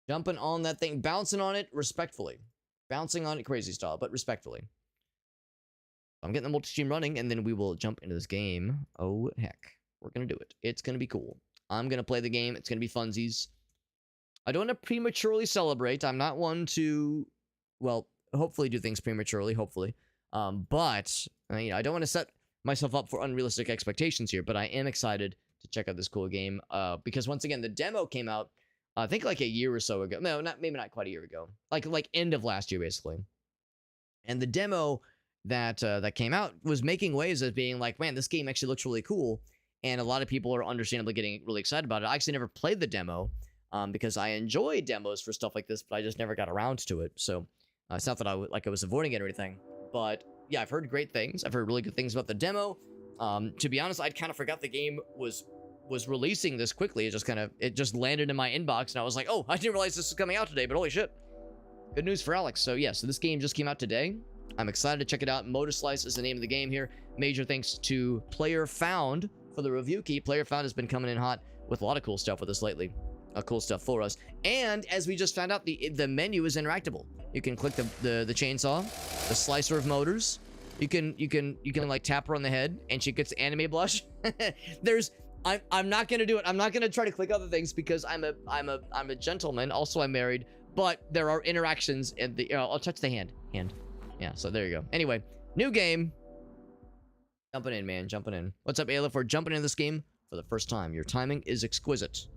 Jumping on that thing, bouncing on it respectfully. Bouncing on it crazy style, but respectfully. I'm getting the multi-stream running, and then we will jump into this game. Oh, heck. We're going to do it. It's going to be cool. I'm going to play the game. It's going to be funsies. I don't want to prematurely celebrate. I'm not one to, well, hopefully do things prematurely, hopefully. But, you know, I don't want to set myself up for unrealistic expectations here, but I am excited to check out this cool game. Because, once again, the demo came out, I think, like a year or so ago. No, maybe not quite a year ago. Like end of last year, basically. And the demo that came out was making waves as being like, man, this game actually looks really cool. And a lot of people are understandably getting really excited about it. I actually never played the demo because I enjoy demos for stuff like this, but I just never got around to it. So it's not that I was avoiding it or anything. But yeah, I've heard great things. I've heard really good things about the demo. To be honest, I'd kind of forgot the game was releasing this quickly. It just landed in my inbox, and I was like, oh, I didn't realize this was coming out today, but holy shit. Good news for Alex. So yeah, so this game just came out today. I'm excited to check it out. MOTORSLICE is the name of the game here. Major thanks to Player Found for the review key. Player Found has been coming in hot with a lot of cool stuff with us lately. Cool stuff for us. And as we just found out, the menu is interactable. You can click the chainsaw, the slicer of motors. You can like tap her on the head and she gets anime blush. I'm not gonna do it. I'm not gonna try to click other things because I'm a gentleman. Also, I'm married. But there are interactions in the. I'll touch the hand. Yeah. So there you go. Anyway, new game. Jumping in, man. Jumping in. What's up, Ayla? For jumping in this game for the first time. Your timing is exquisite.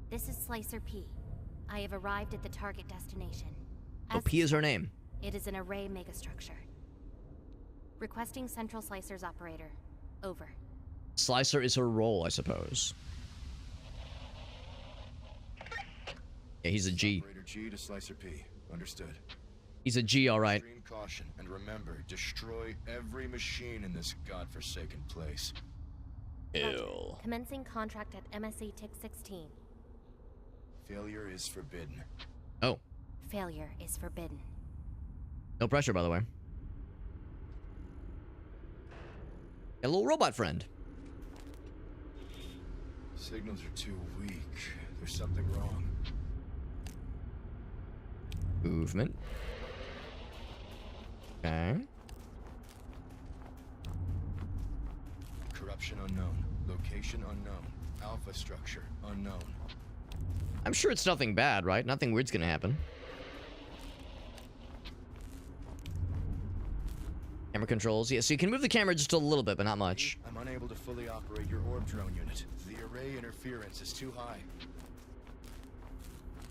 This is Slicer P. I have arrived at the target destination. Oh, P is her name. It is an array megastructure. Requesting Central Slicer's operator. Over. Slicer is her role, I suppose. Yeah, he's a G. Operator G to Slicer P. Understood. He's a G, all right. Extreme caution, and remember, destroy every machine in this godforsaken place. Ew. Commencing contract at MSC Tick 16. Failure is forbidden. Oh. Failure is forbidden. No pressure, by the way. A little robot friend. Signals are too weak. There's something wrong. Movement. Okay. Corruption unknown. Location unknown. Alpha structure unknown. I'm sure it's nothing bad, right? Nothing weird's gonna happen. Camera controls. Yeah, so you can move the camera just a little bit, but not much. I'm unable to fully operate your orb drone unit. The array interference is too high.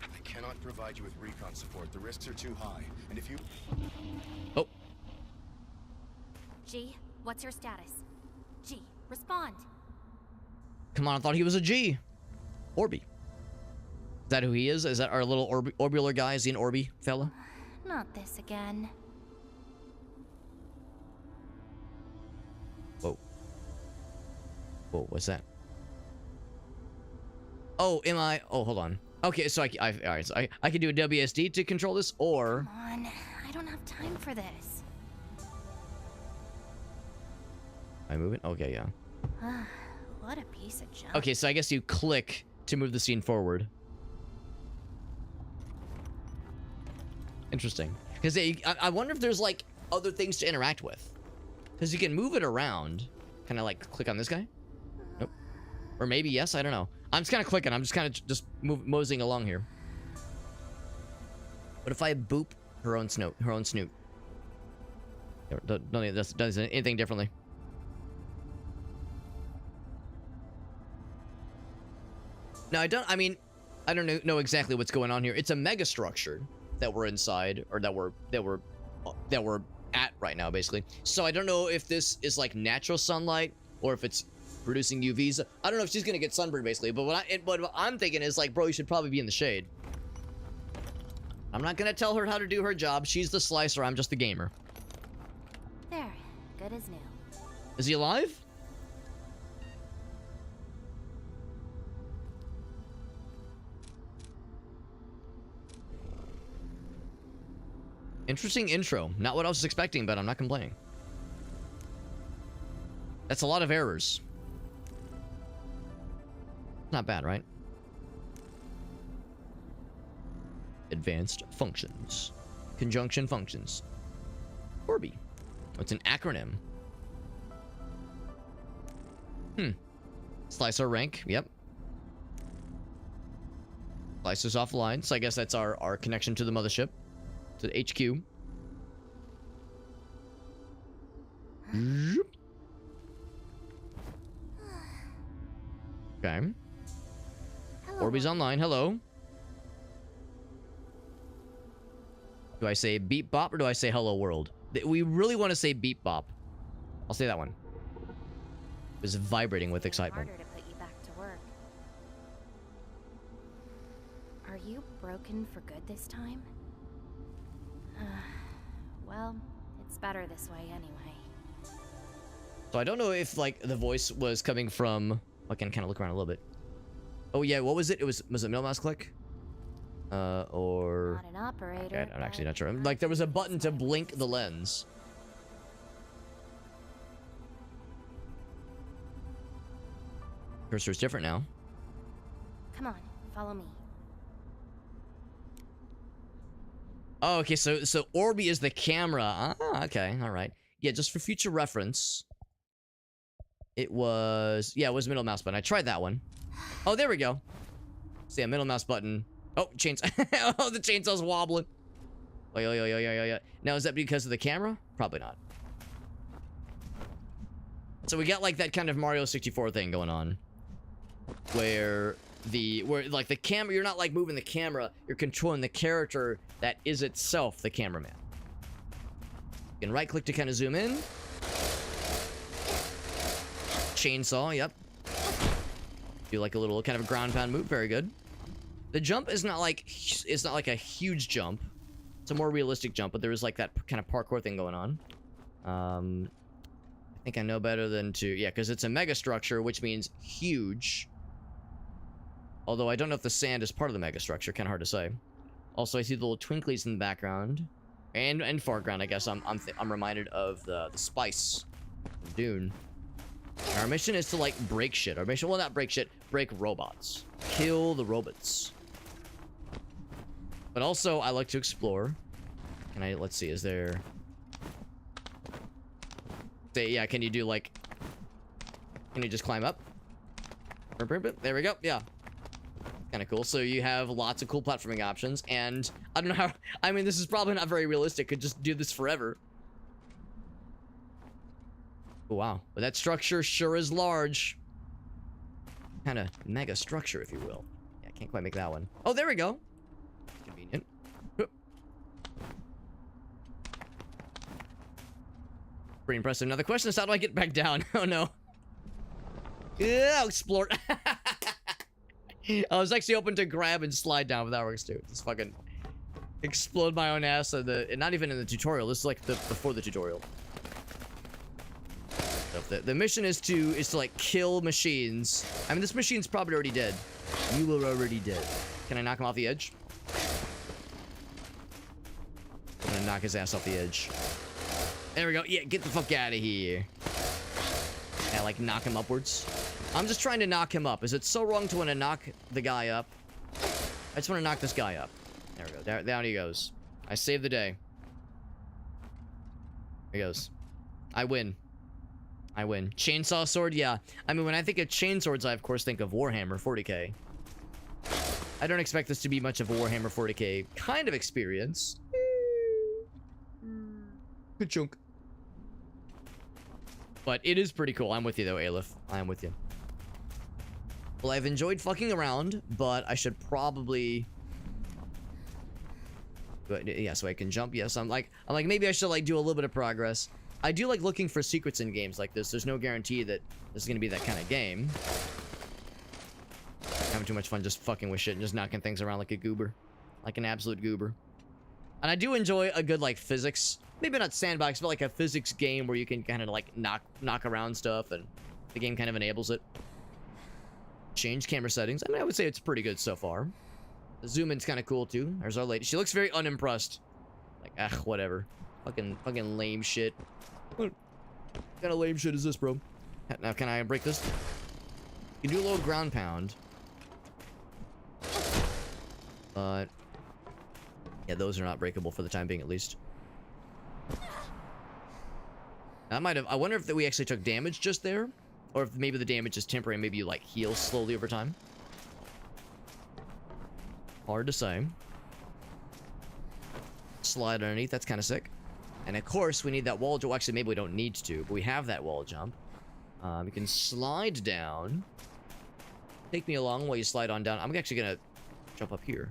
I cannot provide you with recon support. The risks are too high. And if you... Oh. G, what's your status? G, respond. Come on, I thought he was a G. Orby. Is that who he is? Is that our little orbular guy? Is he an Orby fella? Not this again. Whoa. Whoa, what's that? Oh, am I? Oh, hold on. Okay, so all right, so I can do a WSD to control this, or... Come on, I don't have time for this. Am I moving? Okay, yeah. What a piece of junk. Okay, so I guess you click to move the scene forward. Interesting. Because I wonder if there's, like, other things to interact with. Because you can move it around. Can I, like, click on this guy? Nope. Or maybe yes, I don't know. I'm just kind of clicking. I'm just kind of moseying along here. What if I boop her own snoot? Don't think that does anything differently. No, I don't know exactly what's going on here. It's a megastructure that we're inside, or that we're at right now, basically. So I don't know if this is like natural sunlight or if it's producing UVs. I don't know if she's gonna get sunburned, basically. But what I'm thinking is like, bro, you should probably be in the shade. I'm not gonna tell her how to do her job. She's the slicer. I'm just the gamer. There, good as new. Is he alive? Interesting intro. Not what I was expecting, but I'm not complaining. That's a lot of errors. Not bad, right? Advanced functions. Conjunction functions. Orbi. It's an acronym. Slicer rank. Yep. Slicer's offline. So I guess that's our connection to the mothership. To the HQ. Okay. Hello, Orbi's online. Hello. Do I say beep bop or do I say hello world? We really want to say beep bop. I'll say that one. It was vibrating with excitement. Harder to put you back to work. Are you broken for good this time? Well, it's better this way anyway. So I don't know if like the voice was coming from. I can kind of look around a little bit. Oh yeah, what was it? Was it middle mouse click? Or Not an operator. okay, I'm actually but not sure. Like there was a button to blink the lens. Cursor's different now. Come on, follow me. Oh, okay, so Orbi is the camera. Ah, okay, all right. Yeah, just for future reference. It was middle mouse button. I tried that one. Oh, there we go. So yeah, middle mouse button. Oh, chainsaw. Oh, the chainsaw's wobbling. Oh. Now, is that because of the camera? Probably not. So we got like that kind of Mario 64 thing going on. Where like the camera, you're not like moving the camera, you're controlling the character that is itself the cameraman. You can right click to kind of zoom in. Chainsaw, yep. Do like a little kind of ground pound move, very good. The jump is not like a huge jump. It's a more realistic jump, but there is like that kind of parkour thing going on. I think I know better than to, yeah, because it's a megastructure, which means huge. Although I don't know if the sand is part of the megastructure, kind of hard to say. Also, I see the little twinklies in the background and foreground. I guess I'm reminded of the spice from Dune. Our mission is to like break shit. Our mission, well, not break shit, break robots, kill the robots. But also, I like to explore. Can I? Let's see. Is there? Say, yeah. Can you do like? Can you just climb up? There we go. Yeah. Kind of cool. So you have lots of cool platforming options, and I don't know how. I mean, this is probably not very realistic. Could just do this forever. Oh, wow, but that structure sure is large. Kind of mega structure, if you will. Yeah, I can't quite make that one. Oh, there we go. Convenient. Pretty impressive. Now the question is, how do I get back down? Oh no. Yeah, explore. I was actually open to grab and slide down, but that works too. Just fucking explode my own ass. Not even in the tutorial. This is like before the tutorial. So the mission is to like kill machines. I mean, this machine's probably already dead. You are already dead. Can I knock him off the edge? I'm gonna knock his ass off the edge. There we go. Yeah, get the fuck out of here. Yeah, like knock him upwards. I'm just trying to knock him up. Is it so wrong to want to knock the guy up? I just want to knock this guy up. There we go. Down he goes. I saved the day. There he goes. I win. I win. Chainsaw sword? Yeah. I mean, when I think of chain swords, I of course think of Warhammer 40k. I don't expect this to be much of a Warhammer 40k kind of experience. Good chunk. But it is pretty cool. I'm with you though, Aleph. I am with you. Well, I've enjoyed fucking around, but I should probably... Yeah, so I can jump. Yes, I'm like maybe I should like do a little bit of progress. I do like looking for secrets in games like this. There's no guarantee that this is gonna be that kind of game. I'm having too much fun just fucking with shit and just knocking things around like a goober. Like an absolute goober. And I do enjoy a good like physics, maybe not sandbox, but like a physics game where you can kind of like knock around stuff and the game kind of enables it. Change camera settings. I mean, I would say it's pretty good so far. The zoom in's kind of cool too. There's our lady. She looks very unimpressed. Like, whatever. Fucking lame shit. What kind of lame shit is this, bro? Now, can I break this? You can do a little ground pound. But Yeah, those are not breakable for the time being, at least. I might have... I wonder if we actually took damage just there. Or if maybe the damage is temporary and maybe you, like, heal slowly over time. Hard to say. Slide underneath. That's kind of sick. And, of course, we need that wall jump. Well, actually, maybe we don't need to, but we have that wall jump. You can slide down. Take me along while you slide on down. I'm actually going to jump up here.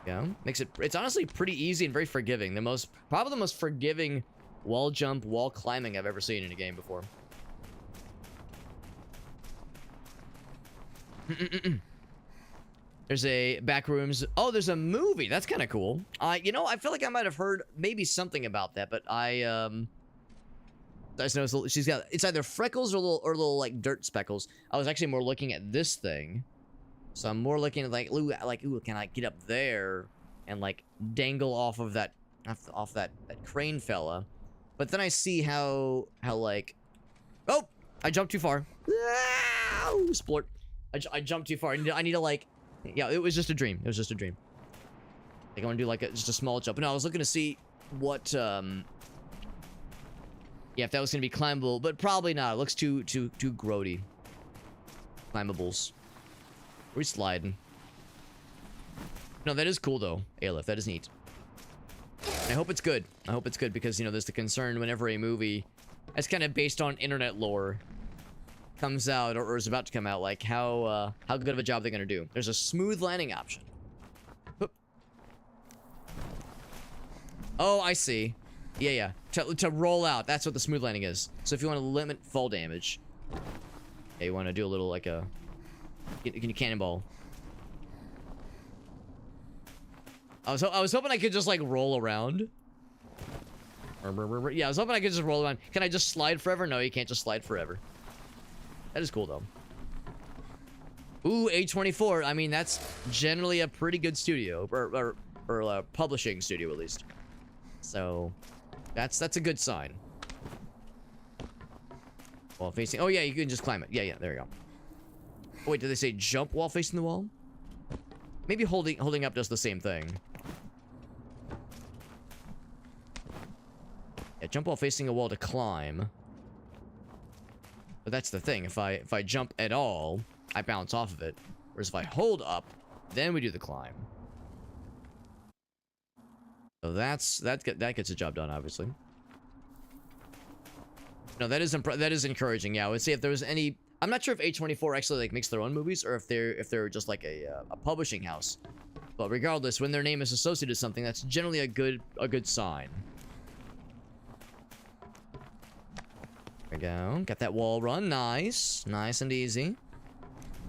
Yeah, makes it... It's honestly pretty easy and very forgiving. Probably the most forgiving wall jump, wall climbing I've ever seen in a game before. There's a backrooms. Oh, there's a movie. That's kind of cool. You know, I feel like I might have heard maybe something about that, but I just noticed she's got... It's either freckles or little like dirt speckles. I was actually more looking at this thing. So I'm more looking at like, ooh, can I get up there and like dangle off of that, off that crane fella? But then I see how like, oh, I jumped too far. Ow, splort. I jumped too far. I need to like, yeah, it was just a dream. It was just a dream. Like I want to do like just a small jump. No, I was looking to see what, yeah, if that was gonna be climbable, but probably not. It looks too grody. Climbables. We're sliding. No, that is cool though, Aleph. That is neat. I hope it's good. I hope it's good because, you know, there's the concern whenever a movie that's kind of based on internet lore comes out or is about to come out, like how good of a job they're gonna do. There's a smooth landing option. Oop. Oh, I see. Yeah. To roll out. That's what the smooth landing is. So if you want to limit fall damage, yeah, you want to do a little like a... Can you cannonball? I was hoping I could just like roll around. Yeah, I was hoping I could just roll around. Can I just slide forever? No, you can't just slide forever. That is cool though. Ooh, A24. I mean, that's generally a pretty good studio, or a publishing studio at least. So, that's a good sign. While facing. Oh yeah, you can just climb it. Yeah. There you go. Oh, wait, did they say jump while facing the wall? Maybe holding up does the same thing. Yeah, jump while facing a wall to climb. But that's the thing. If I jump at all, I bounce off of it. Whereas if I hold up, then we do the climb. So that gets the job done, obviously. No, that is encouraging. Yeah, I would say if there was any... I'm not sure if A24 actually like makes their own movies or if they're just like a publishing house. But regardless, when their name is associated with something, that's generally a good sign. There we go. Got that wall run. Nice and easy.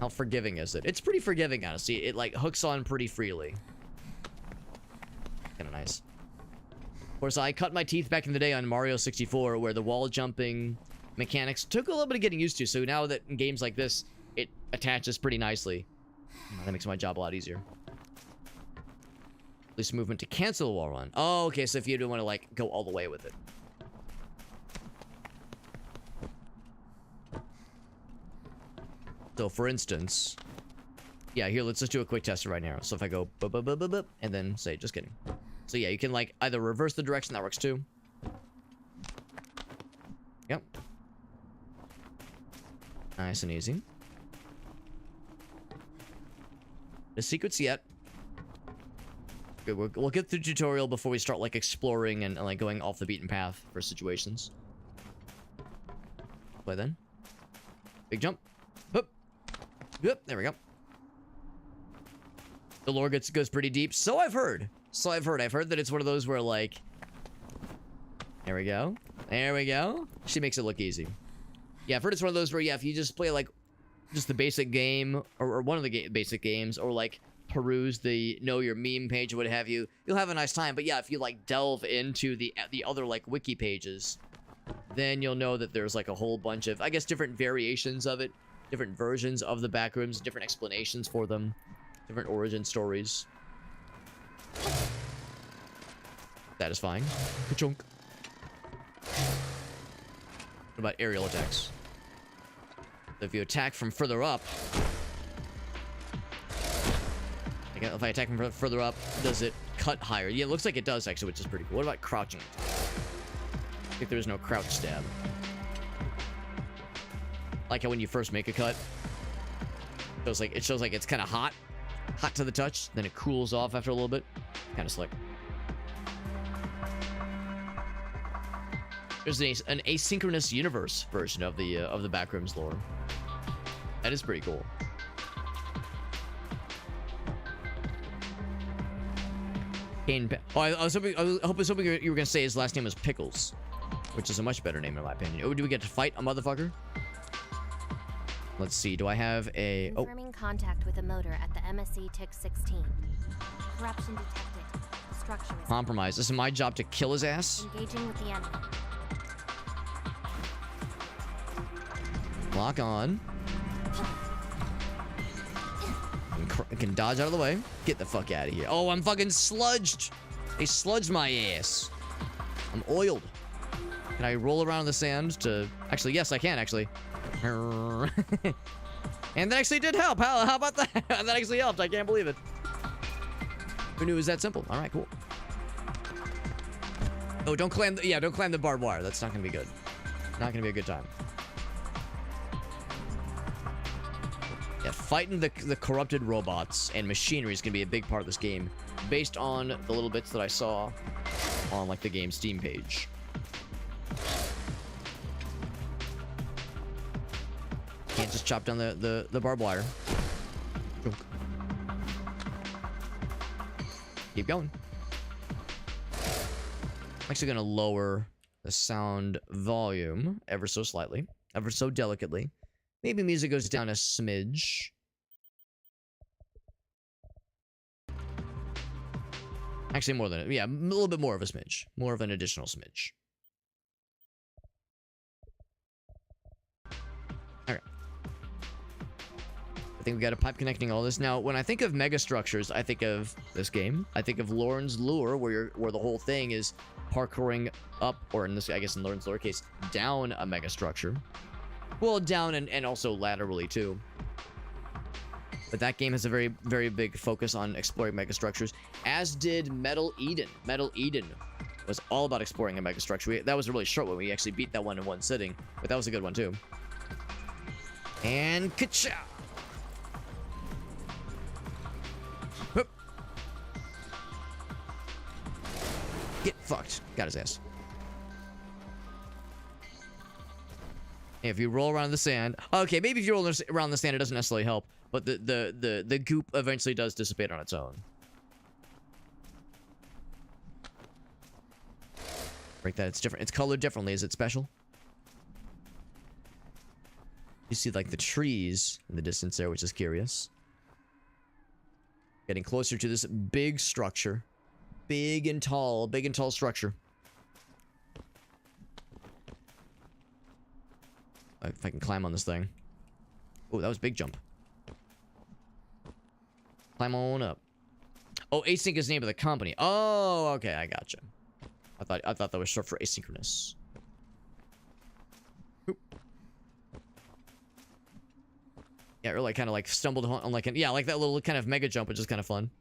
How forgiving is it? It's pretty forgiving, honestly. It like hooks on pretty freely. Kind of nice. Of course, I cut my teeth back in the day on Mario 64, where the wall jumping mechanics took a little bit of getting used to, so now that in games like this it attaches pretty nicely. That makes my job a lot easier. Release movement to cancel a wall run. Oh, okay, so if you don't want to like go all the way with it. So for instance, yeah, here let's just do a quick test right now. So if I go bup, bup, bup, bup, bup, and then say just kidding. So yeah, you can like either reverse the direction, that works too. Yep. Nice and easy. No secrets yet. Good, we'll get through the tutorial before we start like exploring and like going off the beaten path for situations. Play then. Big jump. Boop. Boop. There we go. The lore goes pretty deep. So I've heard. I've heard that it's one of those where like... There we go. There we go. She makes it look easy. Yeah, I've heard it's one of those where, yeah, if you just play, like, just the basic game, or one of the basic games, or, like, peruse the Know Your Meme page or what have you, you'll have a nice time. But, yeah, if you, like, delve into the other, like, wiki pages, then you'll know that there's, like, a whole bunch of, I guess, different variations of it, different versions of the backrooms, different explanations for them, different origin stories. Satisfying. Ka-chunk. What about aerial attacks? So if you attack from further up, If I attack from further up, does it cut higher? Yeah, it looks like it does, actually, which is pretty cool. What about crouching? I think there's no crouch stab. Like how when you first make a cut, it shows like it's kind of hot to the touch, then it cools off after a little bit. Kind of slick. There's an asynchronous universe version of the Backrooms lore. That is pretty cool. Oh, I was hoping you were gonna say his last name was Pickles, which is a much better name in my opinion. Oh, do we get to fight a motherfucker? Let's see. Do I have a? Confirming contact with a motor at the MSC Tick 16. Corruption detected. Structure is Compromise. This is my job to kill his ass. engaging with the enemy. Lock on. Can dodge out of the way. Get the fuck out of here. Oh, I'm fucking sludged. They sludged my ass. I'm oiled. Can I roll around in the sand to... Actually, yes, I can, actually. And that actually did help. How about that? That actually helped. I can't believe it. Who knew it was that simple? All right, cool. Oh, don't climb the barbed wire. That's not gonna be good. Not gonna be a good time. Yeah, fighting the corrupted robots and machinery is gonna be a big part of this game, based on the little bits that I saw on like the game Steam page. Can't just chop down the barbed wire. Keep going. I'm actually gonna lower the sound volume ever so slightly, ever so delicately. Maybe music goes down a smidge. Actually, more than it. Yeah, a little bit more of a smidge. More of an additional smidge. Okay. I think we got a pipe connecting all this. Now, when I think of megastructures, I think of this game. I think of Lauren's Lure, where the whole thing is parkouring up, or in this, I guess in Lauren's Lure case, down a megastructure. Well, down and also laterally, too. But that game has a very, very big focus on exploring megastructures, as did Metal Eden. Metal Eden was all about exploring a megastructure. That was a really short one. We actually beat that one in one sitting, but that was a good one, too. And ka-chow! Hup. Get fucked. Got his ass. If you roll around the sand... Okay, maybe if you roll around the sand, it doesn't necessarily help. But the goop eventually does dissipate on its own. Break that. It's different. It's colored differently. Is it special? You see, like, the trees in the distance there, which is curious. Getting closer to this big structure. Big and tall structure. If I can climb on this thing. Oh, that was a big jump. Climb on up. Oh, async is the name of the company. Oh, okay, I gotcha. I thought that was short for asynchronous. Oop. Yeah, or like kind of like stumbled on like like that little kind of mega jump, which is kind of fun.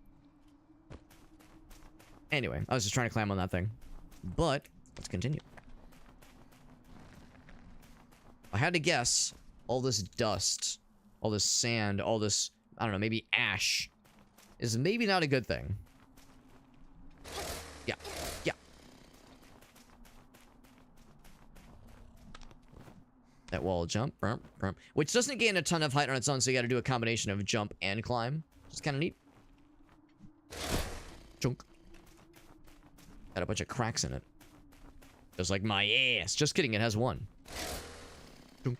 Anyway, I was just trying to climb on that thing. But let's continue. I had to guess all this dust, all this sand, all this, I don't know, maybe ash is maybe not a good thing. Yeah. Yeah. That wall jump, which doesn't gain a ton of height on its own, so you got to do a combination of jump and climb, which is kind of neat. Chunk. Got a bunch of cracks in it. Just like my ass. Just kidding, it has one. Chunk.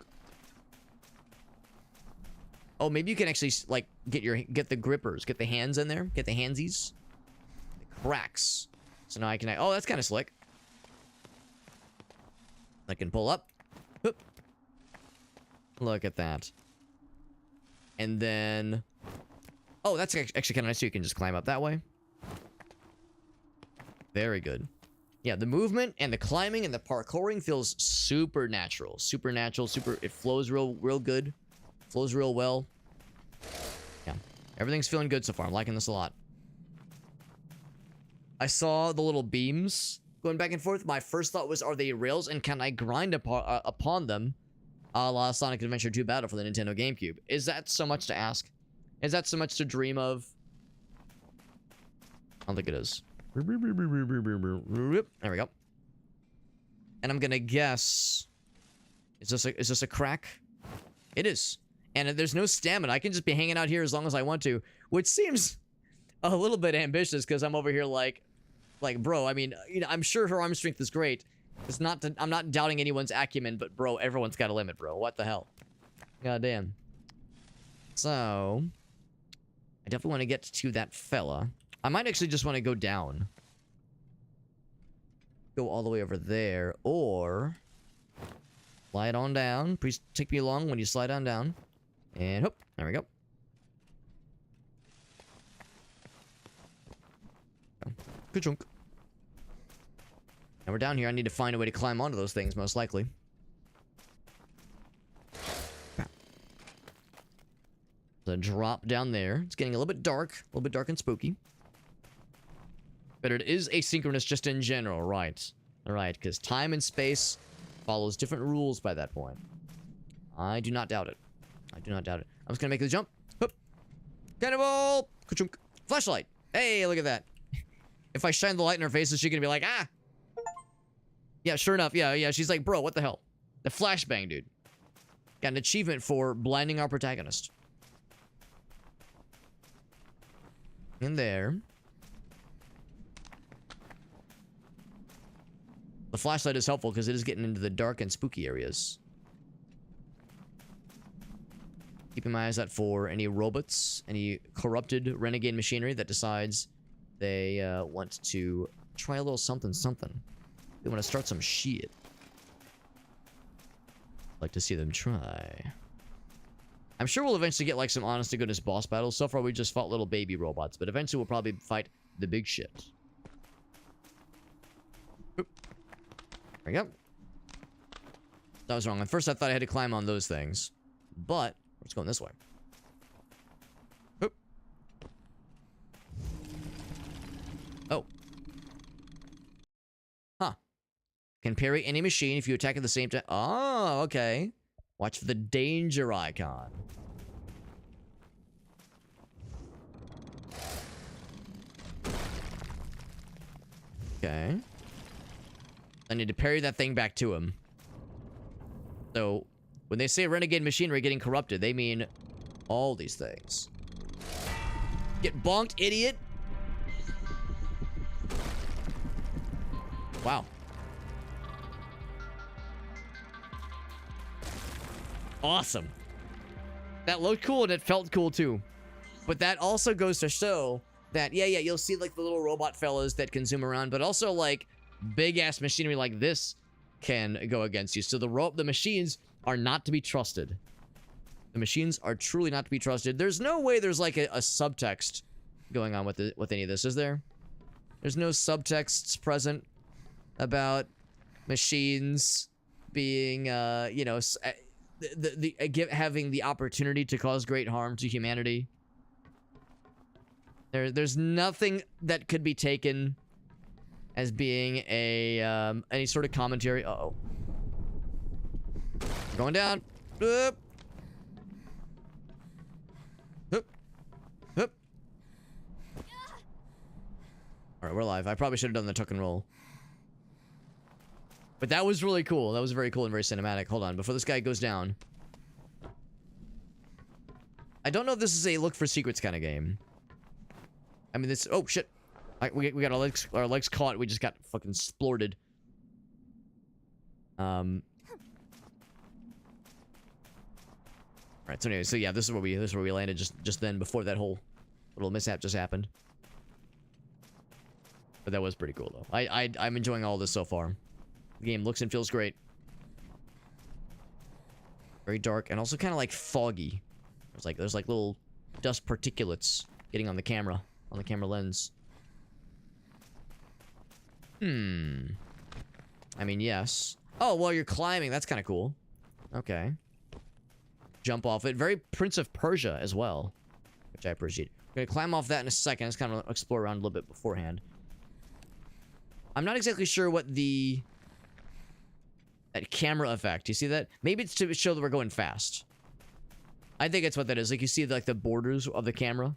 Oh, maybe you can actually, like, get the grippers, get the hands in there, get the handsies. The cracks. So now I can, oh, that's kind of slick. I can pull up. Oop. Look at that. And then... Oh, that's actually kind of nice too. You can just climb up that way. Very good. Yeah, the movement and the climbing and the parkouring feels super natural. Super natural, it flows real good. Flows real well. Yeah. Everything's feeling good so far. I'm liking this a lot. I saw the little beams going back and forth. My first thought was, are they rails, and can I grind upon them a la Sonic Adventure 2 Battle for the Nintendo GameCube? Is that so much to ask? Is that so much to dream of? I don't think it is. There we go. And I'm gonna guess... Is this a crack? It is. And there's no stamina. I can just be hanging out here as long as I want to, which seems a little bit ambitious because I'm over here like, bro, I mean, you know, I'm sure her arm strength is great. It's not I'm not doubting anyone's acumen, but bro, everyone's got a limit, bro. What the hell? God damn. So, I definitely want to get to that fella. I might actually just want to go down. Go all the way over there, or slide on down. Please take me along when you slide on down. And hoop, there we go. Good chunk. Now we're down here. I need to find a way to climb onto those things, most likely. The drop down there. It's getting a little bit dark and spooky. But it is asynchronous just in general, right? Alright, because time and space follows different rules by that point. I do not doubt it. I do not doubt it. I'm just gonna make the jump. Hoop. Cannonball! Ka-chunk. Flashlight! Hey, look at that. If I shine the light in her face, is she gonna be like, ah? Yeah, sure enough. Yeah. She's like, bro, what the hell? The flashbang, dude. Got an achievement for blinding our protagonist. In there. The flashlight is helpful because it is getting into the dark and spooky areas. Keeping my eyes out for any robots, any corrupted renegade machinery that decides they want to try a little something. They want to start some shit. Like to see them try. I'm sure we'll eventually get like some honest to goodness boss battles. So far we just fought little baby robots, but eventually we'll probably fight the big shit. Oop. There we go. That was wrong. At first I thought I had to climb on those things, but let's go this way. Oop. Oh. Huh. Can parry any machine if you attack at the same time. Oh, okay. Watch for the danger icon. Okay. I need to parry that thing back to him. So, when they say renegade machinery getting corrupted, they mean all these things. Get bonked, idiot! Wow. Awesome. That looked cool and it felt cool too. But that also goes to show that, yeah, you'll see like the little robot fellas that can zoom around, but also like big ass machinery like this can go against you. So the machines are not to be trusted. The machines are truly not to be trusted. There's no way there's like a subtext going on with any of this, is there? There's no subtexts present about machines being, you know, having the opportunity to cause great harm to humanity. There's nothing that could be taken as being a any sort of commentary. Uh-oh. Going down. Up. Up. Up. Alright, we're live. I probably should have done the tuck and roll. But that was really cool. That was very cool and very cinematic. Hold on, before this guy goes down. I don't know if this is a look for secrets kind of game. I mean, this... Oh, shit. We got our legs caught. We just got fucking splorted. Alright, so anyway, so yeah, this is where we landed just then, before that whole little mishap just happened. But that was pretty cool, though. I'm enjoying all this so far. The game looks and feels great. Very dark and also kind of like foggy. There's like little dust particulates getting on the camera lens. I mean, yes. Oh, well, you're climbing. That's kind of cool. Okay. Jump off it. Very Prince of Persia as well. which I appreciate. We're gonna climb off that in a second. Let's kind of explore around a little bit beforehand. I'm not exactly sure what that camera effect. You see that? Maybe it's to show that we're going fast. I think it's what that is. Like, you see, like, the borders of the camera.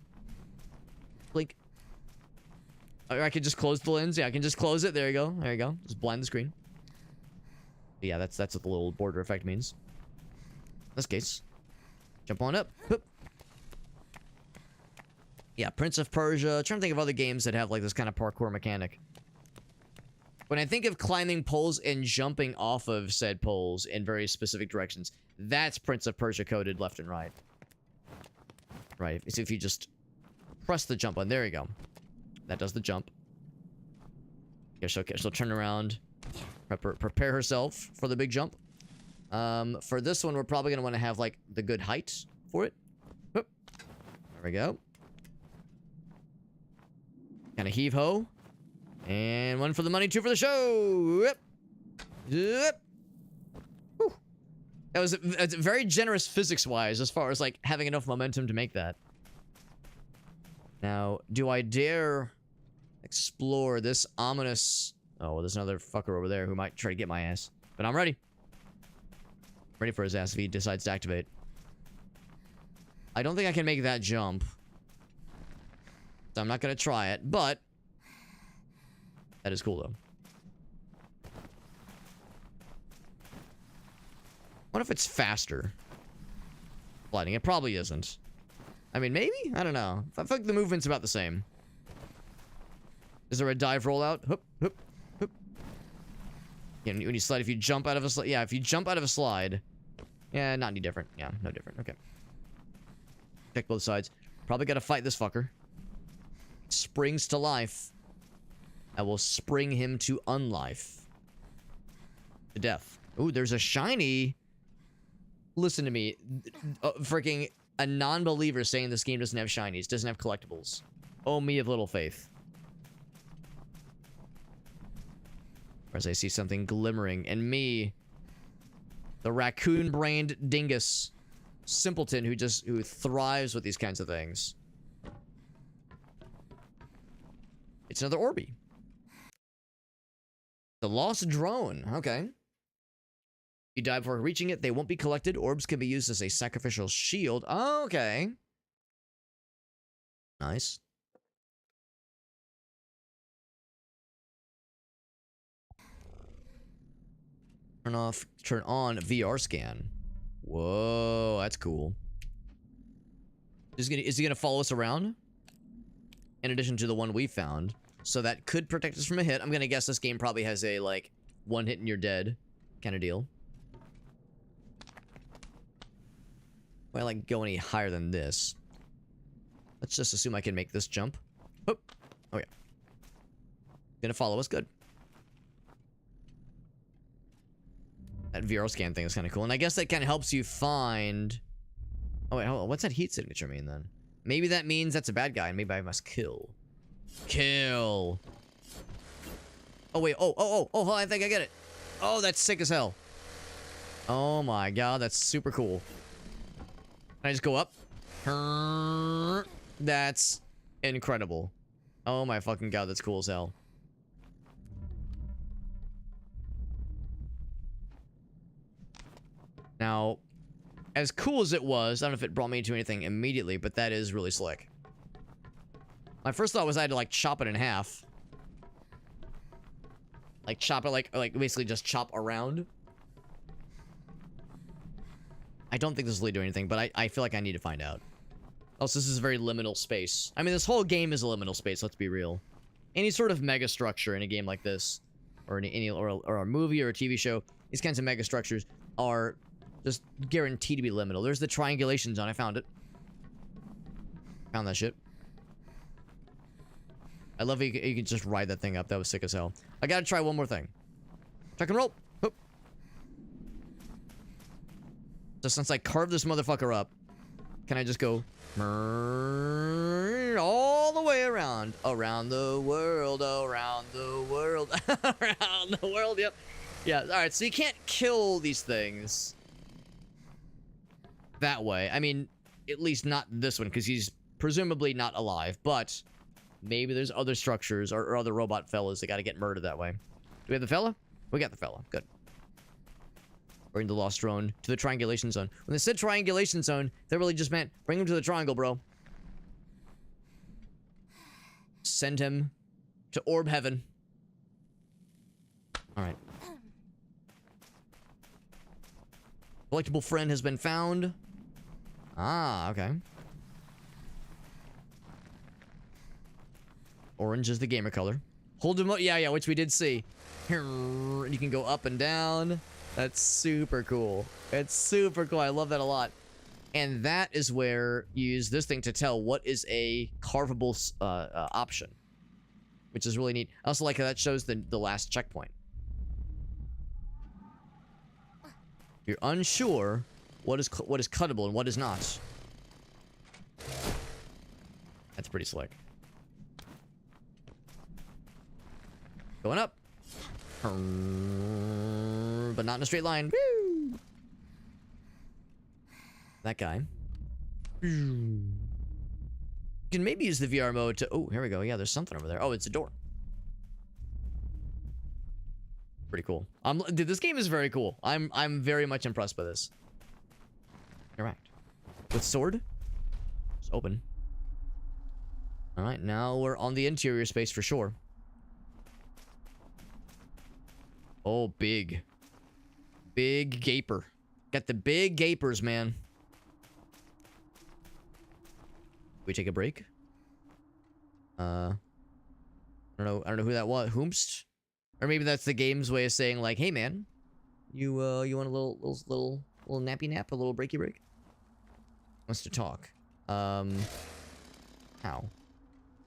Blink. Or I could just close the lens. Yeah, I can just close it. There you go. There you go. Just blind the screen. But yeah, that's what the little border effect means. In this case. Jump on up. Hoop. Yeah, Prince of Persia. I'm trying to think of other games that have, like, this kind of parkour mechanic. When I think of climbing poles and jumping off of said poles in very specific directions, that's Prince of Persia coded left and right. Right, so if you just press the jump button, there you go. That does the jump. Okay, she'll turn around, prepare herself for the big jump. For this one, we're probably gonna want to have, like, the good height for it. Whoop. There we go. Kind of heave-ho. And one for the money, two for the show. Yep. Yep. Whew. That was very generous physics-wise as far as, like, having enough momentum to make that. Now, do I dare explore this ominous... Oh, well, there's another fucker over there who might try to get my ass. But I'm ready. Ready for his ass if he decides to activate. I don't think I can make that jump. So I'm not going to try it, but... That is cool, though. What if it's faster? Sliding. It probably isn't. I mean, maybe? I don't know. I feel like the movement's about the same. Is there a dive rollout? Hoop, hoop, hoop. Yeah, when you slide, if you jump out of a slide... Yeah, if you jump out of a slide... Yeah, not any different. Yeah, no different. Okay. Check both sides. Probably gotta fight this fucker. Springs to life. I will spring him to unlife. To death. Ooh, there's a shiny. Listen to me. Freaking a non-believer saying this game doesn't have shinies, doesn't have collectibles. Oh, me of little faith. Whereas I see something glimmering, and me, the raccoon-brained dingus simpleton who thrives with these kinds of things. It's another Orby. The lost drone. Okay. You die before reaching it, they won't be collected. Orbs can be used as a sacrificial shield. Oh, okay. Nice. Turn on VR scan. Whoa, that's cool. Is he gonna follow us around? In addition to the one we found. So that could protect us from a hit. I'm gonna guess this game probably has a, like, one hit and you're dead kind of deal. Why I like go any higher than this? Let's just assume I can make this jump. Oh, oh yeah. Gonna follow us, good. That VR scan thing is kind of cool, and I guess that kind of helps you find... Oh wait, hold on. What's that heat signature mean then? Maybe that means that's a bad guy, and maybe I must kill. Kill. Oh wait, oh, I think I get it. Oh, that's sick as hell. Oh my god, that's super cool. Can I just go up? That's incredible. Oh my fucking god, that's cool as hell. Now, as cool as it was, I don't know if it brought me to anything immediately, but that is really slick. My first thought was I had to, like, chop it in half. Like, chop it, like basically just chop around. I don't think this will lead to anything, but I feel like I need to find out. Also, this is a very liminal space. I mean, this whole game is a liminal space, let's be real. Any sort of megastructure in a game like this, or or a movie or a TV show, these kinds of megastructures are just guaranteed to be liminal. There's the triangulation zone. I found it. Found that shit. I love you can just ride that thing up. That was sick as hell. I gotta try one more thing. Tuck and roll. Hoop. So since I carved this motherfucker up, can I just go all the way around? Around the world, around the world, around the world, yep. Yeah, alright, so you can't kill these things that way. I mean, at least not this one, because he's presumably not alive, but maybe there's other structures or other robot fellas that got to get murdered that way. Do we have the fella? We got the fella. Good. We're in the lost drone to the triangulation zone. When they said triangulation zone, that really just meant bring him to the triangle, bro. Send him to orb heaven. All right. Collectible friend has been found. Ah, okay. Orange is the gamer color. Hold him up. Yeah, which we did see. You can go up and down. That's super cool. It's super cool. I love that a lot. And that is where you use this thing to tell what is a carvable option, which is really neat. I also like how that shows the last checkpoint. You're unsure what is cuttable and what is not. That's pretty slick. Going up. But not in a straight line. Woo! That guy. You can maybe use the VR mode to... Oh, here we go. Yeah, there's something over there. Oh, it's a door. Pretty cool. Dude, this game is very cool. I'm very much impressed by this. Interact. With sword? It's open. Alright, now we're on the interior space for sure. Oh, big. Big gaper. Got the big gapers, man. We take a break? I don't know who that was. Whomst? Or maybe that's the game's way of saying, like, hey, man. You want a little nappy nap? A little breaky break? Wants to talk. How?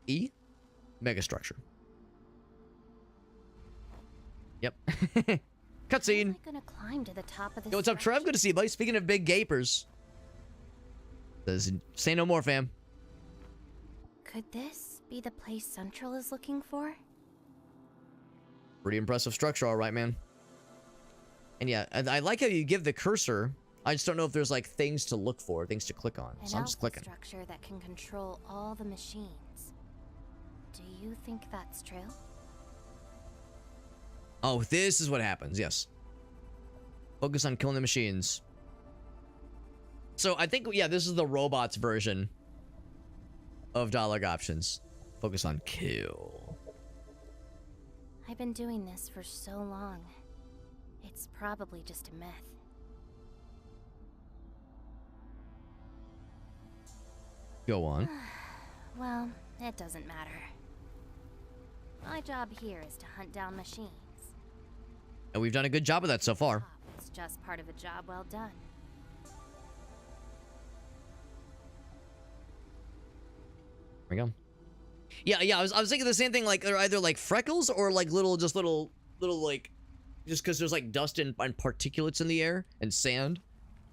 E? Megastructure. Yep. Cutscene. How am I gonna climb to the top of this? Yo, what's up, Trev? Good to see you, buddy. Speaking of big gapers. Say no more, fam. Could this be the place Central is looking for? Pretty impressive structure, all right, man. And yeah, I like how you give the cursor. I just don't know if there's like things to look for, things to click on. So I'm just clicking. Structure that can control all the machines. Do you think that's true? Oh, this is what happens. Yes. Focus on killing the machines. So I think, yeah, this is the robots version of dialogue options. Focus on kill. I've been doing this for so long. It's probably just a myth. Go on. Well, it doesn't matter. My job here is to hunt down machines. And we've done a good job of that so far. It's just part of a job well done. There we go. Yeah, I was thinking the same thing, like, they're either like freckles or like little like, just because there's like dust and particulates in the air and sand.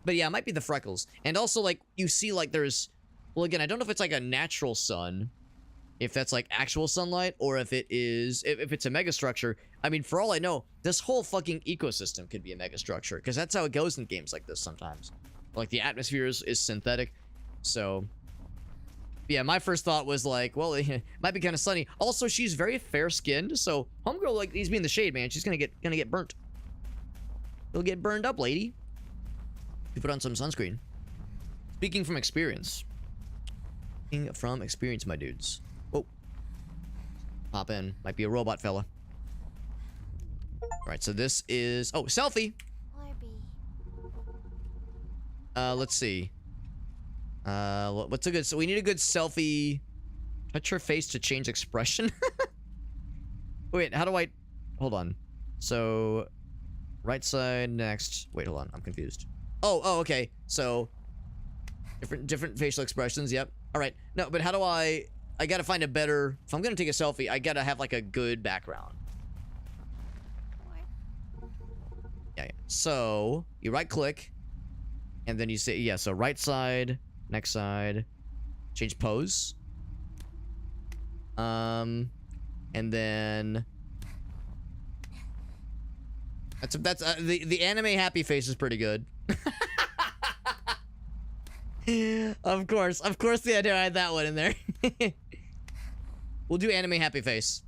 But yeah, it might be the freckles. And also, like, you see like there's, well, again, I don't know if it's like a natural sun, if that's like actual sunlight, or if it is, if it's a megastructure. I mean, for all I know, this whole fucking ecosystem could be a megastructure, because that's how it goes in games like this sometimes. Like, the atmosphere is synthetic, so... Yeah, my first thought was like, well, it might be kind of sunny. Also, she's very fair-skinned, so homegirl like needs to be in the shade, man. She's gonna get burnt. You'll get burned up, lady. You put on some sunscreen. Speaking from experience. Speaking from experience, my dudes. Whoa. Pop in. Might be a robot fella. Alright, so this is... Oh, selfie! Let's see. What's a good... So we need a good selfie... Touch her face to change expression? Wait, how do I... Hold on. So... Right side, next... Wait, hold on. I'm confused. Oh, okay. So... Different facial expressions, yep. Alright. No, but how do I gotta find a better... If I'm gonna take a selfie, I gotta have, like, a good background. Yeah. So, you right-click. And then you say... Yeah, so right side... Next side. Change pose. And then... That's the anime happy face is pretty good. Of course they had to add that one in there. We'll do anime happy face.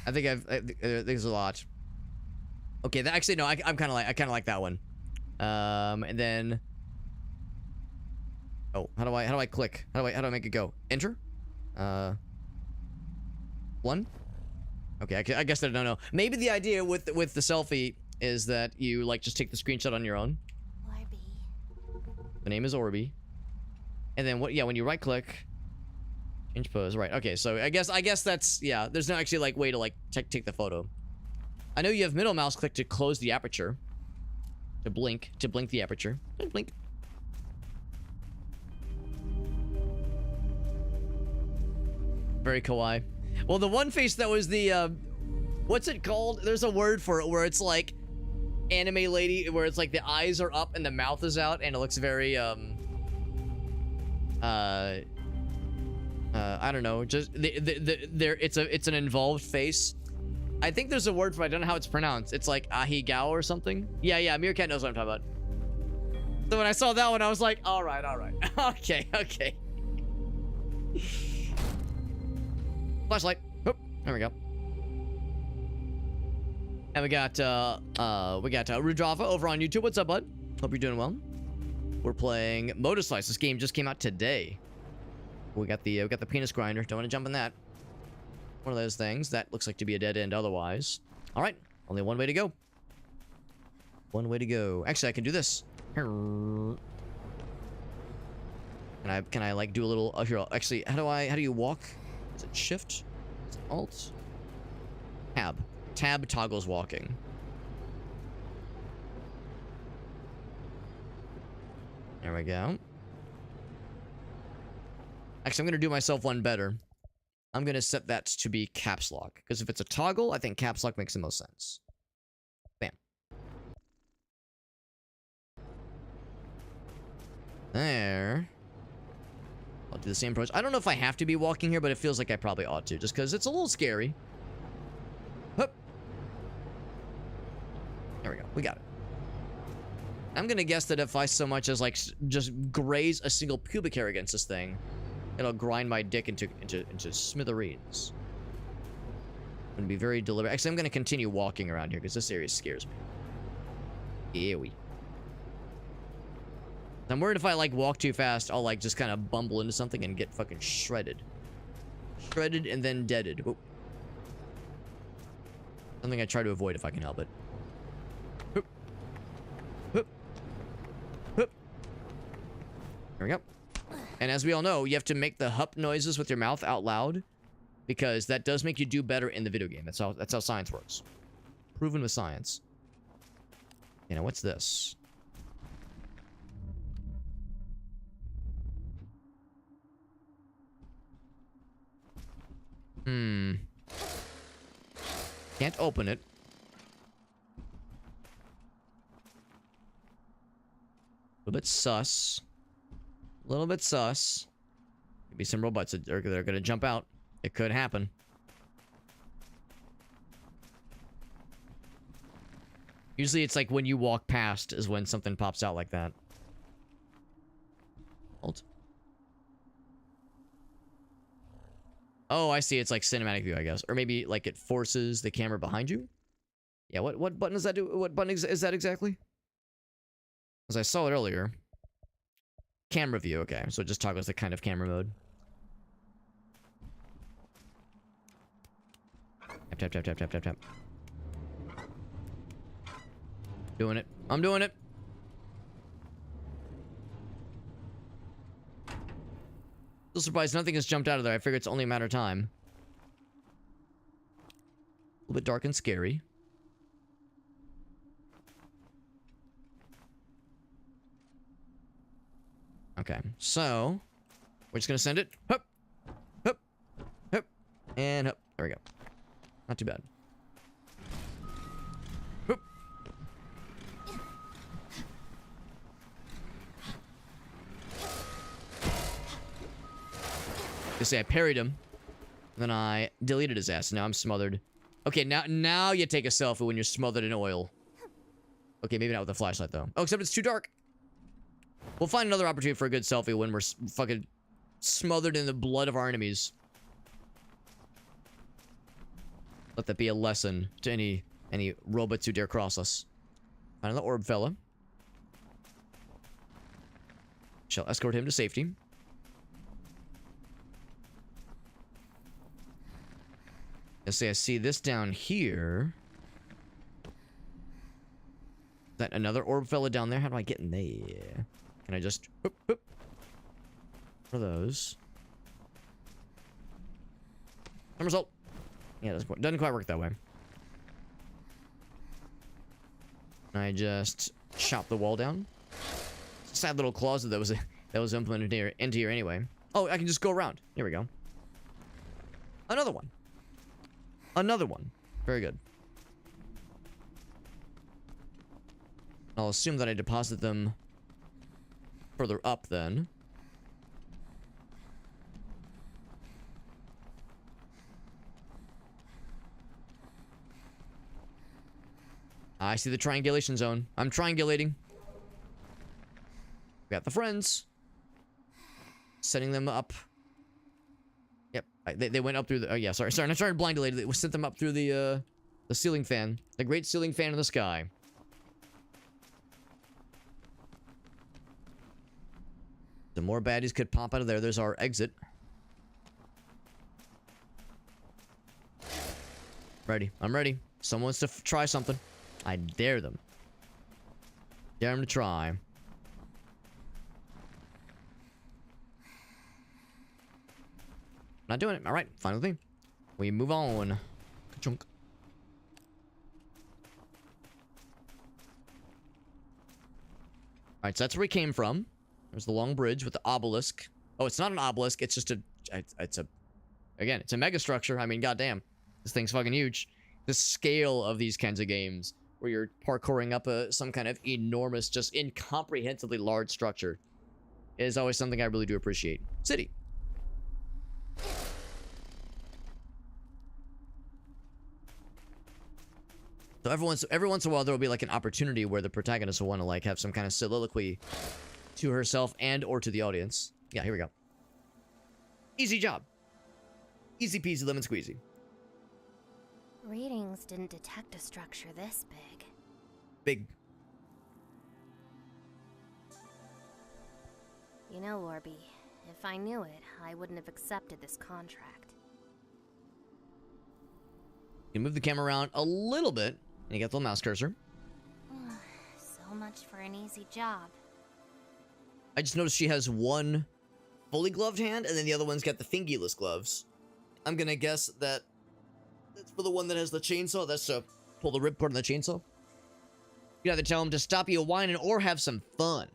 I think there's a lot. Okay, actually no, I kind of like that one. And then, oh, how do I click? How do I make it go? Enter. One. Okay, I guess I don't know. Maybe the idea with the selfie is that you like just take the screenshot on your own. Orby. The name is Orby. And then what? Yeah, when you right click, change pose. Right. Okay. So I guess that's, yeah. There's no actually like way to like take the photo. I know you have middle mouse click to close the aperture. To blink the aperture. Blink. Very kawaii. Well, the one face that was the what's it called? There's a word for it where it's like anime lady, where it's like the eyes are up and the mouth is out, and it looks very I don't know, just it's an involved face. I think there's a word for it. I don't know how it's pronounced. It's like ahigao or something. Yeah, Meerkat knows what I'm talking about. So when I saw that one, I was like, all right. Okay. Flashlight. Oh, there we go. And we got Rudrava over on YouTube. What's up, bud? Hope you're doing well. We're playing MOTORSLICE. This game just came out today. We got the penis grinder. Don't want to jump in that. One of those things that looks like to be a dead end otherwise. All right, only one way to go. One way to go. Actually, I can do this. Can I like do a little? Oh, here. Actually, how do you walk? Is it shift? Is it alt? Tab. Tab toggles walking. There we go. Actually, I'm gonna do myself one better. I'm gonna set that to be caps lock, because if it's a toggle, I think caps lock makes the most sense. Bam. There. I'll do the same approach. I don't know if I have to be walking here, but it feels like I probably ought to, just because it's a little scary. Hup. There we go. We got it. I'm gonna guess that if I so much as like just graze a single pubic hair against this thing, it'll grind my dick into smithereens. I'm gonna be very deliberate. Actually, I'm gonna continue walking around here because this area scares me. Ewy. I'm worried if I like walk too fast, I'll like just kind of bumble into something and get fucking shredded. Shredded and then deaded. Whoop. Something I try to avoid if I can help it. Whoop. Whoop. Whoop. There we go. And as we all know, you have to make the hup noises with your mouth out loud, because that does make you do better in the video game. That's how science works. Proven with science. You know, what's this? Can't open it. A little bit sus. A little bit sus. Maybe some robots that are gonna jump out. It could happen. Usually it's like when you walk past is when something pops out like that. Hold. Oh, I see. It's like cinematic view, I guess. Or maybe like it forces the camera behind you. Yeah, what button does that do? What button is that exactly? As I saw it earlier. Camera view, okay. So it just toggles the kind of camera mode. Tap, tap, tap, tap, tap, tap. Doing it. I'm doing it. Still surprised nothing has jumped out of there. I figure it's only a matter of time. A little bit dark and scary. Okay, so we're just gonna send it. Hup, hup, hup, and hup. There we go. Not too bad. Hup. They say I parried him, then I deleted his ass. Now I'm smothered. Okay, now you take a selfie when you're smothered in oil. Okay, maybe not with a flashlight though. Oh, except it's too dark. We'll find another opportunity for a good selfie when we're fucking smothered in the blood of our enemies. Let that be a lesson to any robots who dare cross us. Find the orb fella. Shall escort him to safety. Let's say I see this down here. Is that another orb fella down there? How do I get in there? Can I just... Whoop, whoop. What are those? End result. Yeah, it doesn't quite work that way. I just chop the wall down. It's a sad little closet that was implemented here into here anyway. Oh, I can just go around. Here we go. Another one. Another one. Very good. I'll assume that I deposit them further up then. I see the triangulation zone. I'm triangulating. Got the friends. Setting them up. Yep. They went up through the... Oh, yeah. Sorry. I started blindly. We sent them up through the ceiling fan. The great ceiling fan in the sky. The more baddies could pop out of there. There's our exit. Ready. I'm ready. Someone wants to try something. I dare them. Dare them to try. Not doing it. Alright, fine with me. We move on. Ka-chunk. Alright, so that's where we came from. There's the long bridge with the obelisk. Oh, it's not an obelisk. It's just a... Again, it's a megastructure. I mean, goddamn. This thing's fucking huge. The scale of these kinds of games, where you're parkouring up some kind of enormous, just incomprehensibly large structure, is always something I really do appreciate. City. So every once in a while, there will be like an opportunity where the protagonist will want to like have some kind of soliloquy to herself and or to the audience. Yeah, here we go. Easy job. Easy peasy lemon squeezy. Readings didn't detect a structure this big. Big. You know, Orby, if I knew it, I wouldn't have accepted this contract. You can move the camera around a little bit, and you get the little mouse cursor. So much for an easy job. I just noticed she has one fully gloved hand, and then the other one's got the fingerless gloves. I'm gonna guess that that's for the one that has the chainsaw. That's to pull the ripcord on the chainsaw. You either tell him to stop you whining or have some fun.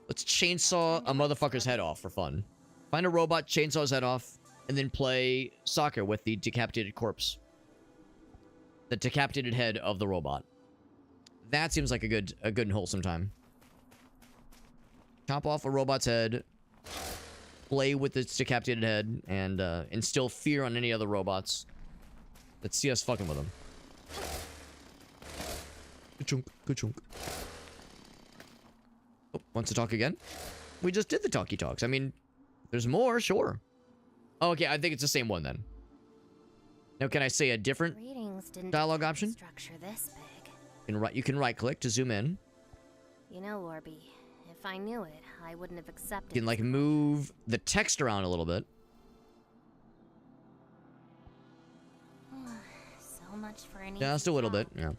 Let's chainsaw a motherfucker's head off for fun. Find a robot, chainsaw his head off, and then play soccer with the decapitated corpse. The decapitated head of the robot. That seems like a good and wholesome time. Chop off a robot's head, play with its decapitated head, and instill fear on any other robots that see us fucking with them. Good chunk, good chunk. Oh, wants to talk again? We just did the talkie talks. I mean, there's more, sure. Oh, okay, I think it's the same one then. Now, can I say a different dialogue option? Structure this big. You can right click to zoom in. You know, Orby, if I knew it, I wouldn't have accepted. You can like move the text around a little bit. So much for an Just a little bit, yeah.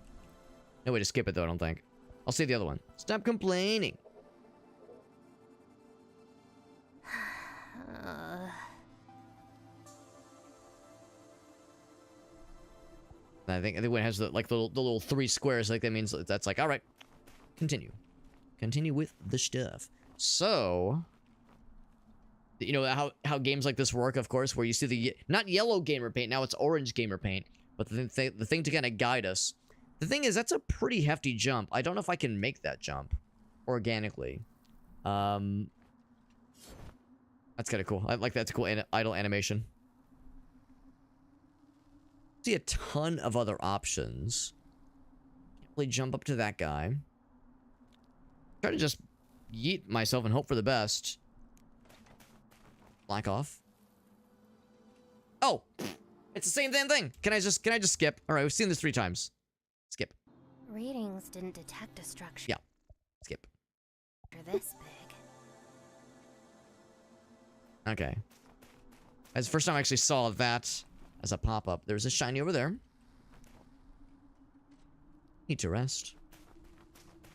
No way to skip it though, I don't think. I'll say the other one. Stop complaining. I think when it has the little three squares, like that means that's like, all right, continue with the stuff. So, you know how games like this work, of course, where you see the not yellow gamer paint, now it's orange gamer paint, but the thing to kind of guide us. The thing is, that's a pretty hefty jump. I don't know if I can make that jump organically. That's kind of cool. I like that's a cool idle animation. See a ton of other options. Can't really jump up to that guy. Try to just yeet myself and hope for the best. Black off. Oh! It's the same damn thing! Can I just skip? Alright, we've seen this 3 times. Skip. Readings didn't detect a structure. Yeah. Skip. This big. Okay. That's the first time I actually saw that as a pop-up. There's a shiny over there. Need to rest.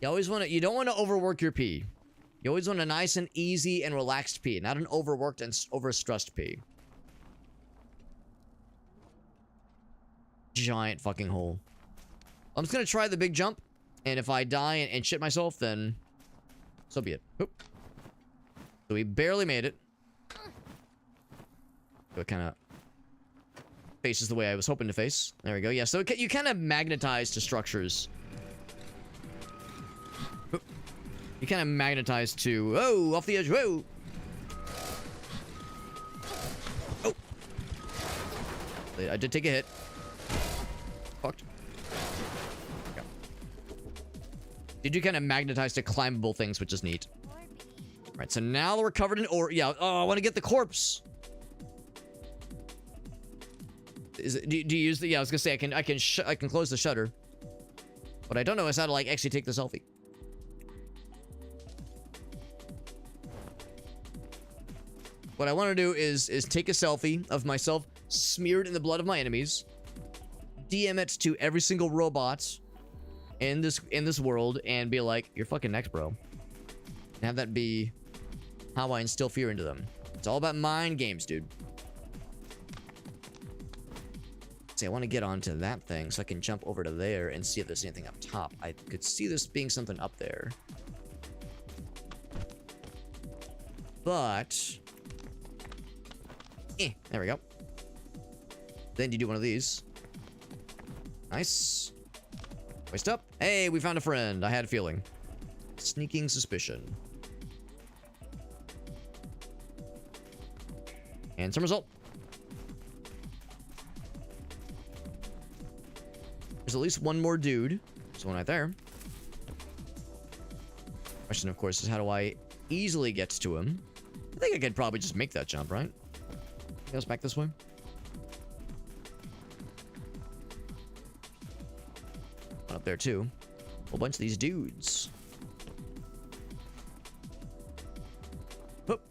You don't want to overwork your pee. You always want a nice and easy and relaxed pee, not an overworked and overstressed pee. Giant fucking hole. I'm just gonna try the big jump, and if I die and shit myself, then so be it. Oop. So we barely made it. So it kind of faces the way I was hoping to face. There we go. Yeah, so you kind of magnetize to structures. Oop. You kind of magnetize to... Oh, off the edge. Whoa! Oh! I did take a hit. Fucked. Okay. Did you kind of magnetize to climbable things, which is neat. Right, so now we're covered in ore. Yeah, oh, I want to get the corpse. Do you use the... Yeah, I was gonna say I can close the shutter. What I don't know is how to like actually take the selfie. What I want to do is take a selfie of myself smeared in the blood of my enemies, DM it to every single robot in this world, and be like, "You're fucking next, bro." And have that be how I instill fear into them. It's all about mind games, dude. See, I want to get onto that thing so I can jump over to there and see if there's anything up top. I could see this being something up there. But... there we go. Then you do one of these. Nice. Waist up. Hey, we found a friend. I had a feeling. Sneaking suspicion. And some result. There's at least one more dude. There's one right there. Question, of course, is how do I easily get to him? I think I could probably just make that jump, right? Goes back this way. One up there, too. A whole bunch of these dudes. Whoop.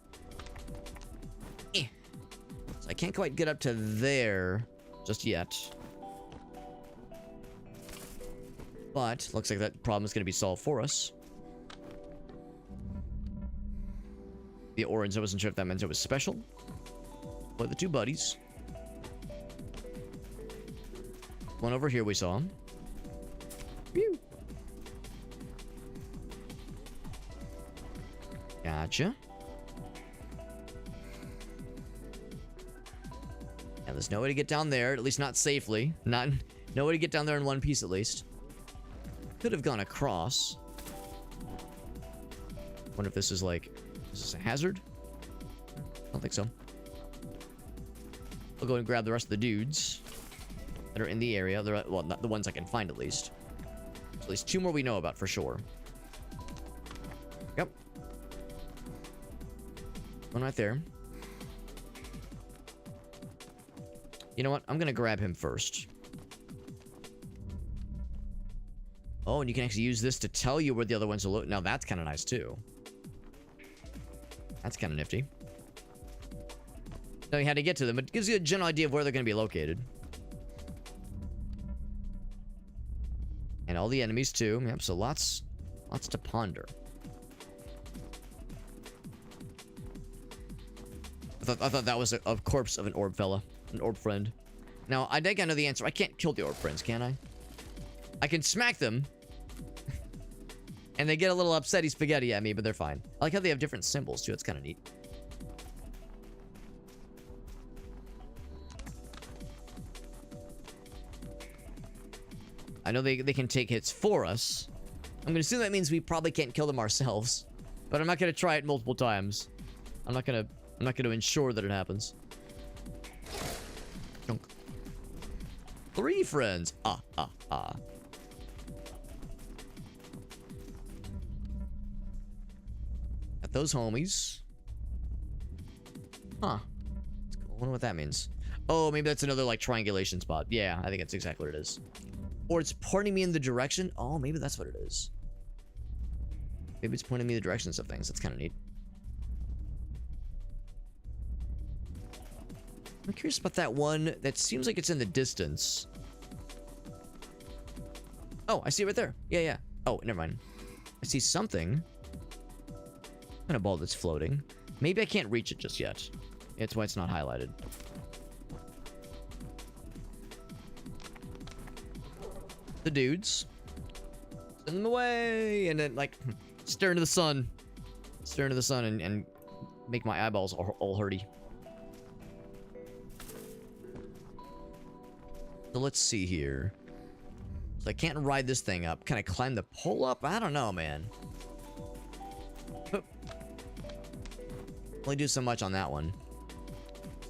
So I can't quite get up to there just yet. But looks like that problem is going to be solved for us. The orange, I wasn't sure if that meant it was special. But the 2 buddies. One over here we saw. Pew. Gotcha. And there's no way to get down there, at least not safely. No way to get down there in one piece, at least. Could have gone across. Wonder if this is like... Is this a hazard? I don't think so. I'll go and grab the rest of the dudes that are in the area. Well, not the ones I can find, at least. So at least 2 more we know about for sure. Yep. One right there. You know what? I'm gonna grab him first. Oh, and you can actually use this to tell you where the other ones are located. Now that's kind of nice, too. That's kind of nifty. Knowing how to get to them, it gives you a general idea of where they're going to be located. And all the enemies, too. Yep, so lots to ponder. I thought that was a corpse of an orb fella. An orb friend. Now, I think I know the answer. I can't kill the orb friends, can I? I can smack them. And they get a little upsetty spaghetti at me, but they're fine. I like how they have different symbols, too. It's kind of neat. I know they can take hits for us. I'm going to assume that means we probably can't kill them ourselves. But I'm not going to try it multiple times. I'm not going to ensure that it happens. Chunk. 3 friends. those homies. Huh. I wonder what that means. Oh, maybe that's another, like, triangulation spot. Yeah, I think that's exactly what it is. Or it's pointing me in the direction. Oh, maybe that's what it is. Maybe it's pointing me in the directions of things. That's kind of neat. I'm curious about that one that seems like it's in the distance. Oh, I see it right there. Yeah, yeah. Oh, never mind. I see something. Kind of ball that's floating. Maybe I can't reach it just yet. That's why it's not highlighted. The dudes. Send them away. And then, like, stare into the sun. Stare into the sun and make my eyeballs all hurty. So let's see here. So I can't ride this thing up. Can I climb the pole up? I don't know, man. Only do so much on that one.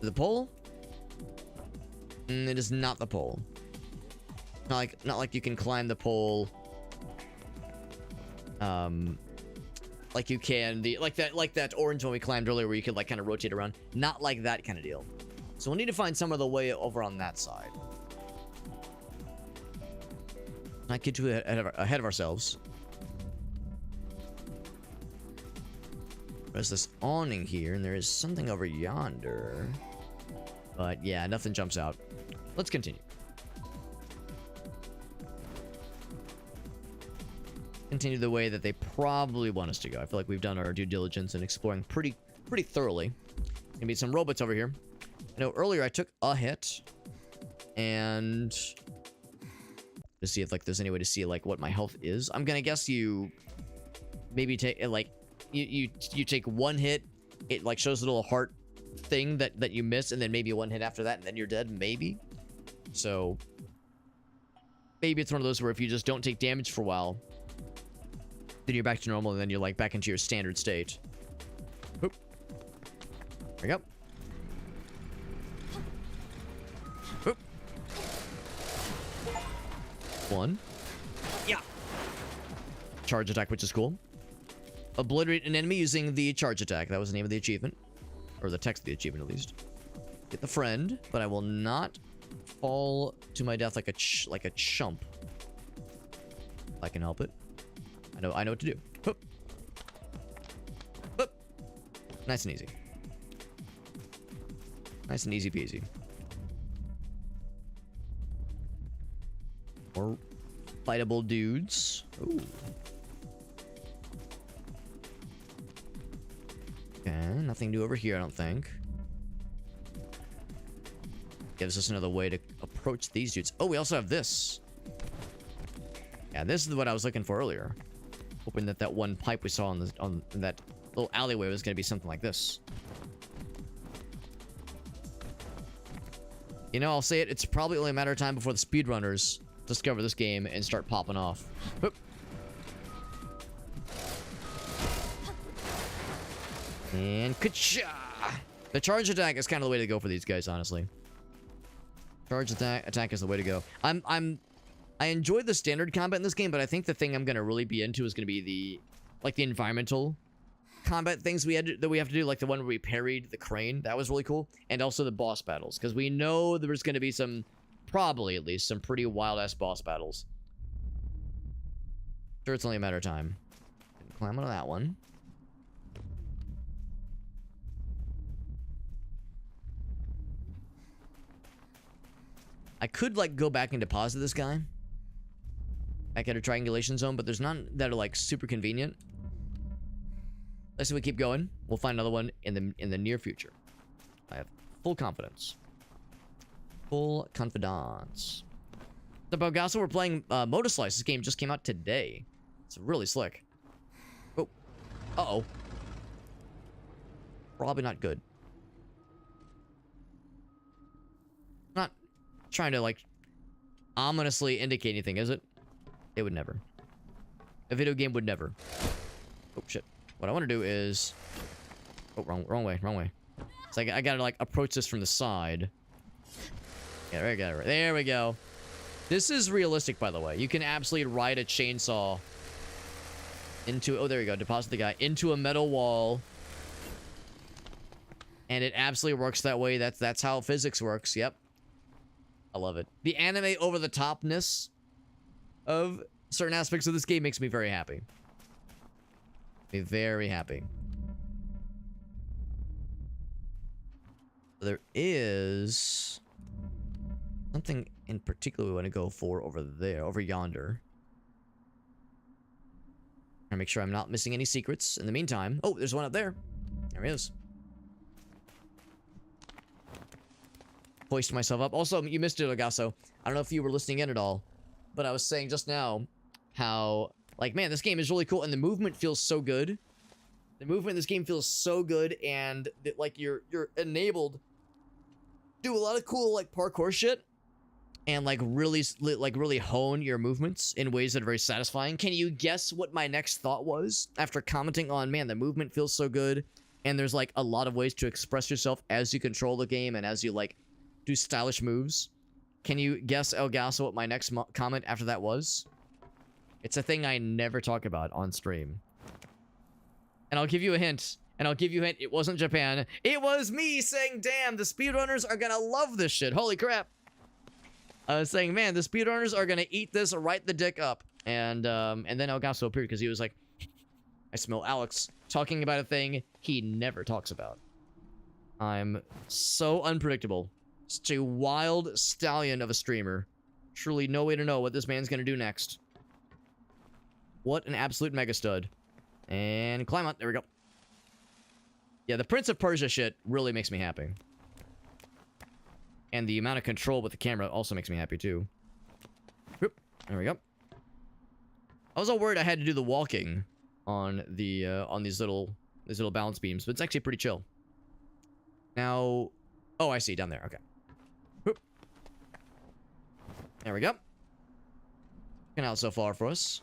The pole? It is not the pole. Not like you can climb the pole. Like you can like that orange one we climbed earlier where you could like kind of rotate around. Not like that kind of deal. So we'll need to find some other way over on that side. Not get too ahead of ourselves. There's this awning here, and there is something over yonder. But yeah, nothing jumps out. Let's continue. Continue the way that they probably want us to go. I feel like we've done our due diligence in exploring pretty thoroughly. Gonna be some robots over here. I know earlier I took a hit, and to see if like there's any way to see like what my health is. I'm gonna guess you maybe take like you take one hit, it like shows a little heart thing that you miss, and then maybe one hit after that, and then you're dead. Maybe. So maybe it's one of those where if you just don't take damage for a while, then you're back to normal, and then you're like back into your standard state. Oop. There we go. Oop. One. Yeah. Charge attack, which is cool. Obliterate an enemy using the charge attack. That was the name of the achievement. Or the text of the achievement, at least. Get the friend, but I will not fall to my death like a chump. If I can help it. I know what to do. Hoop. Hoop. Nice and easy. Nice and easy peasy. More fightable dudes. Ooh. Okay, nothing new over here, I don't think. Gives us another way to approach these dudes. Oh, we also have this. Yeah, this is what I was looking for earlier. Hoping that one pipe we saw on that little alleyway was going to be something like this. You know, I'll say it. It's probably only a matter of time before the speedrunners discover this game and start popping off. Whoop. And ka-cha! The charge attack is kind of the way to go for these guys, honestly. Charge attack is the way to go. I enjoyed the standard combat in this game, but I think the thing I'm gonna really be into is gonna be the environmental combat things that we have to do, like the one where we parried the crane. That was really cool, and also the boss battles, because we know there's gonna be probably at least some pretty wild ass boss battles. Sure, it's only a matter of time. Climb on that one. I could like go back and deposit this guy back at a triangulation zone, but there's none that are like super convenient. Let's see, we keep going. We'll find another one in the near future. I have full confidence. Full confidence. So, Bogasso, we're playing MOTORSLICE. This game just came out today. It's really slick. Oh. Uh-oh. Probably not good. Not trying to, like, ominously indicate anything, is it? It would never. A video game would never. Oh, shit. What I want to do is... Oh, wrong way. So I gotta, like, approach this from the side. Yeah, there we go. This is realistic, by the way. You can absolutely ride a chainsaw Into, oh, there we go. Deposit the guy into a metal wall. And it absolutely works that way. That's how physics works. Yep. I love it. The anime over-the-topness of certain aspects of this game makes me very happy. Be very happy. There is something in particular we want to go for over there, over yonder. Trying to make sure I'm not missing any secrets. In the meantime, oh, there's one up there. There he is. Hoist myself up. Also, you missed it, Ogasso. I don't know if you were listening in at all, but I was saying just now how, like, man, this game is really cool, and the movement feels so good. The movement in this game feels so good, and like you're enabled to do a lot of cool like parkour shit, and like really hone your movements in ways that are very satisfying. Can you guess what my next thought was after commenting on, man, the movement feels so good, and there's like a lot of ways to express yourself as you control the game and as you like do stylish moves? Can you guess, Elgaso, what my next comment after that was? It's a thing I never talk about on stream. And I'll give you a hint. It wasn't Japan. It was me saying, damn, the speedrunners are gonna love this shit. Holy crap. I was saying, man, the speedrunners are gonna eat this right the dick up. And then Elgaso appeared because he was like, I smell Alex talking about a thing he never talks about. I'm so unpredictable. Such a wild stallion of a streamer. Truly no way to know what this man's gonna do next. What an absolute mega stud. And climb on. There we go. Yeah, the Prince of Persia shit really makes me happy. And the amount of control with the camera also makes me happy too. Whoop. There we go. I was all worried I had to do the walking on the on these little balance beams, but it's actually pretty chill. Now, oh, I see down there. Okay. Whoop. There we go. Looking out so far for us.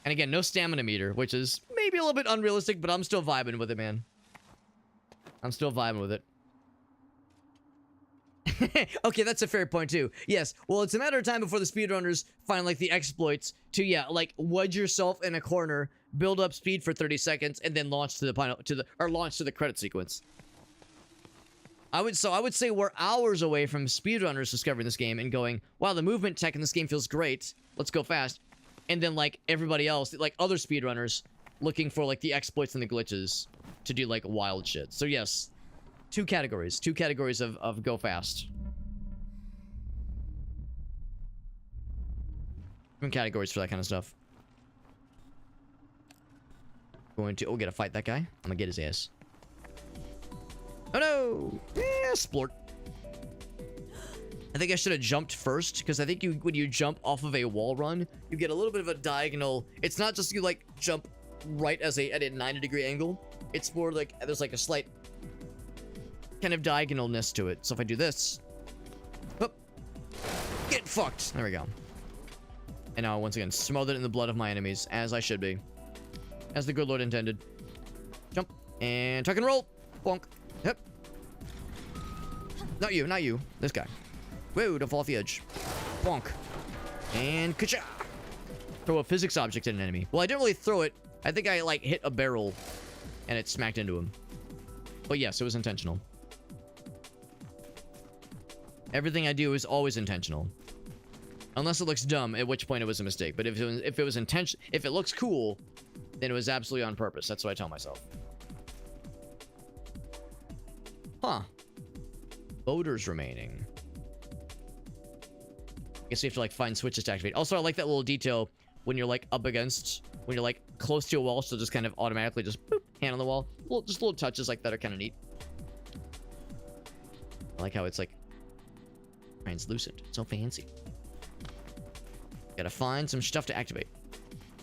And again, no stamina meter, which is maybe a little bit unrealistic, but I'm still vibing with it, man. I'm still vibing with it. Okay, that's a fair point, too. Yes, well, it's a matter of time before the speedrunners find, like, the exploits to, yeah, like, wedge yourself in a corner, build up speed for 30 seconds, and then launch to the credit sequence. I would say we're hours away from speedrunners discovering this game and going, wow, the movement tech in this game feels great. Let's go fast. And then, like, everybody else, like, other speedrunners looking for, like, the exploits and the glitches to do, like, wild shit. So, yes, two categories of go fast. Different categories for that kind of stuff. Going to, oh, gotta fight that guy. I'm gonna get his ass. Oh, no! Yeah, splort. I think I should have jumped first, because I think when you jump off of a wall run, you get a little bit of a diagonal. It's not just you, like, jump right at a 90-degree angle. It's more like there's, like, a slight kind of diagonalness to it. So if I do this... Oh, get fucked! There we go. And now, once again, smothered in the blood of my enemies, as I should be. As the good Lord intended. Jump. And tuck and roll! Bonk. Yep. Not you, not you. This guy. Whoa, don't fall off the edge. Bonk. And ka-cha! Throw a physics object at an enemy. Well, I didn't really throw it. I think I, like, hit a barrel and it smacked into him. But yes, it was intentional. Everything I do is always intentional. Unless it looks dumb, at which point it was a mistake. But if it was intention, if it looks cool, then it was absolutely on purpose. That's what I tell myself. Huh. Voters remaining. I guess you have to, like, find switches to activate. Also, I like that little detail when you're, like, up against... When you're, like, close to a wall, so just kind of automatically just, boop, hand on the wall. Just little touches like that are kind of neat. I like how it's, like, translucent. It's so fancy. Gotta find some stuff to activate.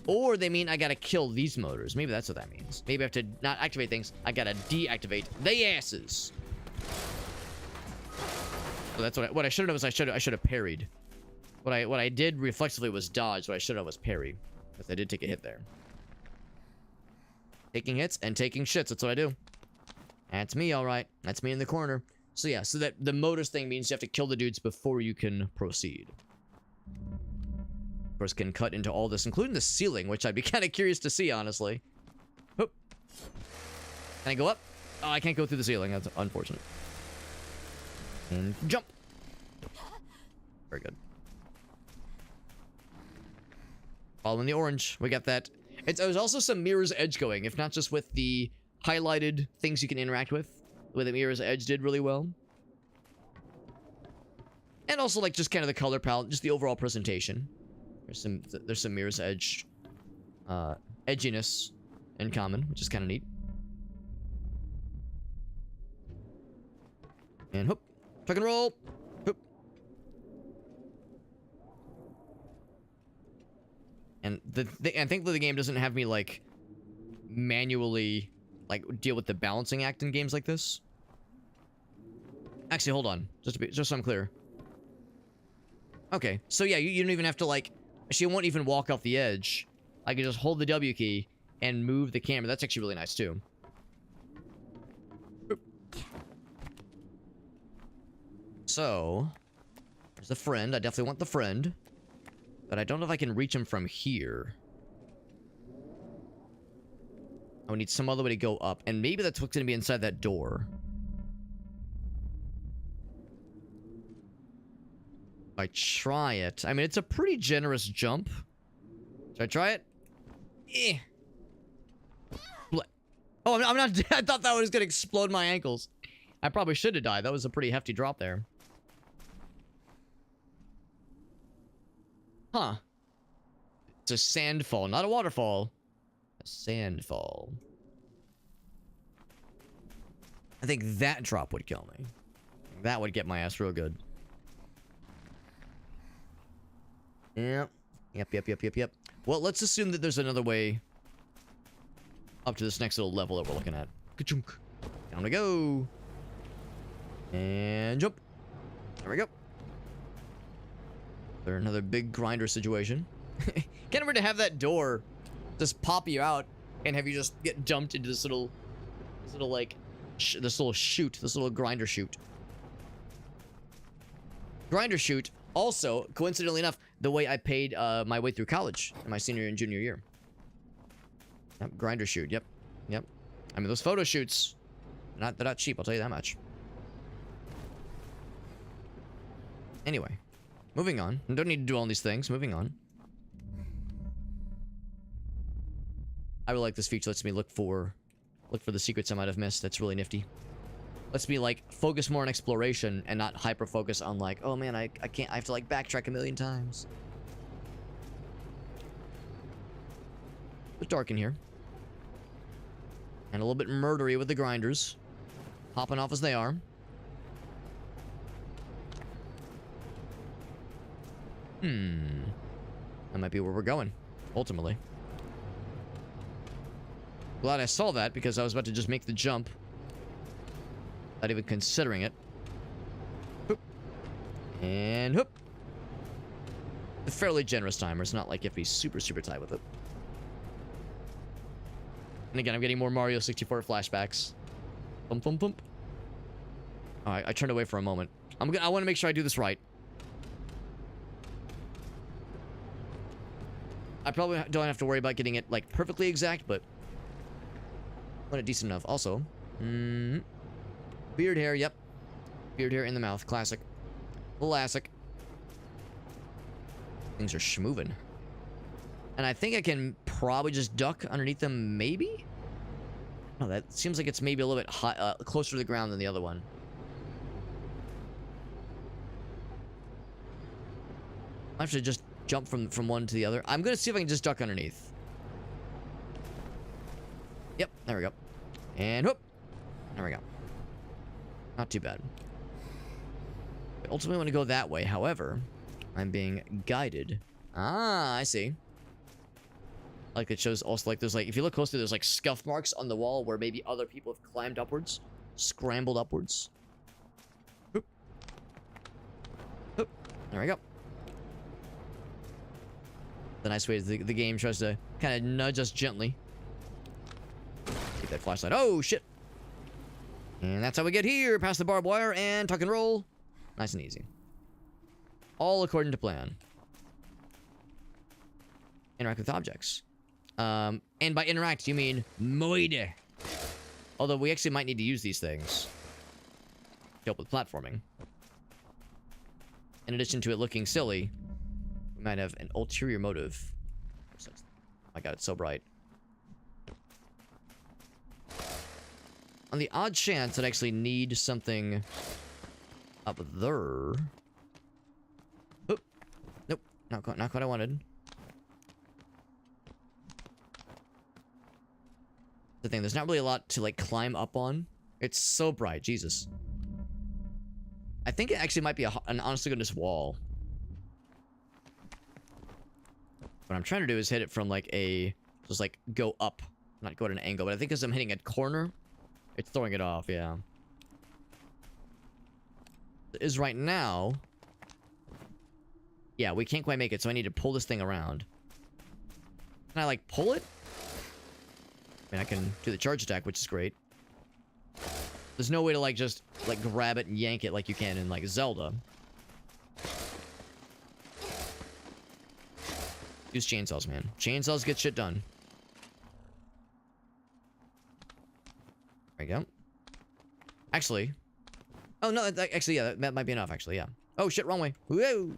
Or they mean I gotta kill these motors. Maybe that's what that means. Maybe I have to not activate things. I gotta deactivate they asses. So that's what I should have done. Was I should have parried. What I did reflexively was dodge. What I should have was parry, because I did take a hit there. Taking hits and taking shits. That's what I do. That's me, all right. That's me in the corner. So yeah. So that the motors thing means you have to kill the dudes before you can proceed. course, can cut into all this, including the ceiling, which I'd be kind of curious to see, honestly. Oop. Can I go up? Oh, I can't go through the ceiling. That's unfortunate. And jump. Very good. Following the orange. We got that. There's also some Mirror's Edge going, if not just with the highlighted things you can interact with. The way that Mirror's Edge did really well. And also, like, just kind of the color palette, just the overall presentation. There's some Mirror's Edge edginess in common, which is kind of neat. And hoop. Tuck and roll. Hoop. And and thankfully the game doesn't have me, like, manually, like, deal with the balancing act in games like this. Actually, hold on. Just so I'm clear. Okay, so yeah, you don't even have to, like, she won't even walk off the edge. I can just hold the W key and move the camera. That's actually really nice, too. Boop. So, there's the friend. I definitely want the friend. But I don't know if I can reach him from here. I would need some other way to go up. And maybe that's what's going to be inside that door. If I try it... I mean, it's a pretty generous jump. Should I try it? Eh. Oh, I'm not dead. I thought that was going to explode my ankles. I probably should have died. That was a pretty hefty drop there. Huh. It's a sandfall, not a waterfall. A sandfall. I think that drop would kill me. That would get my ass real good. Yep. Yep. Well, let's assume that there's another way up to this next little level that we're looking at. Ka-chunk. Down we go. And jump. There we go. There's another big grinder situation. Kind of weird to have that door just pop you out and have you just get dumped into this little like, this little chute, this little grinder chute. Grinder chute, also, coincidentally enough, the way I paid my way through college in my senior and junior year. Yep, grinder chute, yep. I mean, those photo shoots, they're not cheap, I'll tell you that much. Anyway, moving on. I don't need to do all these things, moving on. I really like this feature. Lets me look for the secrets I might have missed. That's really nifty. Lets me, like, focus more on exploration and not hyper focus on, like, oh man, I can't, I have to, like, backtrack a million times. It's dark in here. And a little bit murdery with the grinders. Popping off as they are. That might be where we're going, ultimately. Glad I saw that, because I was about to just make the jump. Not even considering it. Hoop. And hoop. A fairly generous timer. It's not like you have to be super, super tight with it. And again, I'm getting more Mario 64 flashbacks. Bump, bump, bump. Alright, I turned away for a moment. I want to make sure I do this right. I probably don't have to worry about getting it, like, perfectly exact, but want it decent enough. Also, beard hair, yep. Beard hair in the mouth. Classic. Classic. Things are schmovin'. And I think I can probably just duck underneath them, maybe? No, that seems like it's maybe a little bit high, closer to the ground than the other one. I have to just jump from one to the other. I'm gonna see if I can just duck underneath. Yep, there we go. And whoop. There we go. Not too bad. I ultimately want to go that way. However, I'm being guided. Ah, I see. Like, it shows also, like, there's, like, if you look closely, there's, like, scuff marks on the wall where maybe other people have climbed upwards. Scrambled upwards. Whoop. Whoop. There we go. The nice way is the game tries to kind of nudge us gently. Take that flashlight. Oh, shit. And that's how we get here. Past the barbed wire and tuck and roll. Nice and easy. All according to plan. interact with objects. And by interact, you mean moide. Although we actually might need to use these things to help with platforming. In addition to it looking silly, we might have an ulterior motive. Oh my god, it's so bright. On the odd chance that I actually need something up there. Oop. Nope, not what I wanted. The thing, there's not really a lot to like climb up on. It's so bright, Jesus. I think it actually might be an honest to goodness wall. What I'm trying to do is hit it from like just like go up, not go at an angle, but I think as I'm hitting a corner, it's throwing it off, yeah. It is right now. Yeah, we can't quite make it, so I need to pull this thing around. Can I like pull it? I mean, I can do the charge attack, which is great. There's no way to like just like grab it and yank it like you can in like Zelda. Use chainsaws, man. Chainsaws get shit done. There we go. Actually. Oh no, actually yeah, that might be enough actually, yeah. Oh shit, wrong way. Whoa.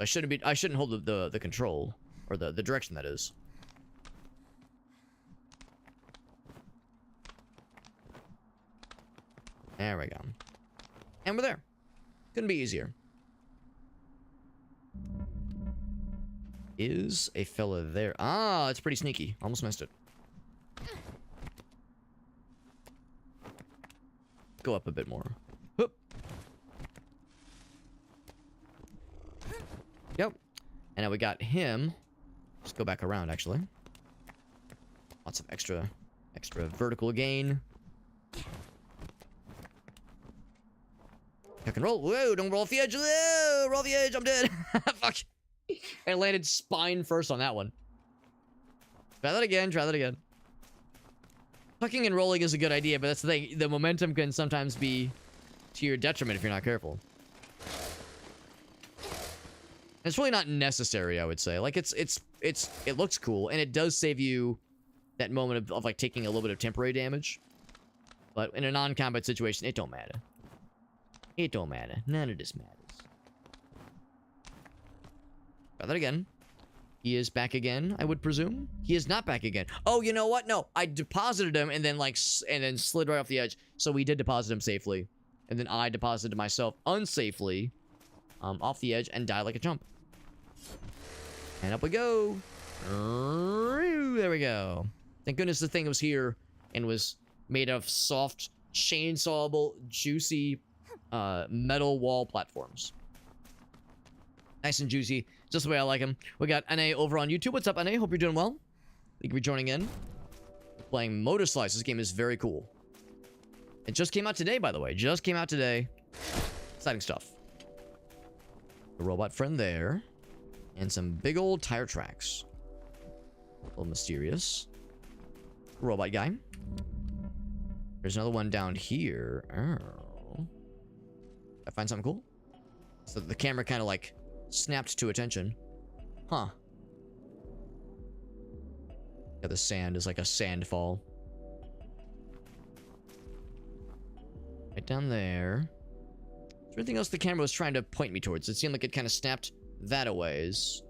I shouldn't hold the control or the direction that is. There we go. And we're there. Couldn't be easier. Is a fella there? Ah, it's pretty sneaky. Almost missed it. Go up a bit more. Whoop. Yep. And now we got him. Let's go back around, actually. Lots of extra vertical gain. Tuck and roll. Whoa, don't roll off the edge. Whoa, roll off the edge. I'm dead. Fuck. I landed spine first on that one. Try that again. Try that again. Tucking and rolling is a good idea, but that's the thing. The momentum can sometimes be to your detriment if you're not careful. It's really not necessary, I would say. Like, it looks cool, and it does save you that moment of like, taking a little bit of temporary damage. But in a non-combat situation, it don't matter. It don't matter. None of this matters. Try that again. He is back again, I would presume. He is not back again. Oh, you know what? No, I deposited him and then slid right off the edge. So we did deposit him safely. And then I deposited myself unsafely off the edge and died like a chump. And up we go. There we go. Thank goodness the thing was here and was made of soft, chainsawable, juicy metal wall platforms. Nice and juicy, just the way I like them. We got NA over on YouTube. What's up, NA? Hope you're doing well. Thank you for joining in. Playing MOTORSLICE. This game is very cool. It just came out today, by the way. Just came out today. Exciting stuff. The robot friend there. And some big old tire tracks. A little mysterious. Robot guy. There's another one down here. Oh. I find something cool? So the camera kind of like snapped to attention. Huh. Yeah, the sand is like a sand fall. Right down there. Is there anything else the camera was trying to point me towards? It seemed like it kind of snapped that a ways.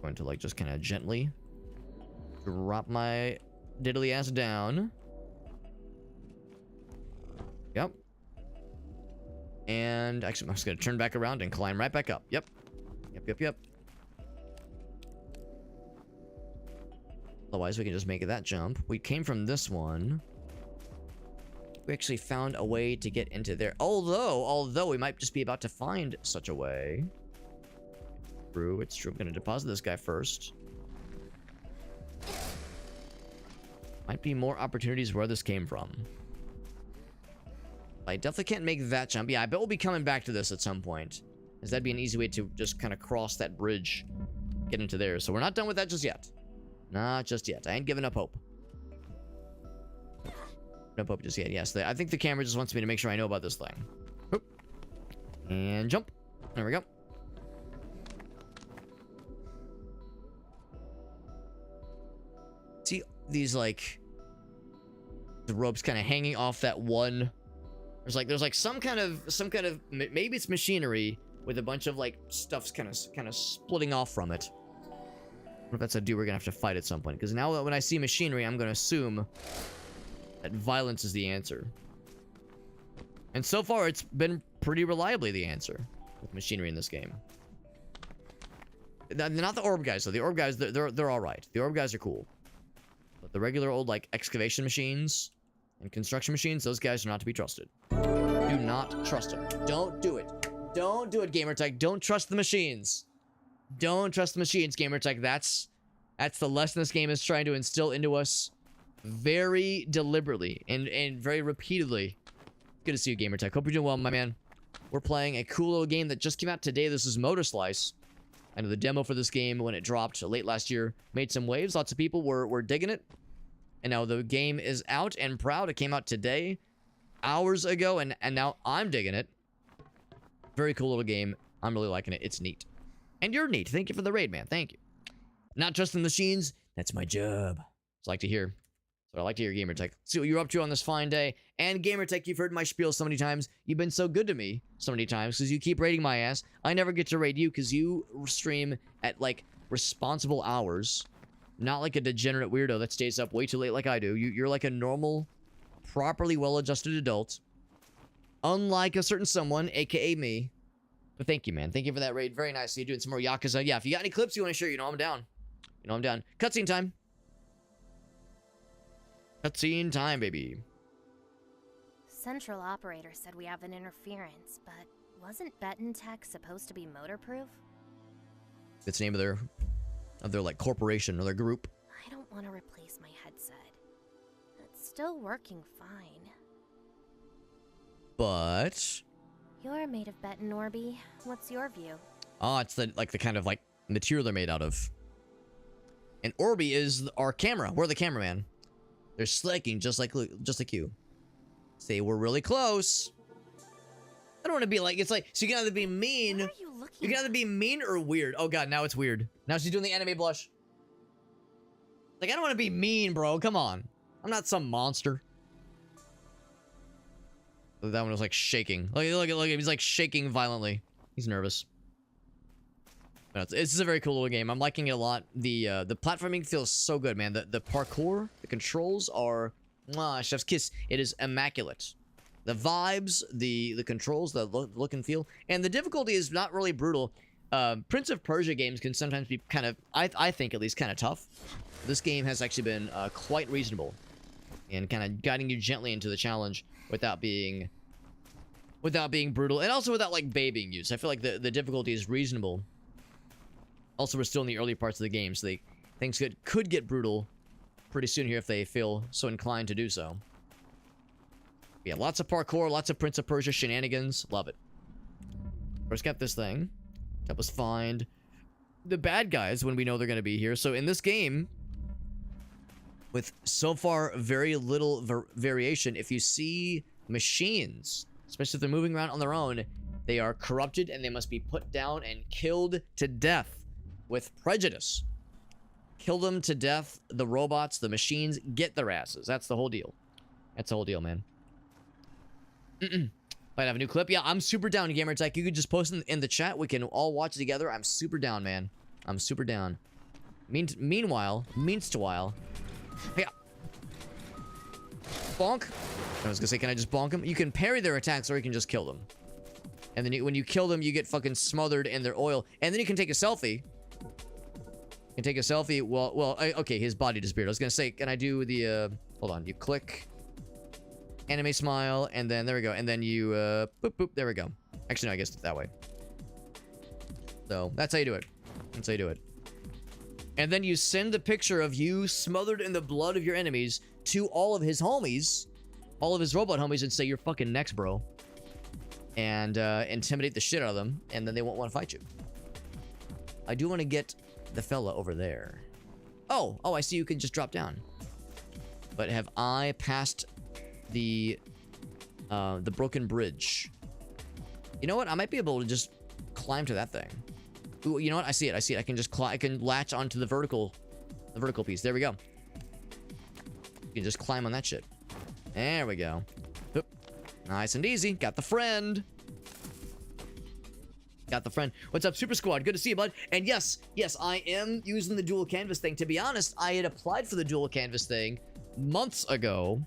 Going to like just kind of gently drop my diddly ass down. Yep. And actually, I'm just going to turn back around and climb right back up. Yep. Yep. Otherwise, we can just make that jump. We came from this one. We actually found a way to get into there. Although we might just be about to find such a way. It's true. I'm going to deposit this guy first. Might be more opportunities where this came from. I definitely can't make that jump. Yeah, I bet we'll be coming back to this at some point. Because that'd be an easy way to just kind of cross that bridge. Get into there. So we're not done with that just yet. Not just yet. I ain't giving up hope. No hope just yet. Yes, I think the camera just wants me to make sure I know about this thing. Oop. And jump. There we go. See these like the ropes kind of hanging off that one. There's like some kind of maybe it's machinery with a bunch of like stuff's kind of splitting off from it. I wonder if that's a dude we're gonna have to fight at some point. Because now when I see machinery, I'm gonna assume that violence is the answer. And so far, it's been pretty reliably the answer with machinery in this game. Not the orb guys though. The orb guys, they're all right. The orb guys are cool. But the regular old like excavation machines and construction machines, those guys are not to be trusted. Do not trust them. Don't do it. Don't do it, Gamertech. Don't trust the machines. Don't trust the machines, Gamertech. That's the lesson this game is trying to instill into us very deliberately and very repeatedly. Good to see you, Gamertech. Hope you're doing well, my man. We're playing a cool little game that just came out today. This is MOTORSLICE. I know the demo for this game, when it dropped late last year, made some waves. Lots of people were digging it. And now the game is out and proud. It came out today, hours ago, and now I'm digging it. Very cool little game. I'm really liking it. It's neat. And you're neat. Thank you for the raid, man. Thank you. Not trusting machines. That's my job. It's like to hear. So I like to hear, Gamertech. See what you're up to on this fine day. And Gamertech, you've heard my spiel so many times. You've been so good to me so many times because you keep raiding my ass. I never get to raid you because you stream at like responsible hours. Not like a degenerate weirdo that stays up way too late like I do. You're like a normal, properly well-adjusted adult. Unlike a certain someone, aka me. But thank you, man. Thank you for that raid. Very nice. So you're doing some more Yakuza. Yeah, if you got any clips you want to share, you know I'm down. You know I'm down. Cutscene time. Cutscene time, baby. Central operator said we have an interference, but wasn't Beton Tech supposed to be motor-proof? It's the name of their like corporation or their group. I don't want to replace my headset. It's still working fine. But You're made of Beton, Orby. What's your view? oh, it's the kind of like material they're made out of. And Orby is our camera. We're the cameraman. They're slacking just like you. Say we're really close. I don't want to be like, it's like, so you can either be mean. What are you looking You can at? either be mean or weird. Oh god, now it's weird. Now she's doing the anime blush. Like, I don't want to be mean, bro. Come on. I'm not some monster. That one was like shaking. Look at he's like shaking violently. He's nervous. But this is a very cool little game. I'm liking it a lot. The platforming feels so good, man. The parkour, the controls are mwah, chef's kiss. It is immaculate. The vibes, the controls, the look and feel, and the difficulty is not really brutal. Prince of Persia games can sometimes be kind of, I think at least, kind of tough. This game has actually been quite reasonable, and kind of guiding you gently into the challenge without being brutal, and also without like babying you. So I feel like the difficulty is reasonable. Also, we're still in the early parts of the game, so things could get brutal pretty soon here if they feel so inclined to do so. Yeah, lots of parkour, lots of Prince of Persia shenanigans. Love it. First got this thing. Help us find the bad guys when we know they're going to be here. So in this game, with so far very little variation, if you see machines, especially if they're moving around on their own, they are corrupted and they must be put down and killed to death with prejudice. Kill them to death. The robots, the machines, get their asses. That's the whole deal. That's the whole deal, man. Might have a new clip. Yeah, I'm super down, Gamertech. You could just post in the chat. We can all watch it together. I'm super down, man. I'm super down. Meanwhile, yeah. Bonk. I was gonna say, can I just bonk them? You can parry their attacks, or you can just kill them. And then when you kill them, you get fucking smothered in their oil. And then you can take a selfie. You can take a selfie. Well, okay, his body disappeared. I was gonna say, can I do the, hold on. You click anime smile, and then there we go. And then you, boop, boop, there we go. Actually, no, I guess it's that way. So, that's how you do it. That's how you do it. And then you send the picture of you smothered in the blood of your enemies to all of his homies, all of his robot homies, and say, you're fucking next, bro. And intimidate the shit out of them, and then they won't want to fight you. I do want to get the fella over there. Oh, I see you can just drop down. But have I passed the broken bridge? You know what? I might be able to just climb to that thing. Ooh, you know what? I see it. I can just I can latch onto the vertical piece. There we go. You can just climb on that shit. There we go. Oop. Nice and easy. Got the friend. Got the friend. What's up, Super Squad? Good to see you, bud. And yes, I am using the dual canvas thing. To be honest, I had applied for the dual canvas thing months ago,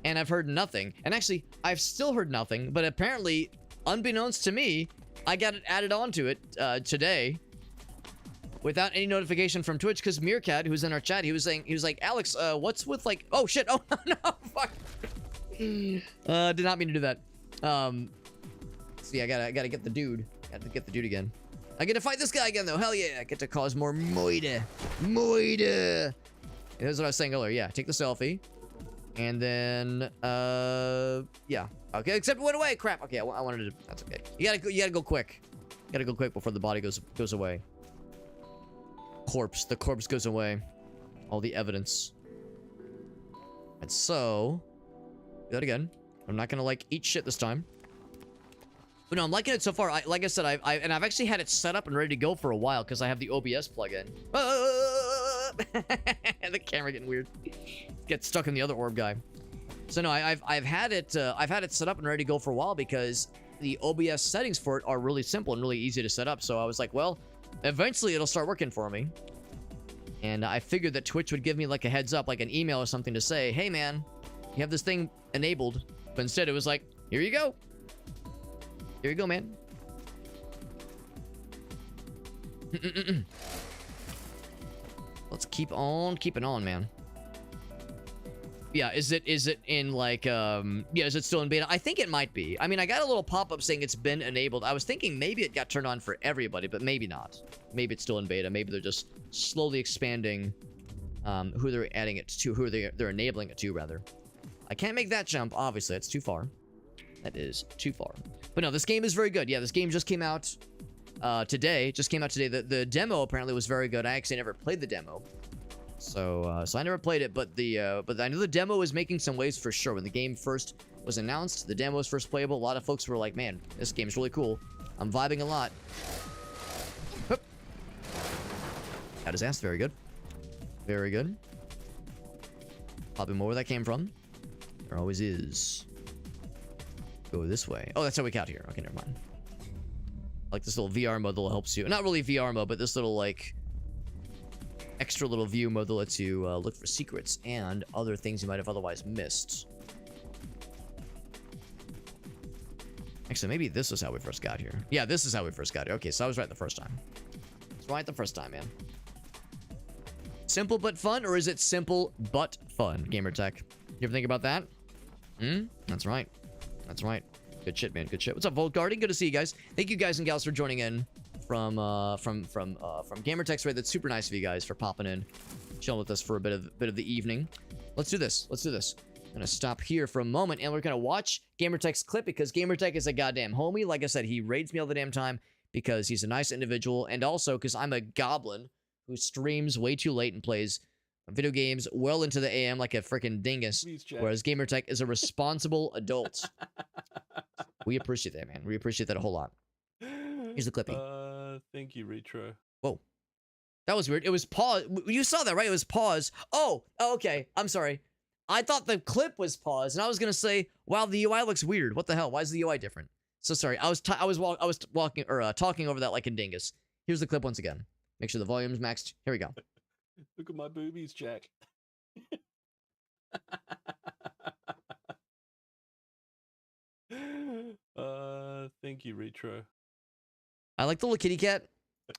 and I've heard nothing. And actually, I've still heard nothing, but apparently, unbeknownst to me, I got it added onto it today without any notification from Twitch, because Meerkat, who's in our chat, he was like, Alex, what's with like, oh shit, oh no, fuck. Did not mean to do that. See, I gotta get the dude. Got to get the dude again. I get to fight this guy again, though. Hell yeah. I get to cause more moida. Moida. Here's what I was saying earlier. Yeah, take the selfie. And then, yeah. Okay, except it went away. Crap. Okay, I wanted to... That's okay. You gotta go quick. You gotta go quick before the body goes away. Corpse. The corpse goes away. All the evidence. And so... Do that again. I'm not gonna, like, eat shit this time. But no, I'm liking it so far. Like I said, I've actually had it set up and ready to go for a while because I have the OBS plugin. The camera getting weird. Get stuck in the other orb guy. So no, I've had it set up and ready to go for a while because the OBS settings for it are really simple and really easy to set up. So I was like, well, eventually it'll start working for me. And I figured that Twitch would give me like a heads up, like an email or something to say, hey man, you have this thing enabled. But instead it was like, here you go. Here you go, man. Let's keep on keeping on, man. Yeah, is it in like yeah, is it still in beta? I think it might be. I mean, I got a little pop-up saying it's been enabled. I was thinking maybe it got turned on for everybody, but maybe not. Maybe it's still in beta. Maybe they're just slowly expanding who they're adding it to, who they're enabling it to, rather. I can't make that jump, obviously. That's too far. That is too far. But no, this game is very good. Yeah, this game just came out today. Just came out today. The demo apparently was very good. I actually never played the demo. So I never played it, but I know the demo is making some waves for sure. When the game first was announced, the demo was first playable, a lot of folks were like, man, this game's really cool. I'm vibing a lot. Hup. Got his ass. Very good. Very good. Probably more where that came from. There always is. Go this way. Oh, that's how we got here. Okay, never mind. Like this little VR mode that helps you. Not really VR mode, but this little, like, extra little view mode that lets you look for secrets and other things you might have otherwise missed. Actually, maybe this is how we first got here. Yeah, this is how we first got here. Okay, so I was right the first time. I was right the first time, man. Simple but fun, or is it simple but fun, Gamertech? You ever think about that? That's right. That's right. Good shit, man. Good shit. What's up, Volt Guardian? Good to see you guys. Thank you guys and gals for joining in from Gamertech's Raid. That's super nice of you guys for popping in, chilling with us for a bit of the evening. Let's do this. Let's do this. I'm gonna stop here for a moment, and we're gonna watch Gamertech's clip because Gamertech is a goddamn homie. Like I said, he raids me all the damn time because he's a nice individual, and also because I'm a goblin who streams way too late and plays video games well into the AM like a freaking dingus, whereas Gamertech is a responsible adult. We appreciate that, man. We appreciate that a whole lot. Here's the clippy. Thank you, Retro. Whoa. That was weird. It was pause. You saw that, right? It was pause. Oh, okay. I'm sorry. I thought the clip was pause, and I was gonna say, wow, the UI looks weird. What the hell? Why is the UI different? So sorry. I was talking over that like a dingus. Here's the clip once again. Make sure the volume's maxed. Here we go. Look at my boobies, Jack. Thank you, Retro. I like the little kitty cat,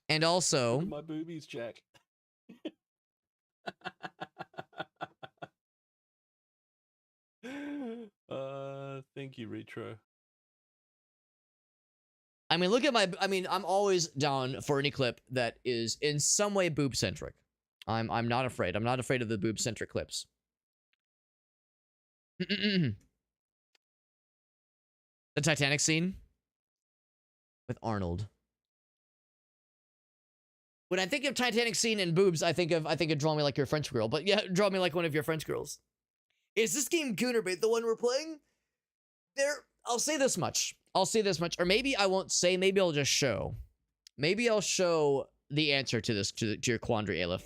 and also Look at my boobies, Jack. Thank you, Retro. I mean, look at my. I mean, I'm always down for any clip that is in some way boob centric. I'm not afraid. I'm not afraid of the boob centric clips. The Titanic scene with Arnold. When I think of Titanic scene and boobs, I think of Draw Me Like Your French Girl. But yeah, Draw Me Like One of Your French Girls. Is this game Goonerbait the one we're playing? I'll say this much. I'll say this much. Or maybe I won't say. Maybe I'll just show. Maybe I'll show the answer to this, to your quandary, Aleph.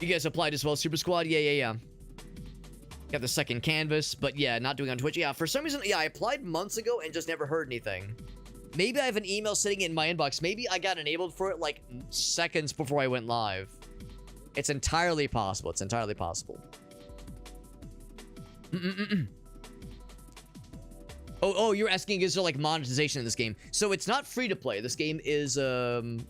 You guys applied as well, Super Squad? Yeah. Got the second canvas, but yeah, not doing on Twitch. Yeah, for some reason, yeah, I applied months ago and just never heard anything. Maybe I have an email sitting in my inbox. Maybe I got enabled for it like seconds before I went live. It's entirely possible. It's entirely possible. Oh, you're asking, is there like monetization in this game? So it's not free to play. This game is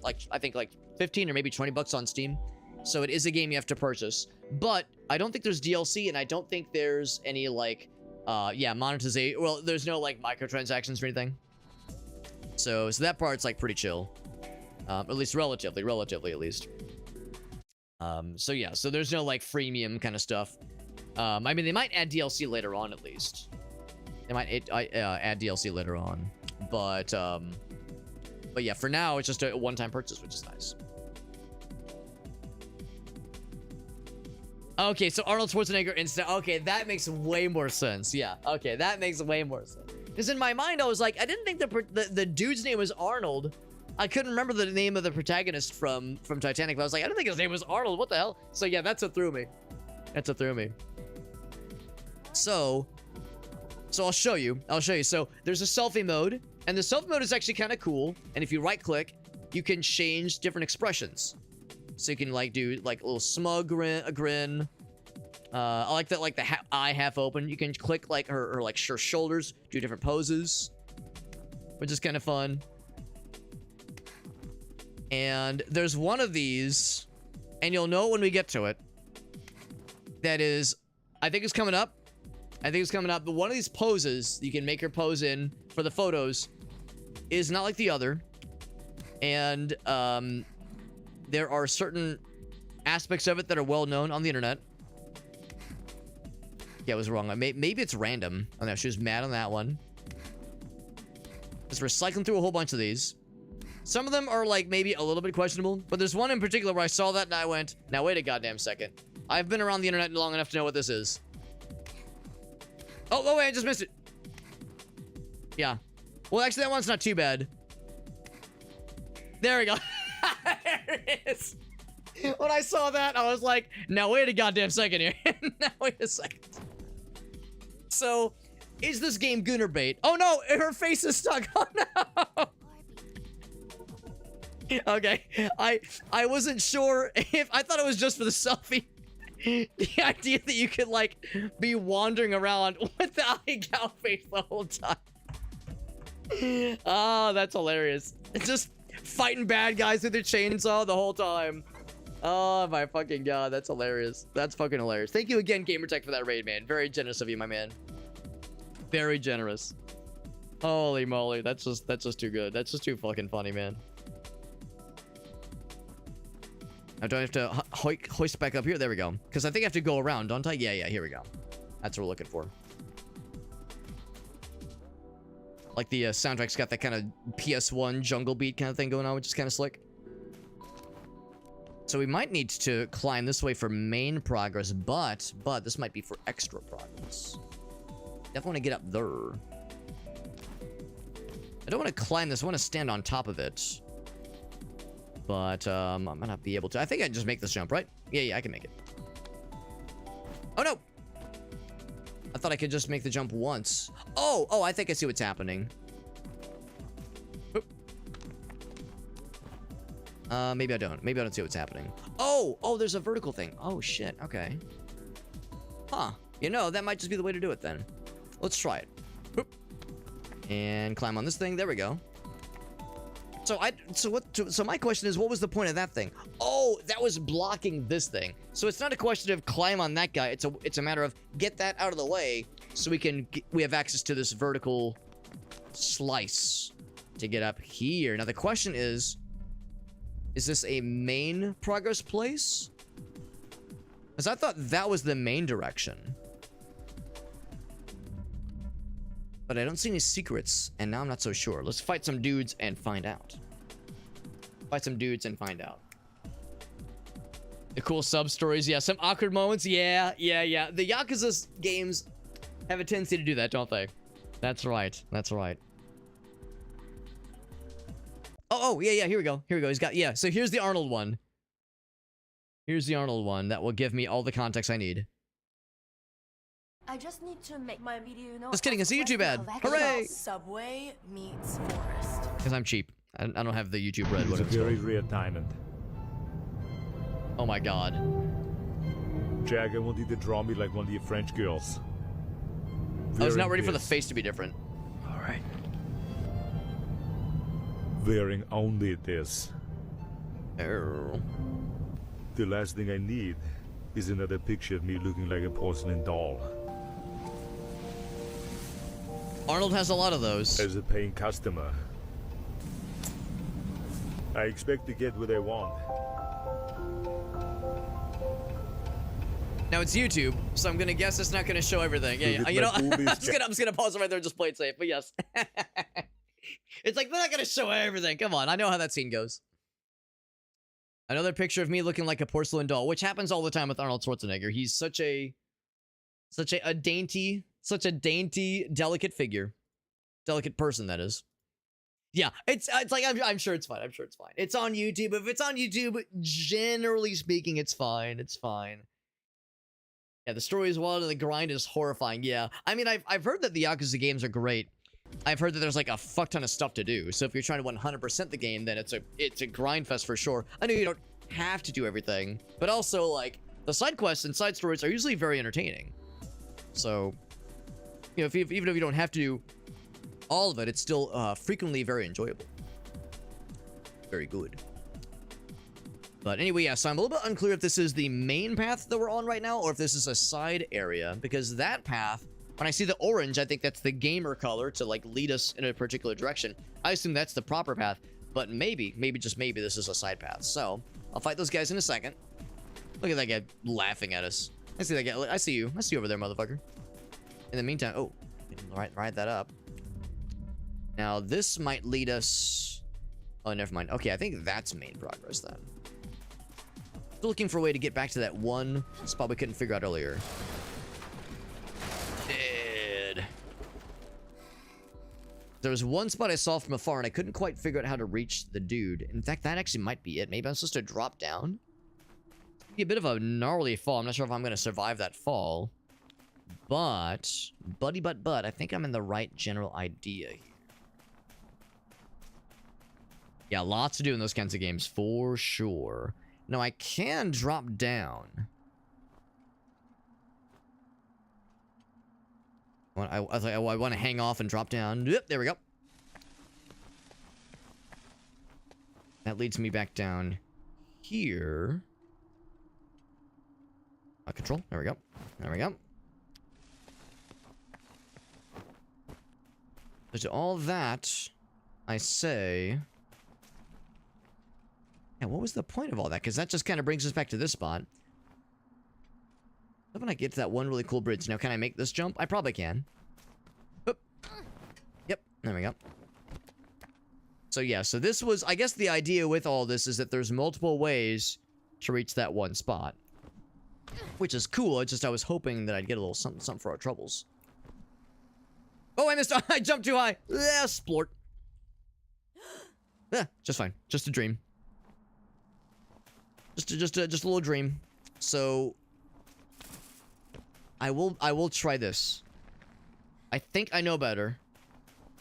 like I think like 15 or maybe 20 bucks on Steam. So it is a game you have to purchase. But I don't think there's DLC, and I don't think there's any like yeah, monetization. Well, there's no like microtransactions or anything. So that part's like pretty chill. At least relatively at least. So yeah, so there's no like freemium kind of stuff. I mean, they might add DLC later on at least. They might add DLC later on, but yeah, for now it's just a one-time purchase, which is nice. Okay, so Arnold Schwarzenegger instant. Okay, that makes way more sense. Yeah. Okay, that makes way more sense. Because in my mind, I was like, I didn't think the dude's name was Arnold. I couldn't remember the name of the protagonist from Titanic, but I was like, I don't think his name was Arnold. What the hell? So yeah, that's what threw me. That's what threw me. So I'll show you. So there's a selfie mode, and the selfie mode is actually kind of cool. And if you right click, you can change different expressions. So you can like do like a little smug grin. I like that, like the eye half open. You can click like her like her shoulders, do different poses, which is kind of fun. And there's one of these, and you'll know when we get to it. That is, I think it's coming up. But one of these poses you can make her pose in for the photos is not like the other. And there are certain aspects of it that are well known on the internet. Yeah, I was wrong. Maybe it's random. Oh no, she was mad on that one. Just recycling through a whole bunch of these. Some of them are like maybe a little bit questionable, but there's one in particular where I saw that and I went, now wait a goddamn second. I've been around the internet long enough to know what this is. Oh wait, I just missed it. Yeah. Well, actually, that one's not too bad. There we go. There it is. When I saw that, I was like, now wait a goddamn second here. Now wait a second. So, is this game Gooner bait? Oh no, her face is stuck. Oh no. Okay, I wasn't sure if I thought it was just for the selfie. The idea that you could like be wandering around with the eye cow face the whole time. Oh, that's hilarious. It's just fighting bad guys with their chainsaw the whole time. Oh my fucking god, that's hilarious. That's fucking hilarious. Thank you again, Gamertech, for that raid, man. Very generous of you, my man. Very generous. Holy moly, that's just too good. That's just too fucking funny, man. Now, do I have to hoist back up here? There we go. Because I think I have to go around, don't I? Yeah, here we go. That's what we're looking for. Like the soundtrack's got that kind of PS1 jungle beat kind of thing going on, which is kind of slick. So we might need to climb this way for main progress, but this might be for extra progress. Definitely want to get up there. I don't want to climb this. I want to stand on top of it. But I might not be able to. I think I just make this jump, right? Yeah, I can make it. Oh no! I thought I could just make the jump once. Oh, I think I see what's happening. Oop. Maybe I don't. Maybe I don't see what's happening. Oh, there's a vertical thing. Oh shit. Okay. Huh. You know, that might just be the way to do it then. Let's try it. Oop. And climb on this thing. There we go. So my question is, what was the point of that thing? Oh, that was blocking this thing. So it's not a question of climb on that guy. It's a matter of get that out of the way so we have access to this vertical slice to get up here. Now the question is this a main progress place? Because I thought that was the main direction. But I don't see any secrets, and now I'm not so sure. Let's fight some dudes and find out. The cool sub-stories, yeah. Some awkward moments, yeah. The Yakuza games have a tendency to do that, don't they? That's right. Oh, yeah, here we go. He's got, yeah. So here's the Arnold one. Here's the Arnold one that will give me all the context I need. I just need to make my video, Just kidding, it's a YouTube ad. Hooray! Subway meets forest. Because I'm cheap. I don't have the YouTube red. It's What a it's very called. rare diamond. Oh my god. Jack, I want you to draw me like one of your French girls. I was not Wearing ready for the this. face to be different. Alright. Wearing only this. Oh. The last thing I need is another picture of me looking like a porcelain doll. Arnold has a lot of those. As a paying customer, I expect to get what I want. Now it's YouTube, so I'm gonna guess it's not gonna show everything. Yeah, Look at you know, my boobies, I'm just gonna pause it right there and just play it safe. But yes, it's like they're not gonna show everything. Come on, I know how that scene goes. Another picture of me looking like a porcelain doll, which happens all the time with Arnold Schwarzenegger. He's such a dainty, delicate figure, delicate person that is. Yeah, it's like I'm sure it's fine. I'm sure it's fine. It's on YouTube. If it's on YouTube, generally speaking, it's fine. It's fine. Yeah, the story is wild and the grind is horrifying. Yeah, I mean, I've heard that the Yakuza games are great. I've heard that there's like a fuck ton of stuff to do. So if you're trying to 100% the game, then it's a grind fest for sure. I know you don't have to do everything, but also like the side quests and side stories are usually very entertaining. So, you know, even if you don't have to do all of it, it's still frequently very enjoyable. Very good. But anyway, yeah, so I'm a little bit unclear if this is the main path that we're on right now or if this is a side area, because that path, when I see the orange, I think that's the gamer color to like lead us in a particular direction. I assume that's the proper path, but maybe just maybe this is a side path. So I'll fight those guys in a second. Look at that guy laughing at us. I see that guy. I see you. I see you over there, motherfucker. In the meantime, oh, ride that up. Now this might lead us. Oh, never mind. Okay, I think that's main progress then. Still looking for a way to get back to that one spot we couldn't figure out earlier. Dead. There was one spot I saw from afar and I couldn't quite figure out how to reach the dude. In fact, that actually might be it. Maybe I'm supposed to drop down. Be a bit of a gnarly fall. I'm not sure if I'm going to survive that fall. But, but, I think I'm in the right general idea here. Yeah, lots to do in those kinds of games, for sure. Now, I can drop down. I want to hang off and drop down. Yep, there we go. That leads me back down here. Control. There we go. There we go. So to all that, I say... Yeah, what was the point of all that? Because that just kind of brings us back to this spot. How when I get to that one really cool bridge? Now, can I make this jump? I probably can. Oop. Yep, there we go. So yeah, so this was... I guess the idea with all this is that there's multiple ways to reach that one spot. Which is cool, it's just I was hoping that I'd get a little something for our troubles. Oh, I missed! I jumped too high! Yeah, splort. Yeah, just fine. Just a dream. Just a little dream. So I will try this. I think I know better.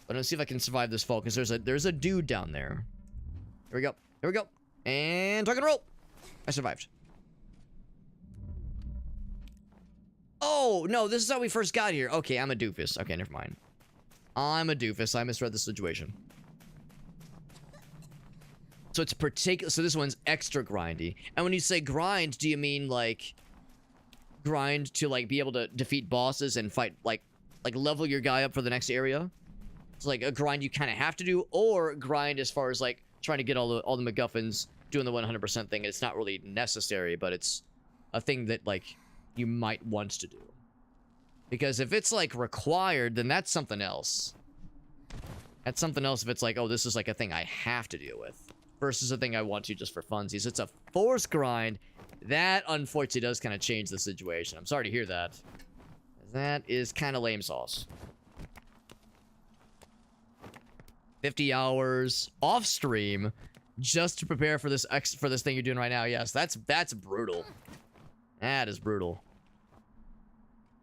But let's see if I can survive this fall, because there's a dude down there. Here we go. Here we go. And tuck and roll. I survived. Oh, no, this is how we first got here. Okay, I'm a doofus. Okay, never mind. I'm a doofus. I misread the situation. So it's particular. So this one's extra grindy. And when you say grind, do you mean like grind to like be able to defeat bosses and fight like level your guy up for the next area? It's like a grind you kind of have to do, or grind as far as like trying to get all the MacGuffins, doing the 100% thing. It's not really necessary, but it's a thing that like you might want to do. Because if it's like required, then that's something else. That's something else if it's like, oh, this is like a thing I have to deal with. Versus a thing I want to just for funsies. It's a forced grind. That, unfortunately, does kind of change the situation. I'm sorry to hear that. That is kind of lame sauce. 50 hours off stream just to prepare for this thing you're doing right now. Yes, that's brutal. That is brutal.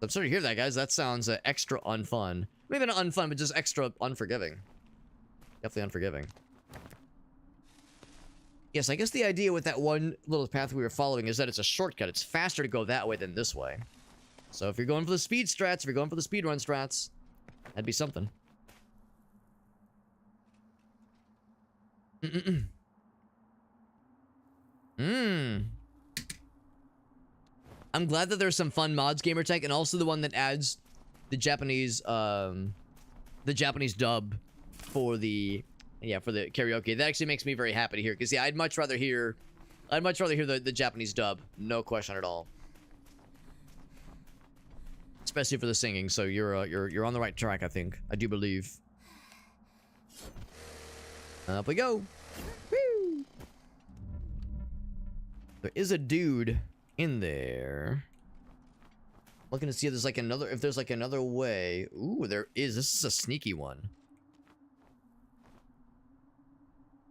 I'm sorry to hear that, guys. That sounds extra unfun. Maybe not unfun, but just extra unforgiving. Definitely unforgiving. Yes, I guess the idea with that one little path we were following is that it's a shortcut. It's faster to go that way than this way. So if you're going for the speed strats, if you're going for the speedrun strats, that'd be something. I'm glad that there's some fun mods, Gamertech, and also the one that adds the Japanese dub for the karaoke. That actually makes me very happy to hear, because yeah, I'd much rather hear the Japanese dub, no question at all. Especially for the singing. So you're on the right track, I think. I do believe. Up we go. Woo! There is a dude in there. Looking to see if there's like another way. Ooh, there is. This is a sneaky one.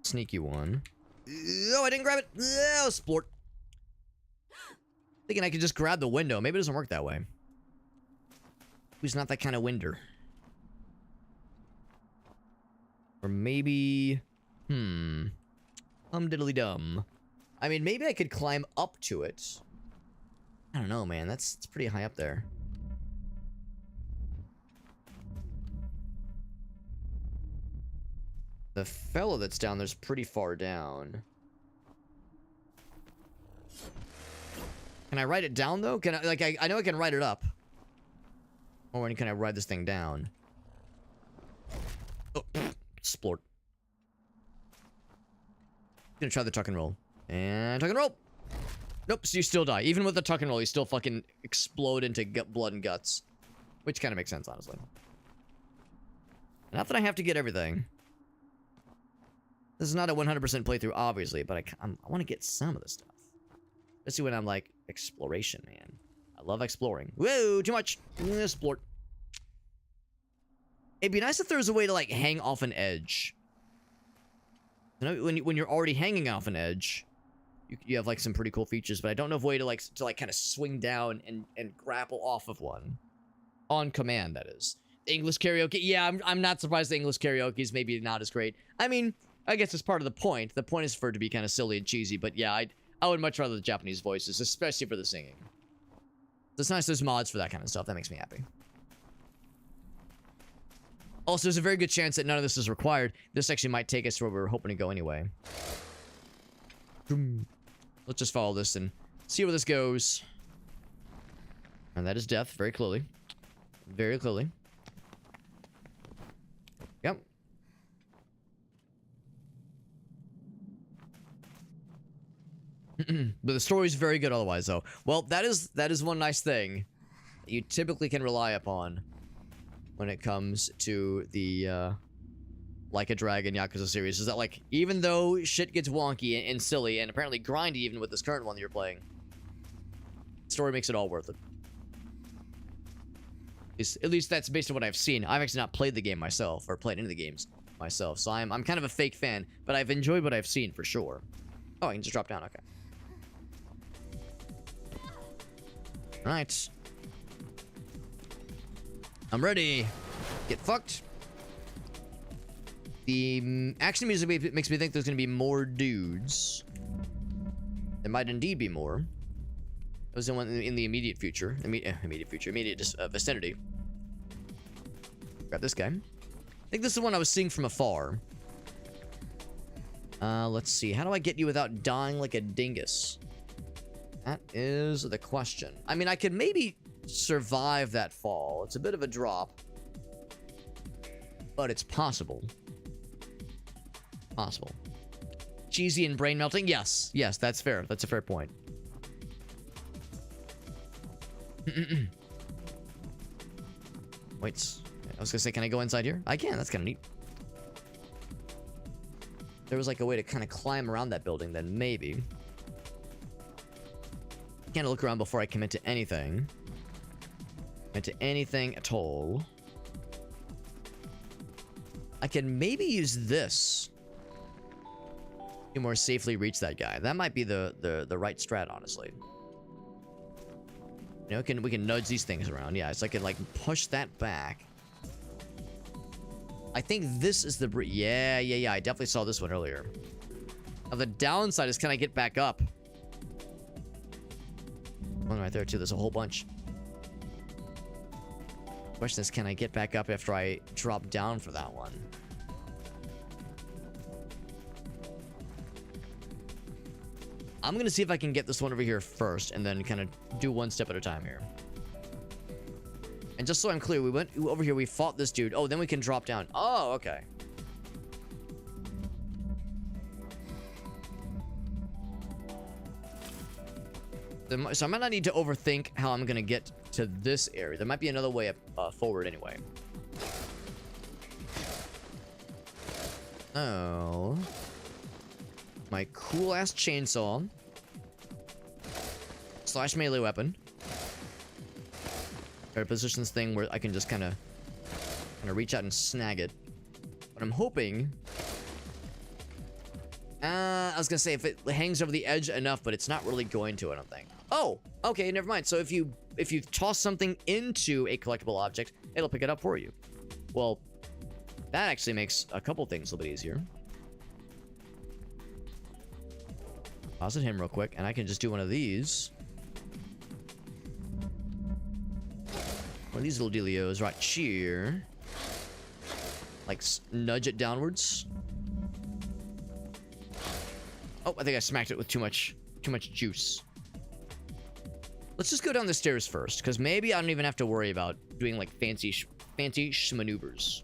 Sneaky one. Oh, I didn't grab it. Oh, splort. Thinking I could just grab the window. Maybe it doesn't work that way. Who's not that kind of winder? Or maybe... diddly dum. I mean, maybe I could climb up to it. I don't know, man. It's pretty high up there. The fellow that's down there's pretty far down. Can I write it down, though? Can I, like, I know I can write it up. Or when can I ride this thing down? Oh, splort. Gonna try the tuck and roll. And tuck and roll! Nope, so you still die. Even with the tuck and roll, you still fucking explode into blood and guts. Which kind of makes sense, honestly. Not that I have to get everything. This is not a 100% playthrough, obviously, but I want to get some of the stuff. Especially when I'm like, exploration, man. I love exploring. Whoa, too much. Splort. It'd be nice if there was a way to, like, hang off an edge. You know, when you're already hanging off an edge, you have, like, some pretty cool features, but I don't know of a way to, like, kind of swing down and grapple off of one. On command, that is. English karaoke. Yeah, I'm not surprised the English karaoke is maybe not as great. I mean, I guess it's part of the point. The point is for it to be kind of silly and cheesy, but yeah, I would much rather the Japanese voices, especially for the singing. It's nice there's mods for that kind of stuff. That makes me happy. Also, there's a very good chance that none of this is required. This actually might take us where we were hoping to go anyway. Let's just follow this and see where this goes. And that is death, very clearly. Very clearly. Yep. But the story's very good otherwise, though. Well, that is one nice thing that you typically can rely upon when it comes to the Like a Dragon Yakuza series, is that, like, even though shit gets wonky and silly and apparently grindy even with this current one that you're playing, the story makes it all worth it. At least that's based on what I've seen. I've actually not played the game myself, or played any of the games myself, so I'm kind of a fake fan, but I've enjoyed what I've seen for sure. Oh, I can just drop down, okay. Alright. I'm ready. Get fucked. The action music makes me think there's gonna be more dudes. There might indeed be more. There was one in the immediate future. Immediate vicinity. Grab this guy. I think this is the one I was seeing from afar. Let's see. How do I get you without dying like a dingus? That is the question. I mean, I could maybe survive that fall. It's a bit of a drop. But it's possible. Possible. Cheesy and brain melting? Yes. Yes, that's fair. That's a fair point. Wait. I was gonna say, can I go inside here? I can. That's kind of neat. There was like a way to kind of climb around that building, then maybe. Can't look around before I commit to anything. Commit to anything at all. I can maybe use this. You more safely reach that guy. That might be the right strat, honestly. You know, we can nudge these things around. Yeah, it's like like push that back. I think this is the yeah. I definitely saw this one earlier. Now the downside is, can I get back up? One right there too. There's a whole bunch. Question is, can I get back up after I drop down for that one? I'm gonna see if I can get this one over here first, and then kind of do one step at a time here. And just so I'm clear, we went over here, we fought this dude. Oh, then we can drop down. Oh, okay. So I might not need to overthink how I'm gonna get to this area. There might be another way forward anyway. Oh. My cool-ass chainsaw. Slash melee weapon. Try to position this thing where I can just kind of reach out and snag it. But I'm hoping... I was gonna say if it hangs over the edge enough, but it's not really going to, I don't think. Oh, okay, never mind. So if you toss something into a collectible object, it'll pick it up for you. Well, that actually makes a couple things a little bit easier. Toss at him real quick, and I can just do one of these. One of these little dealios right here. Like, nudge it downwards. Oh, I think I smacked it with too much juice. Let's just go down the stairs first, because maybe I don't even have to worry about doing, like, fancy maneuvers.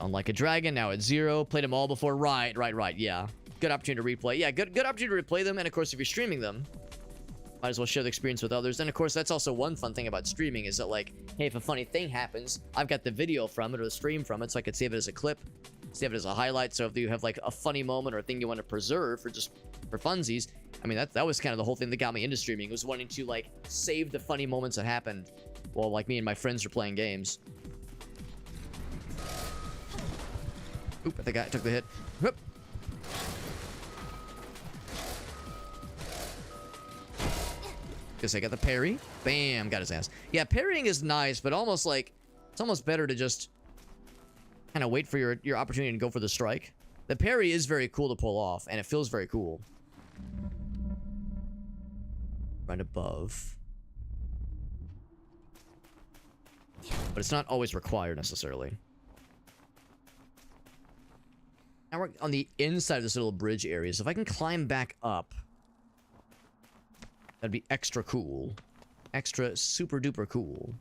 Unlike a dragon, now it's 0. Played them all before. Right, yeah. Good opportunity to replay. Yeah, good opportunity to replay them, and of course, if you're streaming them, might as well share the experience with others. And of course, that's also one fun thing about streaming, is that, like, hey, if a funny thing happens, I've got the video from it or the stream from it, so I could save it as a clip, save it as a highlight. So if you have, like, a funny moment or a thing you want to preserve for funsies, I mean, that was kind of the whole thing that got me into streaming, was wanting to, like, save the funny moments that happened while, like, me and my friends are playing games. Oop, I think I took the hit. Whoop. Guess I got the parry. Bam, got his ass. Yeah, parrying is nice, but almost like, it's almost better to just kind of wait for your opportunity to go for the strike. The parry is very cool to pull off, and it feels very cool. Right above. But it's not always required, necessarily. Now we're on the inside of this little bridge area, so if I can climb back up, that'd be extra cool. Extra super duper cool.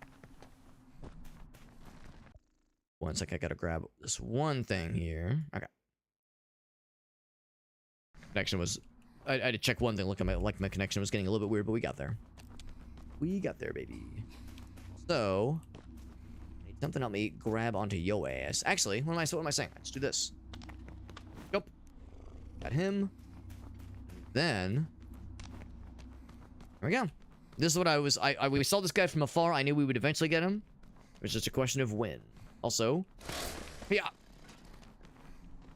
One sec, I gotta grab this one thing here. Okay. Connection was... I had to check one thing, look at my connection was getting a little bit weird, but we got there. We got there, baby. So... need something to help me grab onto yo ass. Actually, what am I saying? Let's do this. Nope. Got him. Then... there we go. This is what we saw this guy from afar. I knew we would eventually get him. It was just a question of when. Also, yeah.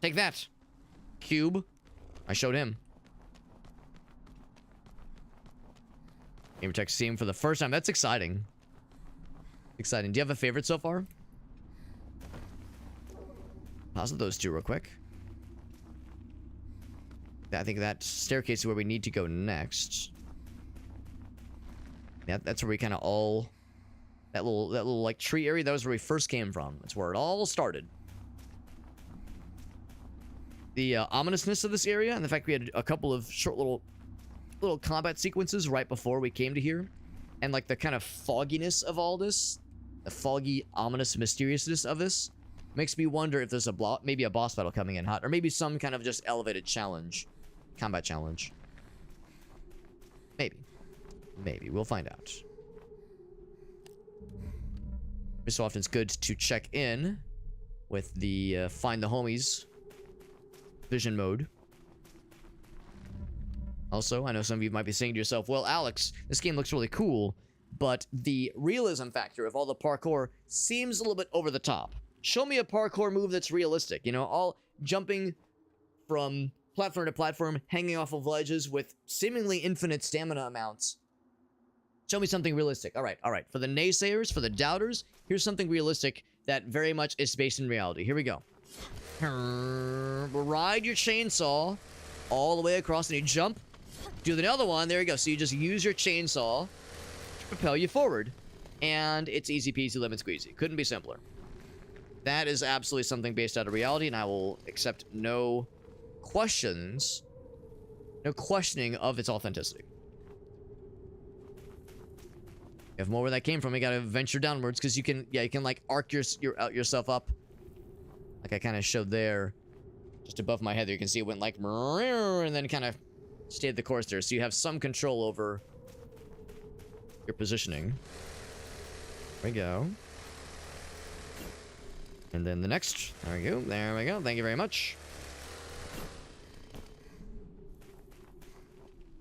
Take that. Cube. I showed him. Gamer Tech see him for the first time. That's exciting. Exciting. Do you have a favorite so far? Pause those two real quick. I think that staircase is where we need to go next. Yeah, that's where we kind of all... that little like tree area, that was where we first came from. That's where it all started. The ominousness of this area, and the fact we had a couple of short little combat sequences right before we came to here, and like the kind of fogginess of all this, the foggy, ominous mysteriousness of this, makes me wonder if there's maybe a boss battle coming in hot, or maybe some kind of just elevated challenge, combat challenge. Maybe we'll find out. Every so often it's good to check in with the find the homies vision mode. Also, I know some of you might be saying to yourself, well, Alex, this game looks really cool, but the realism factor of all the parkour seems a little bit over the top. Show me a parkour move that's realistic. You know, all jumping from platform to platform, hanging off of ledges with seemingly infinite stamina amounts. Show me something realistic. All right, all right. For the naysayers, for the doubters, here's something realistic that very much is based in reality. Here we go. Ride your chainsaw all the way across, and you jump. Do the other one. There you go. So you just use your chainsaw to propel you forward. And it's easy peasy lemon squeezy. Couldn't be simpler. That is absolutely something based out of reality, and I will accept no questions, no questioning of its authenticity. If more where that came from, you gotta venture downwards, because you can, yeah, you can like arc yourself up, like I kind of showed there, just above my head. There, you can see it went like, and then kind of stayed the course there, so you have some control over your positioning. There we go. And then the next, there we go, there we go. Thank you very much.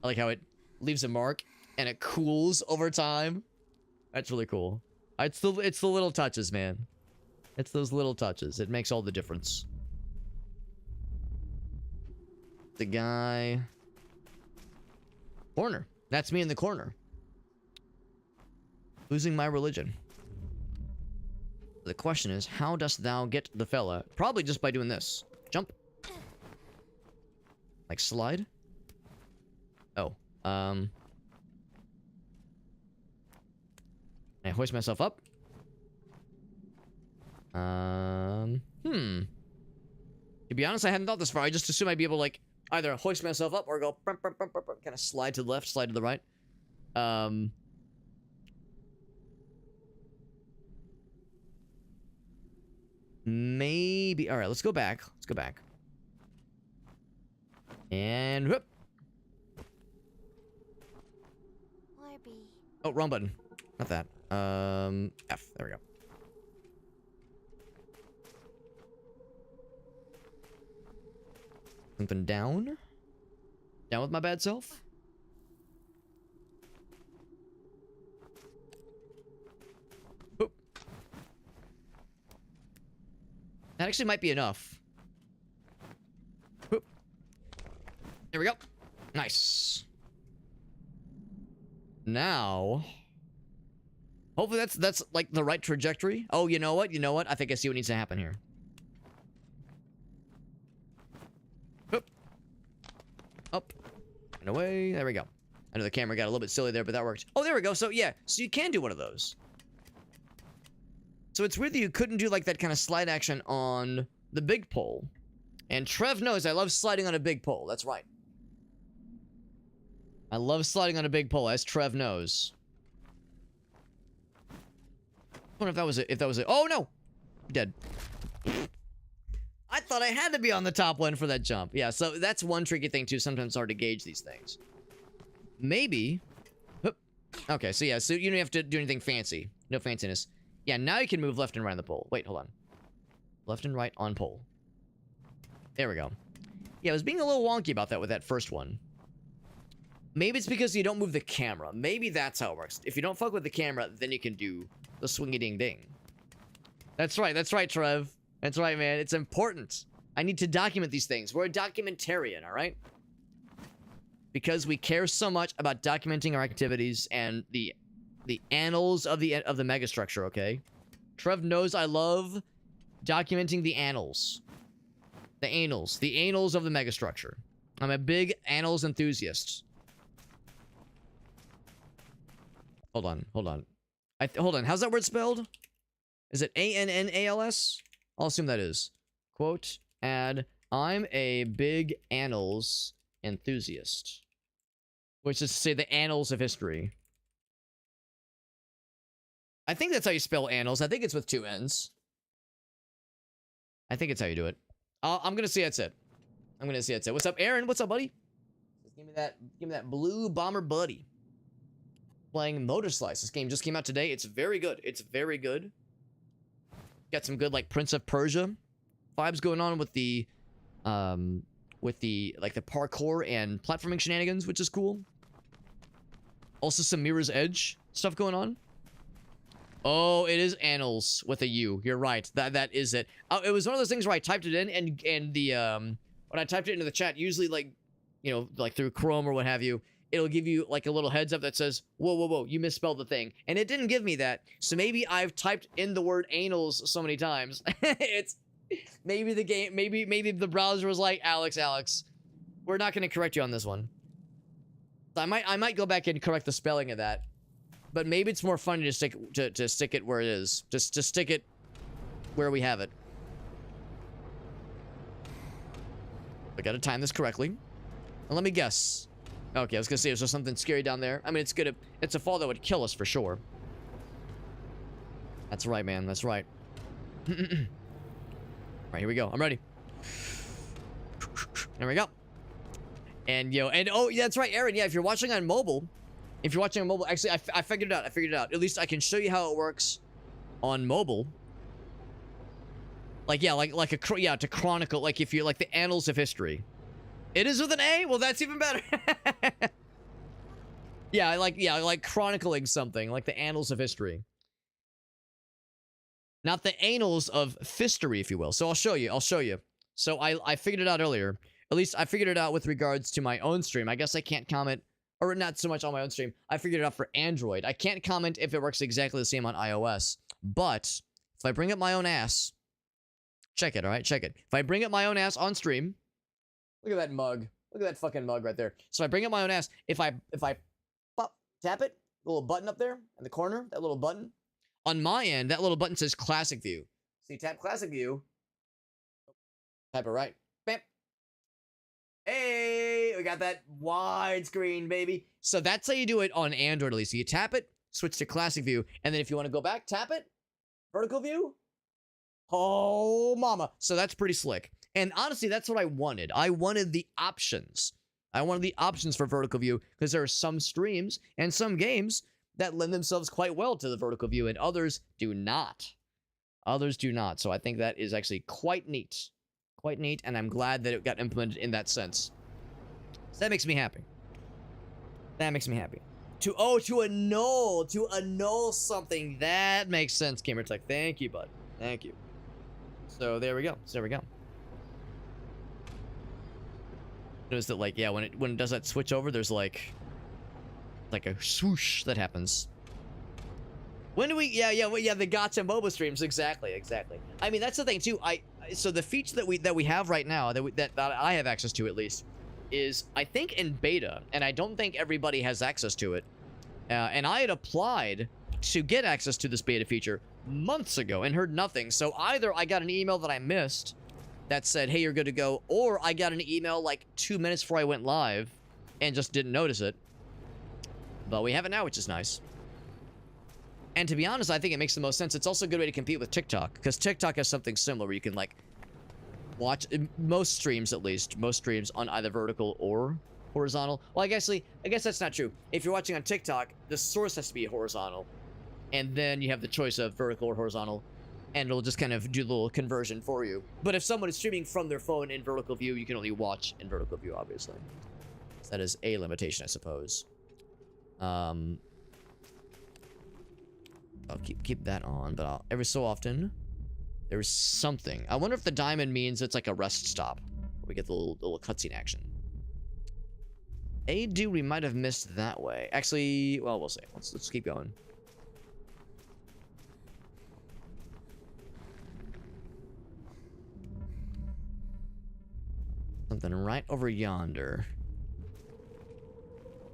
I like how it leaves a mark and it cools over time. That's really cool. It's the little touches, man. It's those little touches. It makes all the difference. The guy. Corner. That's me in the corner. Losing my religion. The question is, how dost thou get the fella? Probably just by doing this. Jump. Like slide. Oh. I hoist myself up. To be honest, I hadn't thought this far. I just assumed I'd be able to, like, either hoist myself up or go kind of slide to the left, slide to the right. Maybe. All right, let's go back. Let's go back. And whoop. Oh, wrong button. Not that. F. There we go. Something down. Down with my bad self. Oop. That actually might be enough. Oop. There we go. Nice. Now, hopefully that's like the right trajectory. Oh, you know what? You know what? I think I see what needs to happen here. Up. Up. And away. There we go. I know the camera got a little bit silly there, but that worked. Oh, there we go. So, yeah. So you can do one of those. So it's weird that you couldn't do like that kind of slide action on the big pole. And Trev knows I love sliding on a big pole. That's right. I love sliding on a big pole, as Trev knows. I wonder if that was it. Oh, no! Dead. I thought I had to be on the top one for that jump. Yeah, so that's one tricky thing, too. Sometimes it's hard to gauge these things. Maybe. Okay, so yeah, so you don't have to do anything fancy. No fanciness. Yeah, now you can move left and right on the pole. Wait, hold on. Left and right on pole. There we go. Yeah, I was being a little wonky about that with that first one. Maybe it's because you don't move the camera. Maybe that's how it works. If you don't fuck with the camera, then you can do the swingy-ding-ding. That's right, Trev. That's right, man. It's important. I need to document these things. We're a documentarian, all right? Because we care so much about documenting our activities and the annals of the megastructure, okay? Trev knows I love documenting the annals. The annals of the megastructure. I'm a big annals enthusiast. Hold on. Hold on. How's that word spelled? Is it A-N-N-A-L-S? I'll assume that is. Quote, add, I'm a big annals enthusiast. Which is to say the annals of history. I think that's how you spell annals. I think it's with 2 N's. I think it's how you do it. I'm gonna say that's it. What's up, Aaron? What's up, buddy? Give me that blue bomber buddy. Playing MOTORSLICE. This game just came out today. It's very good. Got some good like Prince of Persia vibes going on with the like the parkour and platforming shenanigans, which is cool. Also some Mirror's Edge stuff going on. Oh, it is annals with a U. You're right. That is it. It was one of those things where I typed it in and the when I typed it into the chat, usually like, you know, like through Chrome or what have you, it'll give you like a little heads up that says, whoa, whoa, whoa, you misspelled the thing. And it didn't give me that. So maybe I've typed in the word anals so many times. It's maybe the game, maybe the browser was like, Alex, we're not going to correct you on this one. I might go back and correct the spelling of that. But maybe it's more funny to stick it where it is. Just to stick it where we have it. I gotta time this correctly. And let me guess. Okay, I was gonna say, is there something scary down there? I mean, it's a fall that would kill us for sure. That's right, man. That's right. Right, here we go. I'm ready. There we go. And oh, yeah, that's right, Aaron. Yeah, if you're watching on mobile, actually, I figured it out. At least I can show you how it works on mobile. Like, yeah, to chronicle, like if you're like the annals of history. It is with an A? Well, that's even better. Yeah, like chronicling something, like the annals of history. Not the annals of fistory, if you will. So I'll show you. So I figured it out earlier. At least I figured it out with regards to my own stream. I guess I can't comment, or not so much on my own stream. I figured it out for Android. I can't comment if it works exactly the same on iOS. But if I bring up my own ass, check it, all right? Check it. If I bring up my own ass on stream, look at that mug. Look at that fucking mug right there. So I bring up my own ass. If I pop, tap it, the little button up there in the corner, that little button. On my end, that little button says Classic View. So you tap Classic View. Type it right. Bam. Hey, we got that widescreen, baby. So that's how you do it on Android, at least. So you tap it, switch to Classic View, and then if you want to go back, tap it, Vertical View. Oh, mama. So that's pretty slick. And honestly, that's what I wanted. I wanted the options. I wanted the options for Vertical View because there are some streams and some games that lend themselves quite well to the Vertical View, and others do not. Others do not. So I think that is actually quite neat. Quite neat, and I'm glad that it got implemented in that sense. So that makes me happy. That makes me happy. To annul something. That makes sense, Gamer Tech. Thank you, bud. Thank you. So there we go. Notice that, like, yeah, when it does that switch over, there's like a swoosh that happens. When do we? Yeah, the Gacha MOBA streams, exactly. I mean, that's the thing too. So the feature that we have right now, that I have access to at least, is I think in beta, and I don't think everybody has access to it. And I had applied to get access to this beta feature months ago and heard nothing. So either I got an email that I missed that said, hey, you're good to go, or I got an email like 2 minutes before I went live and just didn't notice it. But we have it now, which is nice. And to be honest, I think it makes the most sense. It's also a good way to compete with TikTok, because TikTok has something similar where you can, like, watch, most streams at least, most streams on either vertical or horizontal. Well, I guess that's not true. If you're watching on TikTok, the source has to be horizontal, and then you have the choice of vertical or horizontal, and it'll just kind of do the little conversion for you. But if someone is streaming from their phone in vertical view, you can only watch in vertical view, obviously. So that is a limitation, I suppose. I'll keep that on, but every so often there's something. I wonder if the diamond means it's like a rest stop. We get the little cutscene action. Dude, we might have missed that way. Actually, well, we'll see. Let's keep going. Something right over yonder.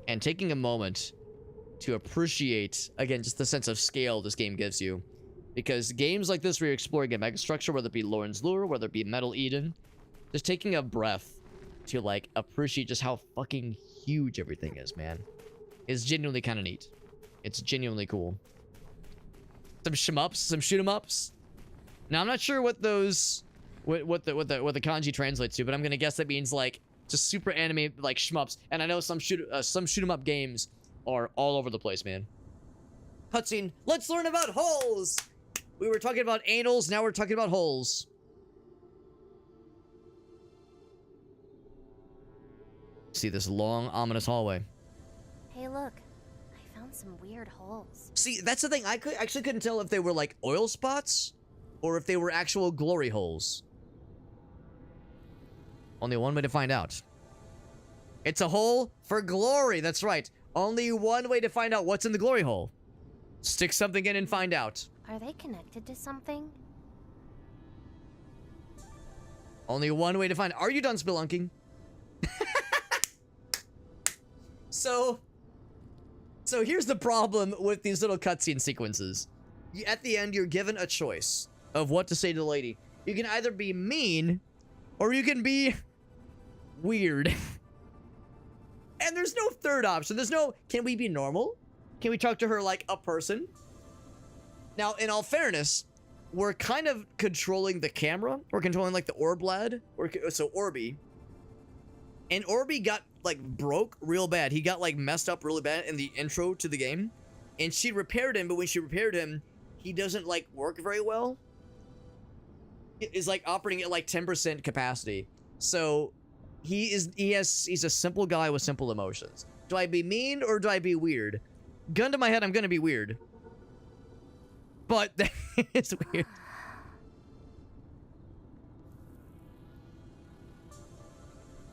And taking a moment to appreciate, again, just the sense of scale this game gives you. Because games like this where you're exploring a megastructure, whether it be Lauren's Lure, whether it be Metal Eden, just taking a breath to, like, appreciate just how fucking huge everything is, man, is genuinely kind of neat. It's genuinely cool. Some shmups, some shoot 'em ups. Now, I'm not sure what those, what the kanji translates to, but I'm gonna guess that means, like, just super anime, like, shmups. And I know some shoot 'em up games are all over the place, man. Cutscene. Let's learn about holes. We were talking about anals, now we're talking about holes. See this long, ominous hallway. Hey, look. I found some weird holes. See, that's the thing. I actually couldn't tell if they were like oil spots or if they were actual glory holes. Only one way to find out. It's a hole for glory. That's right. Only one way to find out what's in the glory hole. Stick something in and find out. Are they connected to something? Only one way to find. Are you done spelunking? So here's the problem with these little cutscene sequences. At the end, you're given a choice of what to say to the lady. You can either be mean, or you can be weird. And there's no third option. There's no, can we be normal? Can we talk to her like a person? Now, in all fairness, we're kind of controlling the camera. We're controlling like the orb lad. So Orby. And Orby got like broke real bad. He got like messed up really bad in the intro to the game. And she repaired him, but when she repaired him, he doesn't like work very well. Is like operating at like 10% capacity. So he's a simple guy with simple emotions. Do I be mean or do I be weird? Gun to my head, I'm gonna be weird. But it's weird.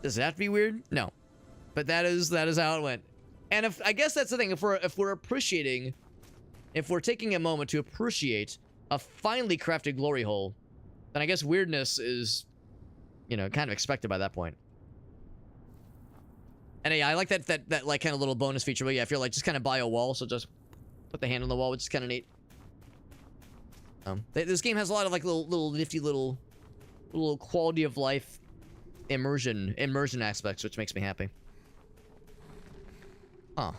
Does it have to be weird? No. But that is how it went. And if I guess that's the thing, if we're appreciating, if we're taking a moment to appreciate a finely crafted glory hole, then I guess weirdness is, you know, kind of expected by that point. And yeah, I like that like kind of little bonus feature where, yeah, if you're like just kind of by a wall, so just put the hand on the wall, which is kind of neat. This game has a lot of like little nifty little quality of life immersion aspects, which makes me happy. Huh.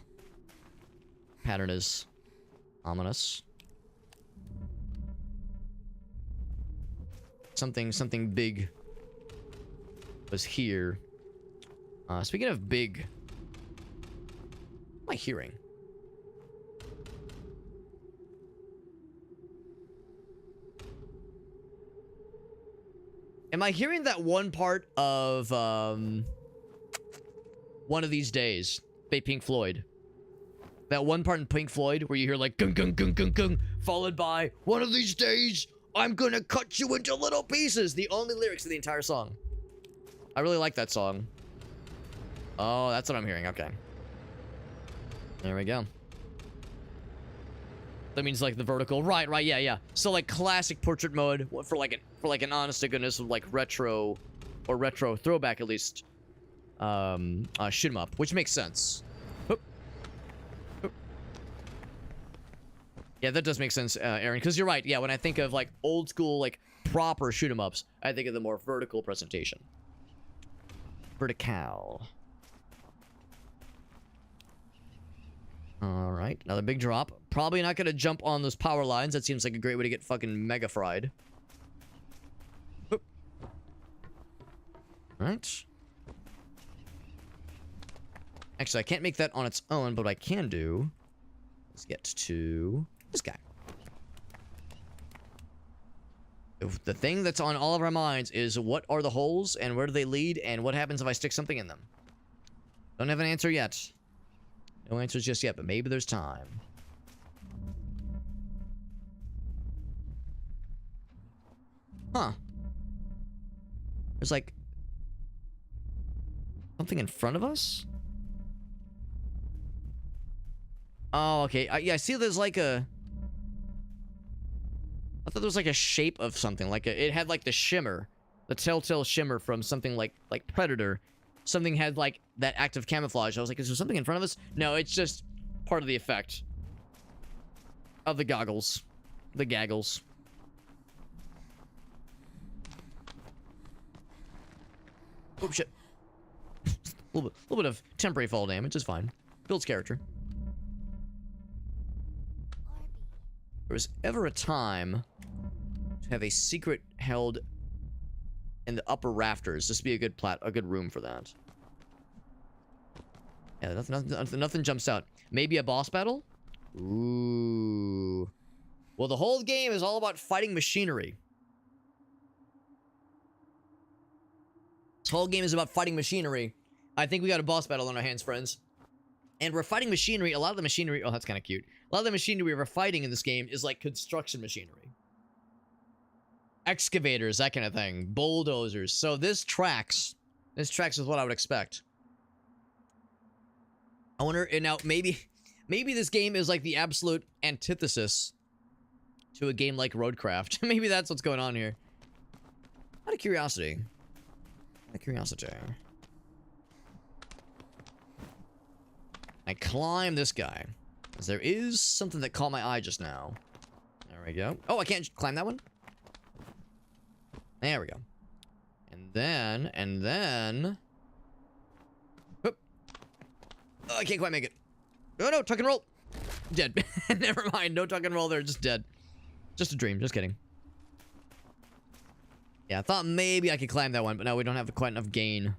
Pattern is ominous. Something big was here. Speaking of big, what am I hearing? Am I hearing that one part of One of These Days by Pink Floyd? That one part in Pink Floyd where you hear like gung gung gung gung gung, followed by one of these days I'm gonna cut you into little pieces. The only lyrics of the entire song. I really like that song. Oh, that's what I'm hearing. Okay. There we go. That means like the vertical. Right, yeah. So like classic portrait mode for like an honest to goodness like retro or retro throwback at least. Shoot 'em up, which makes sense. Oop. Oop. Yeah, that does make sense, Aaron, because you're right. Yeah, when I think of like old school like proper shoot 'em ups, I think of the more vertical presentation. Vertical. All right, another big drop. Probably not gonna jump on those power lines. That seems like a great way to get fucking mega fried. Oop. All right. Actually, I can't make that on its own, but what I can do is get to this guy. The thing that's on all of our minds is what are the holes and where do they lead and what happens if I stick something in them? Don't have an answer yet. No answers just yet, but maybe there's time. Huh. There's like something in front of us? Oh, okay. Yeah, I see there's like a... I thought there was like a shape of something. Like it had like the shimmer. The telltale shimmer from something like Predator. Something had like that active camouflage. I was like, is there something in front of us? No, it's just part of the effect. Of the goggles. The gaggles. Oh, shit. A little bit of temporary fall damage is fine. Builds character. There was ever a time to have a secret held in the upper rafters. This would be a good room for that. Yeah, nothing jumps out. Maybe a boss battle? Ooh. Well, the whole game is all about fighting machinery. This whole game is about fighting machinery. I think we got a boss battle on our hands, friends. And we're fighting machinery. A lot of the machinery... Oh, that's kind of cute. A lot of the machinery we're fighting in this game is like construction machinery. Excavators, that kind of thing. Bulldozers. So this tracks. This tracks with what I would expect. I wonder... And now, maybe this game is like the absolute antithesis to a game like Roadcraft. Maybe that's what's going on here. Out of curiosity. Out of curiosity. I climb this guy. Because there is something that caught my eye just now. There we go. Oh, I can't climb that one? There we go. And then... Oop. Oh, I can't quite make it. Oh, no, tuck and roll. Dead. Never mind, no tuck and roll there, just dead. Just a dream, just kidding. Yeah, I thought maybe I could climb that one, but no, we don't have quite enough gain.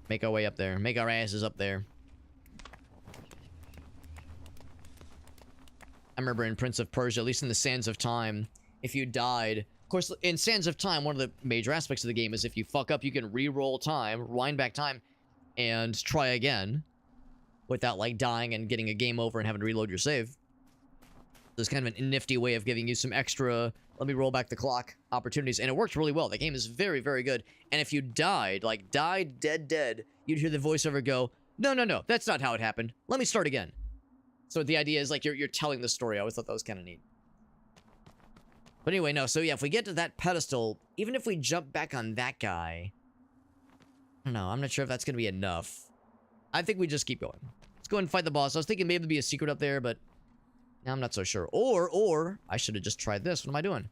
Make our way up there. Make our asses up there. I remember in Prince of Persia, at least in the Sands of Time, if you died... Of course, in Sands of Time, one of the major aspects of the game is if you fuck up, you can re-roll time, rewind back time, and try again. Without, like, dying and getting a game over and having to reload your save. There's kind of a nifty way of giving you some extra, let me roll back the clock, opportunities. And it worked really well. The game is very, very good. And if you died, like, died, dead, you'd hear the voiceover go, no, that's not how it happened. Let me start again. So the idea is, like, you're telling the story. I always thought that was kind of neat. But anyway, no, so yeah, if we get to that pedestal, even if we jump back on that guy, I don't know, I'm not sure if that's going to be enough. I think we just keep going. Let's go ahead and fight the boss. I was thinking maybe there'd be a secret up there, but now I'm not so sure. Or, I should have just tried this. What am I doing?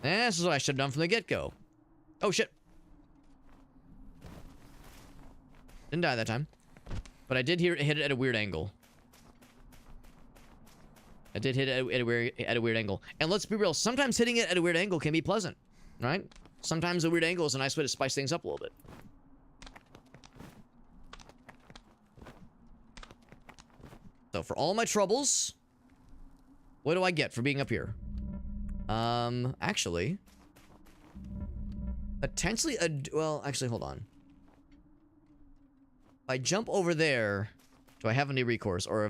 This is what I should have done from the get-go. Oh, shit. Didn't die that time. But I did hit it at a weird angle. I did hit it at a weird angle. And let's be real, sometimes hitting it at a weird angle can be pleasant, right? Sometimes a weird angle is a nice way to spice things up a little bit. So for all my troubles, what do I get for being up here? Actually, potentially well, actually, hold on. If I jump over there, do I have any recourse, or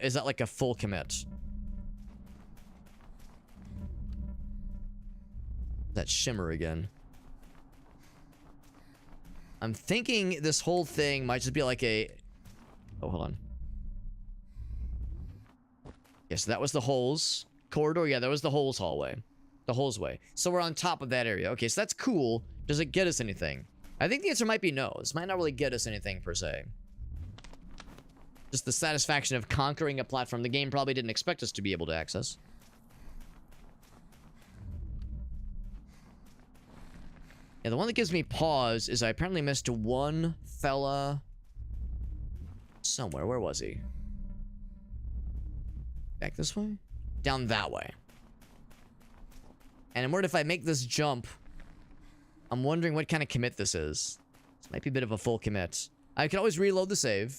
is that like a full commit? That shimmer again. I'm thinking this whole thing might just be like a... Oh, hold on. Yes, that was the holes corridor. Yeah, that was the holes hallway. The holes way. So we're on top of that area. Okay, so that's cool. Does it get us anything? I think the answer might be no. This might not really get us anything, per se. Just the satisfaction of conquering a platform the game probably didn't expect us to be able to access. Yeah, the one that gives me pause is I apparently missed one fella somewhere. Where was he? Back this way? Down that way. And I'm worried if I make this jump, I'm wondering what kind of commit this is. This might be a bit of a full commit. I can always reload the save.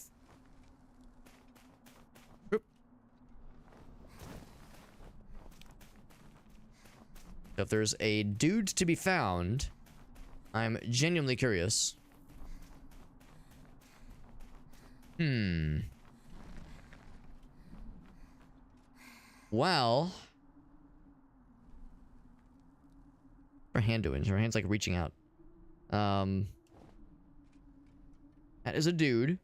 Oop. If there's a dude to be found, I'm genuinely curious. Well, her hand doing? Her hand's like reaching out. That is a dude.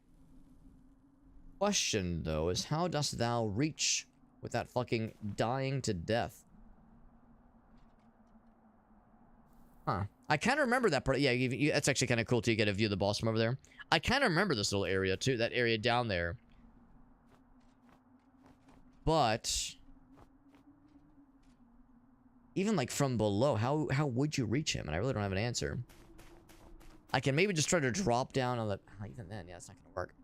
Question though is how dost thou reach without fucking dying to death? Huh. I kind of remember that part. Yeah, that's actually kind of cool too. You get a view of the boss from over there. I kind of remember this little area too. That area down there. But even like from below, how would you reach him? And I really don't have an answer. I can maybe just try to drop down on the... Even then, yeah, it's not gonna work.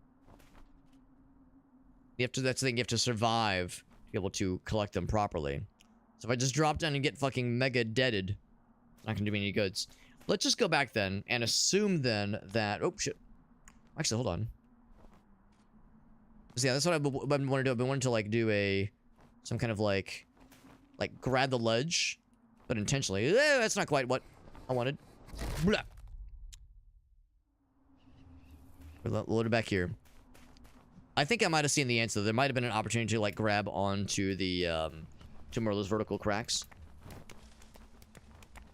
You have to... That's the thing. You have to survive to be able to collect them properly. So if I just drop down and get fucking mega deaded, it's not gonna do me any goods. Let's just go back then and assume then that... Oh, shit. Actually, hold on. So yeah, that's what I've been wanting to do. I've been wanting to, like, do some kind of, like, grab the ledge, but intentionally. That's not quite what I wanted. Blah. We're loaded back here. I think I might have seen the answer. There might have been an opportunity to like grab onto the to more of those vertical cracks.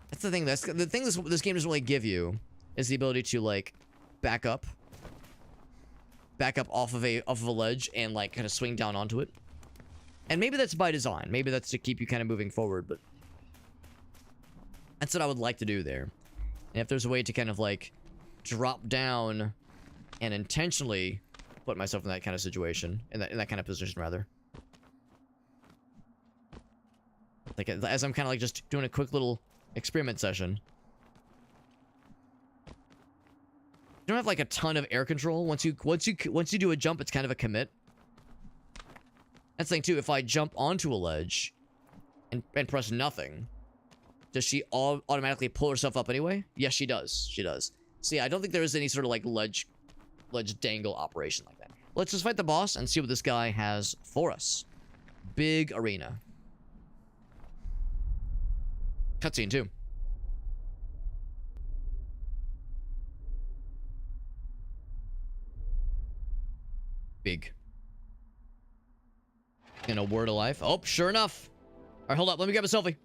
That's the thing. That's the thing. This game doesn't really give you is the ability to like back up off of a ledge and like kind of swing down onto it. And maybe that's by design. Maybe that's to keep you kind of moving forward. But that's what I would like to do there. And if there's a way to kind of like drop down and intentionally put myself in that kind of situation, in that kind of position rather. Like as I'm kind of like just doing a quick little experiment session. You don't have like a ton of air control. Once you do a jump, it's kind of a commit. That's the thing too. If I jump onto a ledge and press nothing, does she automatically pull herself up anyway? Yes, she does. She does. See, I don't think there is any sort of like ledge dangle operation like that. Let's just fight the boss and see what this guy has for us. Big arena. Cutscene too. Big. In a word of life. Oh, sure enough. All right, hold up. Let me grab a selfie.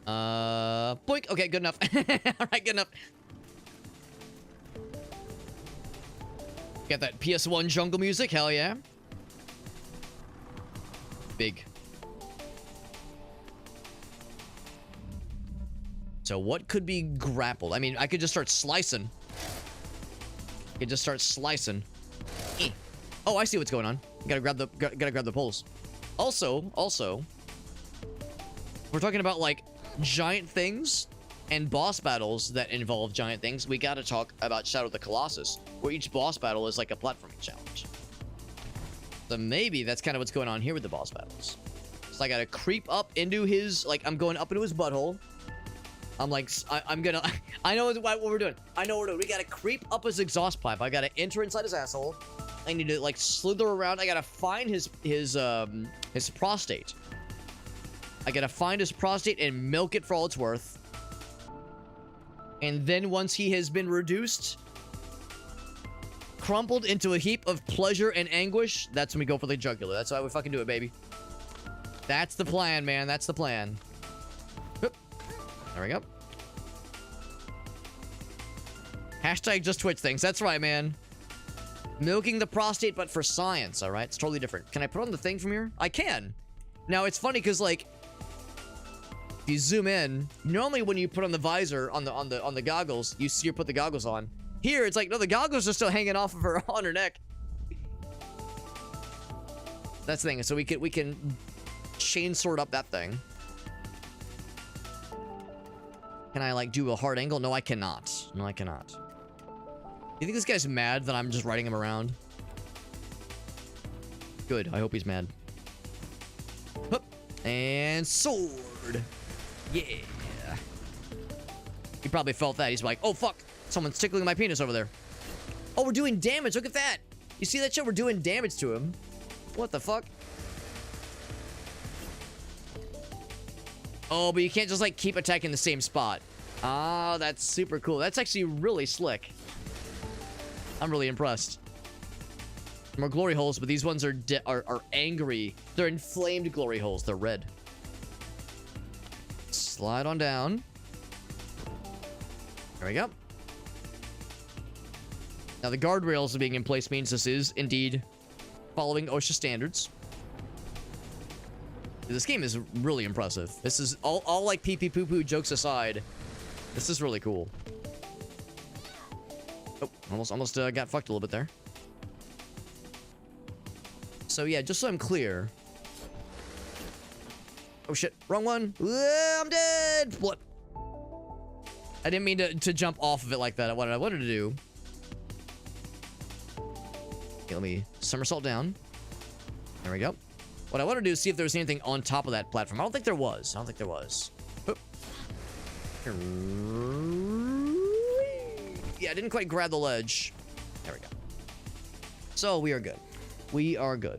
Boink. Okay, good enough. All right, good enough. Got that PS1 jungle music. Hell yeah. Big. So what could be grappled? I mean, I could just start slicing. I could just start slicing. Oh, I see what's going on. Gotta grab the poles. Also, we're talking about like giant things and boss battles that involve giant things. We gotta talk about Shadow of the Colossus, where each boss battle is like a platforming challenge. So maybe that's kind of what's going on here with the boss battles. So I gotta creep up into his, like, I'm going up into his butthole. I'm like, I know what we're doing. I know what we're doing. We gotta creep up his exhaust pipe. I gotta enter inside his asshole. I need to like slither around. I gotta find his prostate. I gotta find his prostate and milk it for all it's worth. And then once he has been reduced, crumpled into a heap of pleasure and anguish, that's when we go for the jugular. That's how we fucking do it, baby. That's the plan, man. That's the plan. Oop. There we go. Hashtag just Twitch things. That's right, man. Milking the prostate, but for science, all right? It's totally different. Can I put on the thing from here? I can. Now, it's funny because, like, if you zoom in, normally when you put on the visor on the goggles, you see her put the goggles on. Here, it's like, no, the goggles are still hanging off of her on her neck. That's the thing. So we can chain sword up that thing. Can I, like, do a hard angle? No, I cannot. No, I cannot. You think this guy's mad that I'm just riding him around? Good. I hope he's mad. Hup. And sword. Yeah. He probably felt that. He's like, oh, fuck. Someone's tickling my penis over there. Oh, we're doing damage. Look at that. You see that shit? We're doing damage to him. What the fuck? Oh, but you can't just, like, keep attacking the same spot. Ah, that's super cool. That's actually really slick. I'm really impressed. More glory holes, but these ones are angry. They're inflamed glory holes. They're red. Slide on down. There we go. Now the guardrails being in place means this is indeed following OSHA standards. This game is really impressive. This is all like pee-pee poo-poo jokes aside. This is really cool. Oh, almost got fucked a little bit there. So yeah, just so I'm clear. Oh shit, wrong one. I'm dead. What? I didn't mean to jump off of it like that. What I wanted to do. Okay, let me somersault down. There we go. What I want to do is see if there's anything on top of that platform. I don't think there was. I don't think there was. Oop. Yeah, I didn't quite grab the ledge. There we go. So we are good. We are good.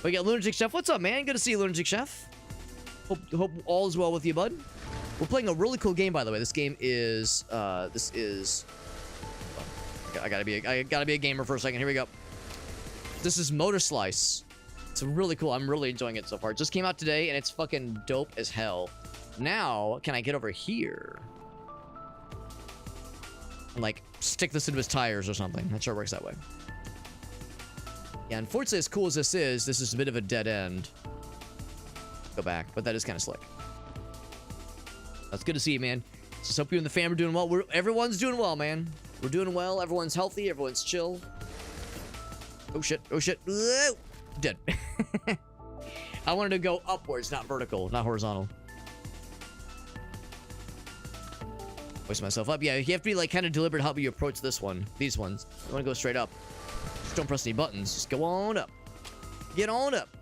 We got Lunatic Chef. What's up, man? Good to see you, Lunatic Chef. Hope all is well with you, bud. We're playing a really cool game, by the way. This game is I gotta be a gamer for a second. Here we go. This is MOTORSLICE. It's really cool. I'm really enjoying it so far. It just came out today, and it's fucking dope as hell. Now, can I get over here? And, like, stick this into his tires or something. Not sure it works that way. Yeah, unfortunately, as cool as this is a bit of a dead end. Go back, but that is kind of slick. That's good to see you, man. Just hope you and the fam are doing well. Everyone's doing well, man. We're doing well. Everyone's healthy. Everyone's chill. Oh, shit. Oh, shit. Whoa. Dead. I wanted to go upwards, not vertical, not horizontal. Hoist myself up. Yeah, you have to be, like, kind of deliberate how you approach this one. These ones. You want to go straight up. Just don't press any buttons. Just go on up. Get on up.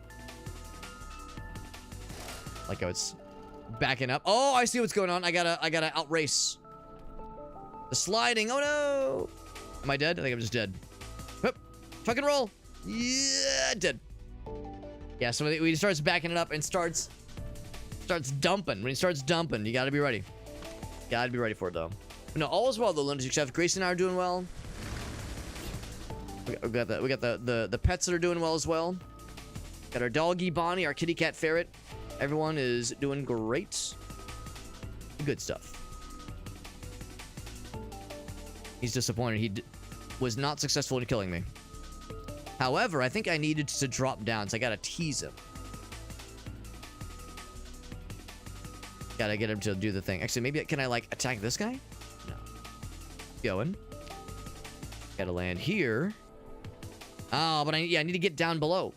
Like how it's backing up. Oh, I see what's going on. I gotta outrace. The sliding. Oh, no. Am I dead? I think I'm just dead. Hup. Fucking roll. Yeah, dead. Yeah, so when he starts backing it up and starts dumping. When he starts dumping, you gotta be ready. Gotta be ready for it, though. No, all is well, though, Lunatic Chef. Gracie and I are doing well. We got the pets that are doing well as well. Got our doggy Bonnie, our kitty cat ferret. Everyone is doing great. Good stuff. He's disappointed. He was not successful in killing me. However, I think I needed to drop down, so I gotta tease him. Gotta get him to do the thing. Actually, maybe can I, like, attack this guy? No. Going. Gotta land here. Oh, but I need to get down below.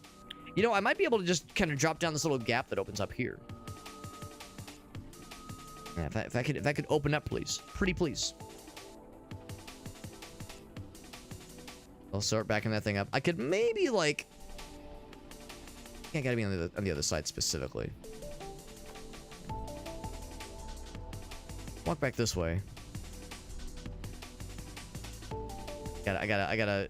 You know, I might be able to just kind of drop down this little gap that opens up here. Yeah, if I could open up, please. Pretty please. I'll start backing that thing up. I could maybe, like... I gotta be on the other side specifically. Walk back this way. I gotta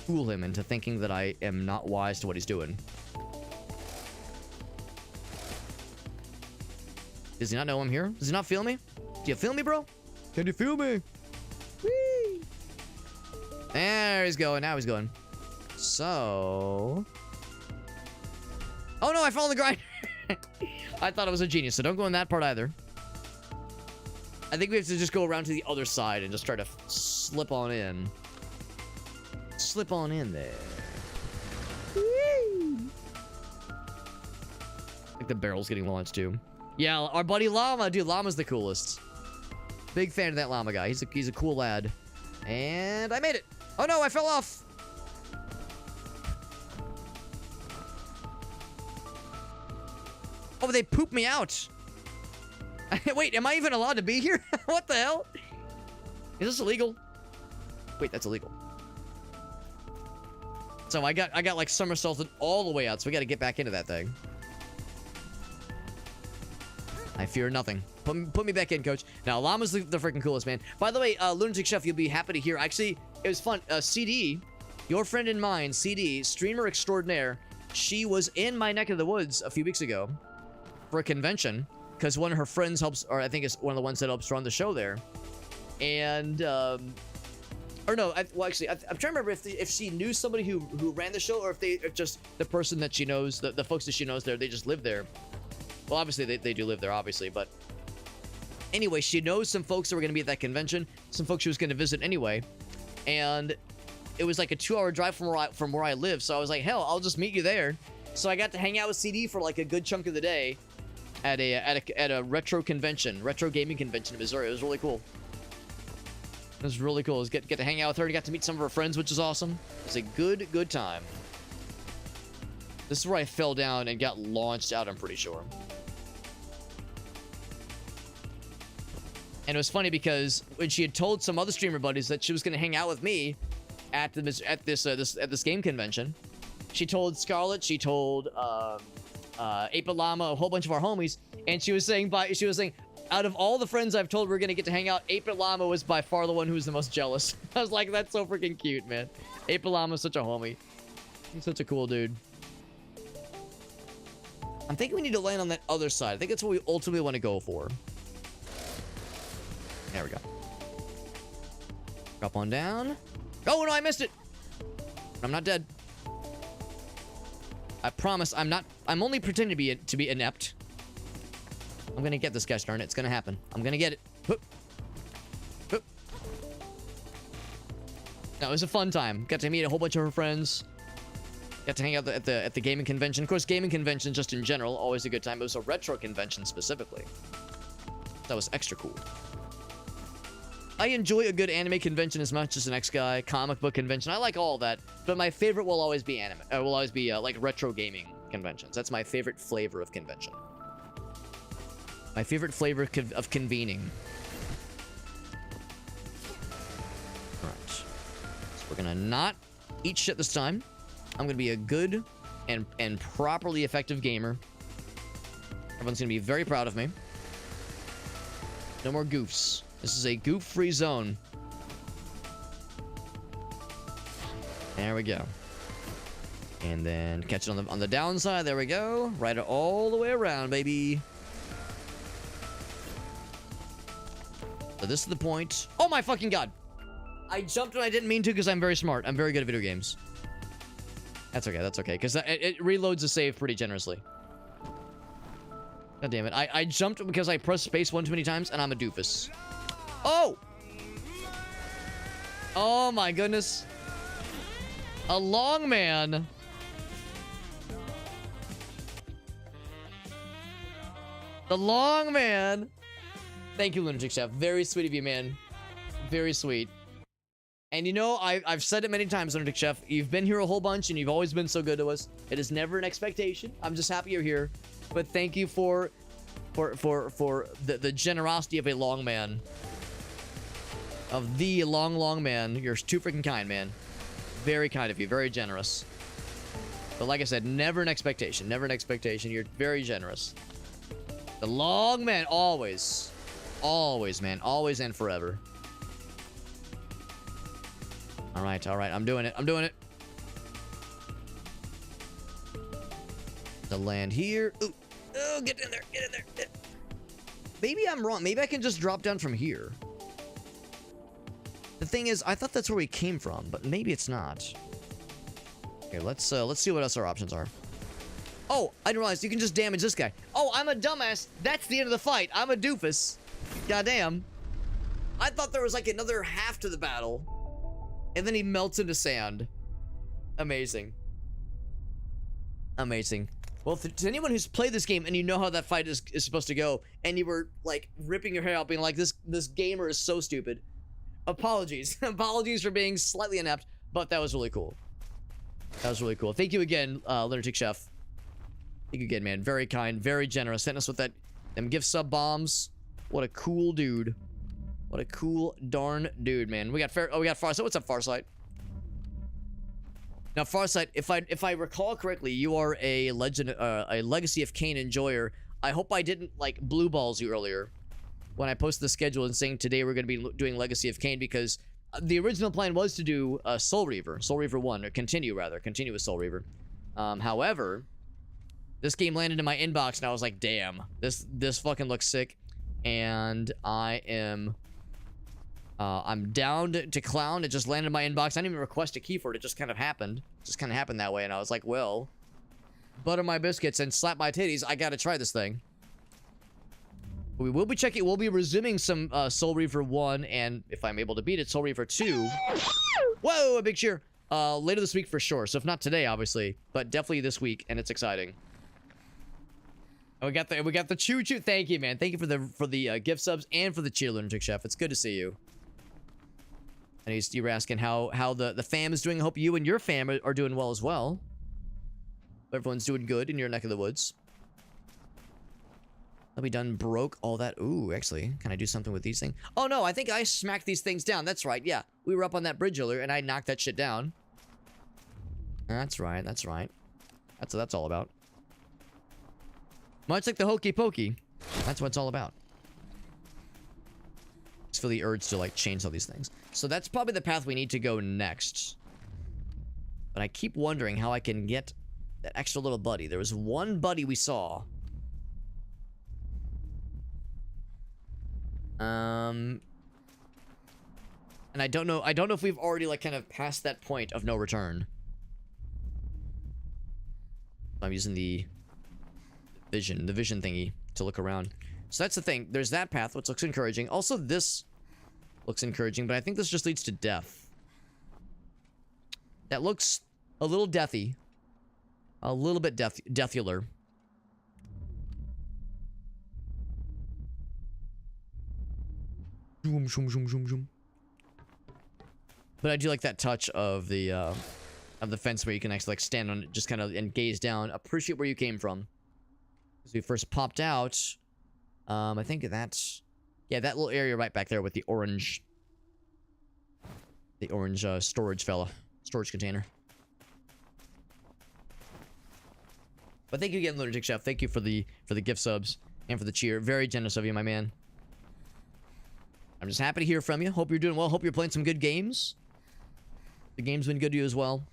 fool him into thinking that I am not wise to what he's doing. Does he not know I'm here? Does he not feel me? Do you feel me, bro? Can you feel me? Whee! There he's going. Now he's going. So... Oh no, I fell on the grind. I thought I was a genius, so don't go in that part either. I think we have to just go around to the other side and just try to slip on in. Slip on in there. Whee! I think the barrel's getting launched too. Yeah, our buddy Llama, dude. Llama's the coolest. Big fan of that Llama guy. He's a cool lad. And I made it. Oh no, I fell off. Oh, they pooped me out. Wait, am I even allowed to be here? What the hell? Is this illegal? Wait, that's illegal. So I got like somersaulted all the way out, so we got to get back into that thing. I fear nothing. Put me back in, coach. Now, Llama's the freaking coolest, man. By the way, Lunatic Chef, you'll be happy to hear. Actually, it was fun. CD, your friend and mine, CD, streamer extraordinaire, she was in my neck of the woods a few weeks ago for a convention because one of her friends helps, or I think it's one of the ones that helps run the show there. And, or no, well, actually, I'm trying to remember if she knew somebody who ran the show, or if just the person that she knows, the folks that she knows there, they just live there. Well, obviously, they do live there, obviously, but anyway, she knows some folks that were going to be at that convention, some folks she was going to visit anyway, and it was like a 2-hour drive from where I live, so I was like, hell, I'll just meet you there. So I got to hang out with CD for like a good chunk of the day at a retro gaming convention in Missouri. It was really cool. It was really cool. It was get to hang out with her and got to meet some of her friends, which is awesome. It was a good time. This is where I fell down and got launched out, I'm pretty sure. And it was funny because when she had told some other streamer buddies that she was going to hang out with me at this game convention, she told Scarlett, she told 8-Bit Llama, a whole bunch of our homies, and she was saying out of all the friends I've told we're going to get to hang out, 8-Bit Llama was by far the one who was the most jealous. I was like, that's so freaking cute, man. 8-Bit Llama is such a homie. He's such a cool dude. I'm thinking we need to land on that other side. I think that's what we ultimately want to go for. There we go. Drop on down. Oh, no, I missed it. I'm not dead. I promise I'm only pretending to be inept. I'm gonna get this, gosh darn it. It's gonna happen. I'm gonna get it. Hoop. Hoop. No, it was a fun time. Got to meet a whole bunch of her friends. Got to hang out at the gaming convention. Of course, gaming conventions just in general, always a good time. It was a retro convention specifically. That was extra cool. I enjoy a good anime convention as much as the next guy. Comic book convention. I like all that. But my favorite will always be anime. Will always be like retro gaming conventions. That's my favorite flavor of convention. My favorite flavor of convening. Alright. So we're gonna not eat shit this time. I'm gonna be a good and properly effective gamer. Everyone's gonna be very proud of me. No more goofs. This is a goof-free zone. There we go. And then catch it on the downside. There we go. Ride it all the way around, baby. So this is the point. Oh my fucking god! I jumped when I didn't mean to because I'm very smart. I'm very good at video games. That's okay, that's okay. Because it reloads the save pretty generously. God damn it. I jumped because I pressed space one too many times and I'm a doofus. Oh! Oh my goodness. A long man. The long man. Thank you, Lunatic Chef. Very sweet of you, man. Very sweet. And you know, I've said it many times, Lunatic Chef. You've been here a whole bunch and you've always been so good to us. It is never an expectation. I'm just happy you're here. But thank you for the generosity of a long man. Of the long man. You're too freaking kind, man. Very kind of you. Very generous. But like I said, never an expectation. Never an expectation. You're very generous. The long man. Always. Always, man. Always and forever. Alright, alright. I'm doing it. I'm doing it. To land here. Ooh. Oh, get in there. Get in there. Maybe I'm wrong. Maybe I can just drop down from here. The thing is, I thought that's where we came from, but maybe it's not. Okay, let's see what else our options are. Oh, I didn't realize you can just damage this guy. Oh, I'm a dumbass. That's the end of the fight. I'm a doofus. Goddamn. I thought there was like another half to the battle. And then he melts into sand. Amazing. Amazing. Well, to anyone who's played this game and you know how that fight is supposed to go, and you were like ripping your hair out being like, this gamer is so stupid. Apologies. Apologies for being slightly inept, but that was really cool. That was really cool. Thank you again, Lunatic Chef. Thank you again, man. Very kind, very generous. Sent us with them gift sub bombs. What a cool dude. What a cool darn dude, man. We got Farsight. What's up, Farsight? Now, Farsight, if I recall correctly, you are a Legacy of Kain enjoyer. I hope I didn't like blue balls you earlier when I posted the schedule and saying today we're going to be doing Legacy of Kain, because the original plan was to do Soul Reaver 1, or continue with Soul Reaver. However, this game landed in my inbox and I was like, damn, this fucking looks sick, and I'm down to clown. It just landed in my inbox. I didn't even request a key for it. It just kind of happened. It just kind of happened that way, and I was like, well, butter my biscuits and slap my titties. I gotta try this thing. We will be checking. We'll be resuming some Soul Reaver 1, and if I'm able to beat it, Soul Reaver 2. Whoa, a big cheer. Later this week for sure. So if not today, obviously, but definitely this week, and it's exciting. And we got the choo choo. Thank you, man. Thank you for the gift subs and for the cheer, Lunatic Chef. It's good to see you. And you were asking how the fam is doing. I hope you and your fam are doing well as well. Everyone's doing good in your neck of the woods. I'll be done broke all that. Ooh, actually, can I do something with these things? Oh no, I think I smacked these things down. That's right. Yeah, we were up on that bridge earlier and I knocked that shit down. That's right. That's right. That's what that's all about. Much like the hokey pokey. That's what it's all about. Just feel the urge to like change all these things. So that's probably the path we need to go next. But I keep wondering how I can get that extra little buddy. There was one buddy we saw. And I don't know if we've already like kind of passed that point of no return. I'm using the vision thingy to look around. So that's the thing. There's that path, which looks encouraging. Also, this looks encouraging, but I think this just leads to death. That looks a little deathy. A little bit deathular. Zoom, zoom, zoom, zoom, zoom. But I do like that touch of the fence where you can actually like stand on it, just kind of and gaze down, appreciate where you came from. As we first popped out, I think that's that little area right back there with the orange storage container. But thank you again, Lunatic Chef. Thank you for the gift subs and for the cheer. Very generous of you, my man. I'm just happy to hear from you. Hope you're doing well. Hope you're playing some good games. The game's been good to you as well.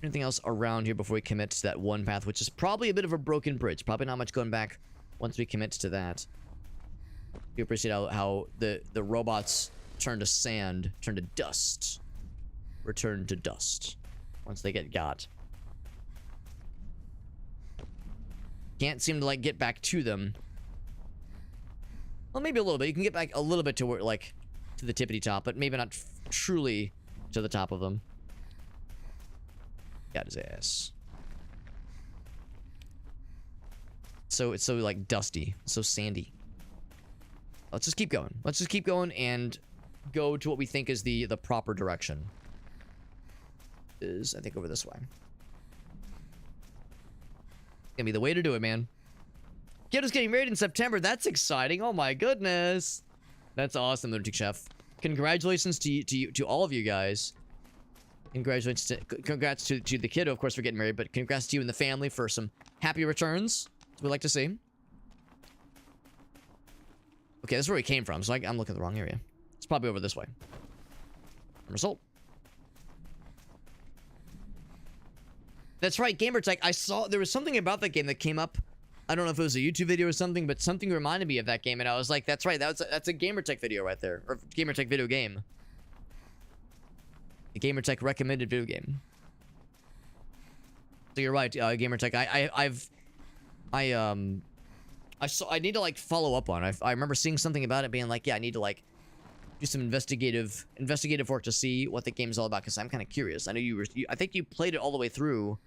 Anything else around here before we commit to that one path, which is probably a bit of a broken bridge. Probably not much going back once we commit to that. You appreciate how the robots turn to sand, turn to dust. Return to dust once they get got. Can't seem to like get back to them. Well, maybe a little bit. You can get back a little bit to where, like, to the tippity top, but maybe not truly to the top of them. Got his ass. So it's so like dusty, so sandy. Let's just keep going. Let's just keep going and go to what we think is the proper direction. Is I think over this way. Gonna be the way to do it, man. Kiddo's getting married in September. That's exciting. Oh my goodness. That's awesome, Lunatic Chef. Congratulations to all of you guys. Congrats to the kiddo, of course, for getting married, but congrats to you and the family for some happy returns. That's what we like to see. Okay, this is where we came from, so I'm looking at the wrong area. It's probably over this way. Result. That's right, Gamertech. I saw there was something about that game that came up. I don't know if it was a YouTube video or something, but something reminded me of that game, and I was like, "That's right. That's a Gamertech video right there, or Gamertech video game." The Gamertech recommended video game. So you're right, Gamertech. I need to like follow up on. I remember seeing something about it, being like, "Yeah, I need to like do some investigative work to see what the game's all about," because I'm kind of curious. I know I think you played it all the way through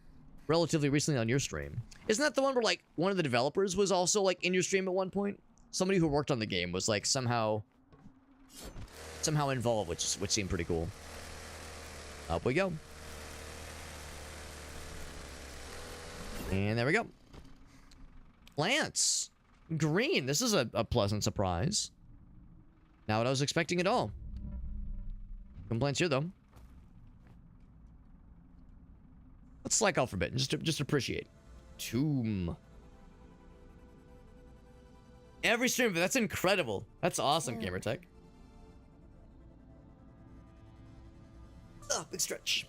relatively recently on your stream. Isn't that the one where like one of the developers was also like in your stream at one point? Somebody who worked on the game was like somehow involved, which seemed pretty cool. Up we go. And there we go. Plants. Green. This is a pleasant surprise. Not what I was expecting at all. Complaints here, though. Let's like alphabet and just appreciate. Tomb. Every stream, that's incredible. That's awesome, Gamertech. Oh, big stretch.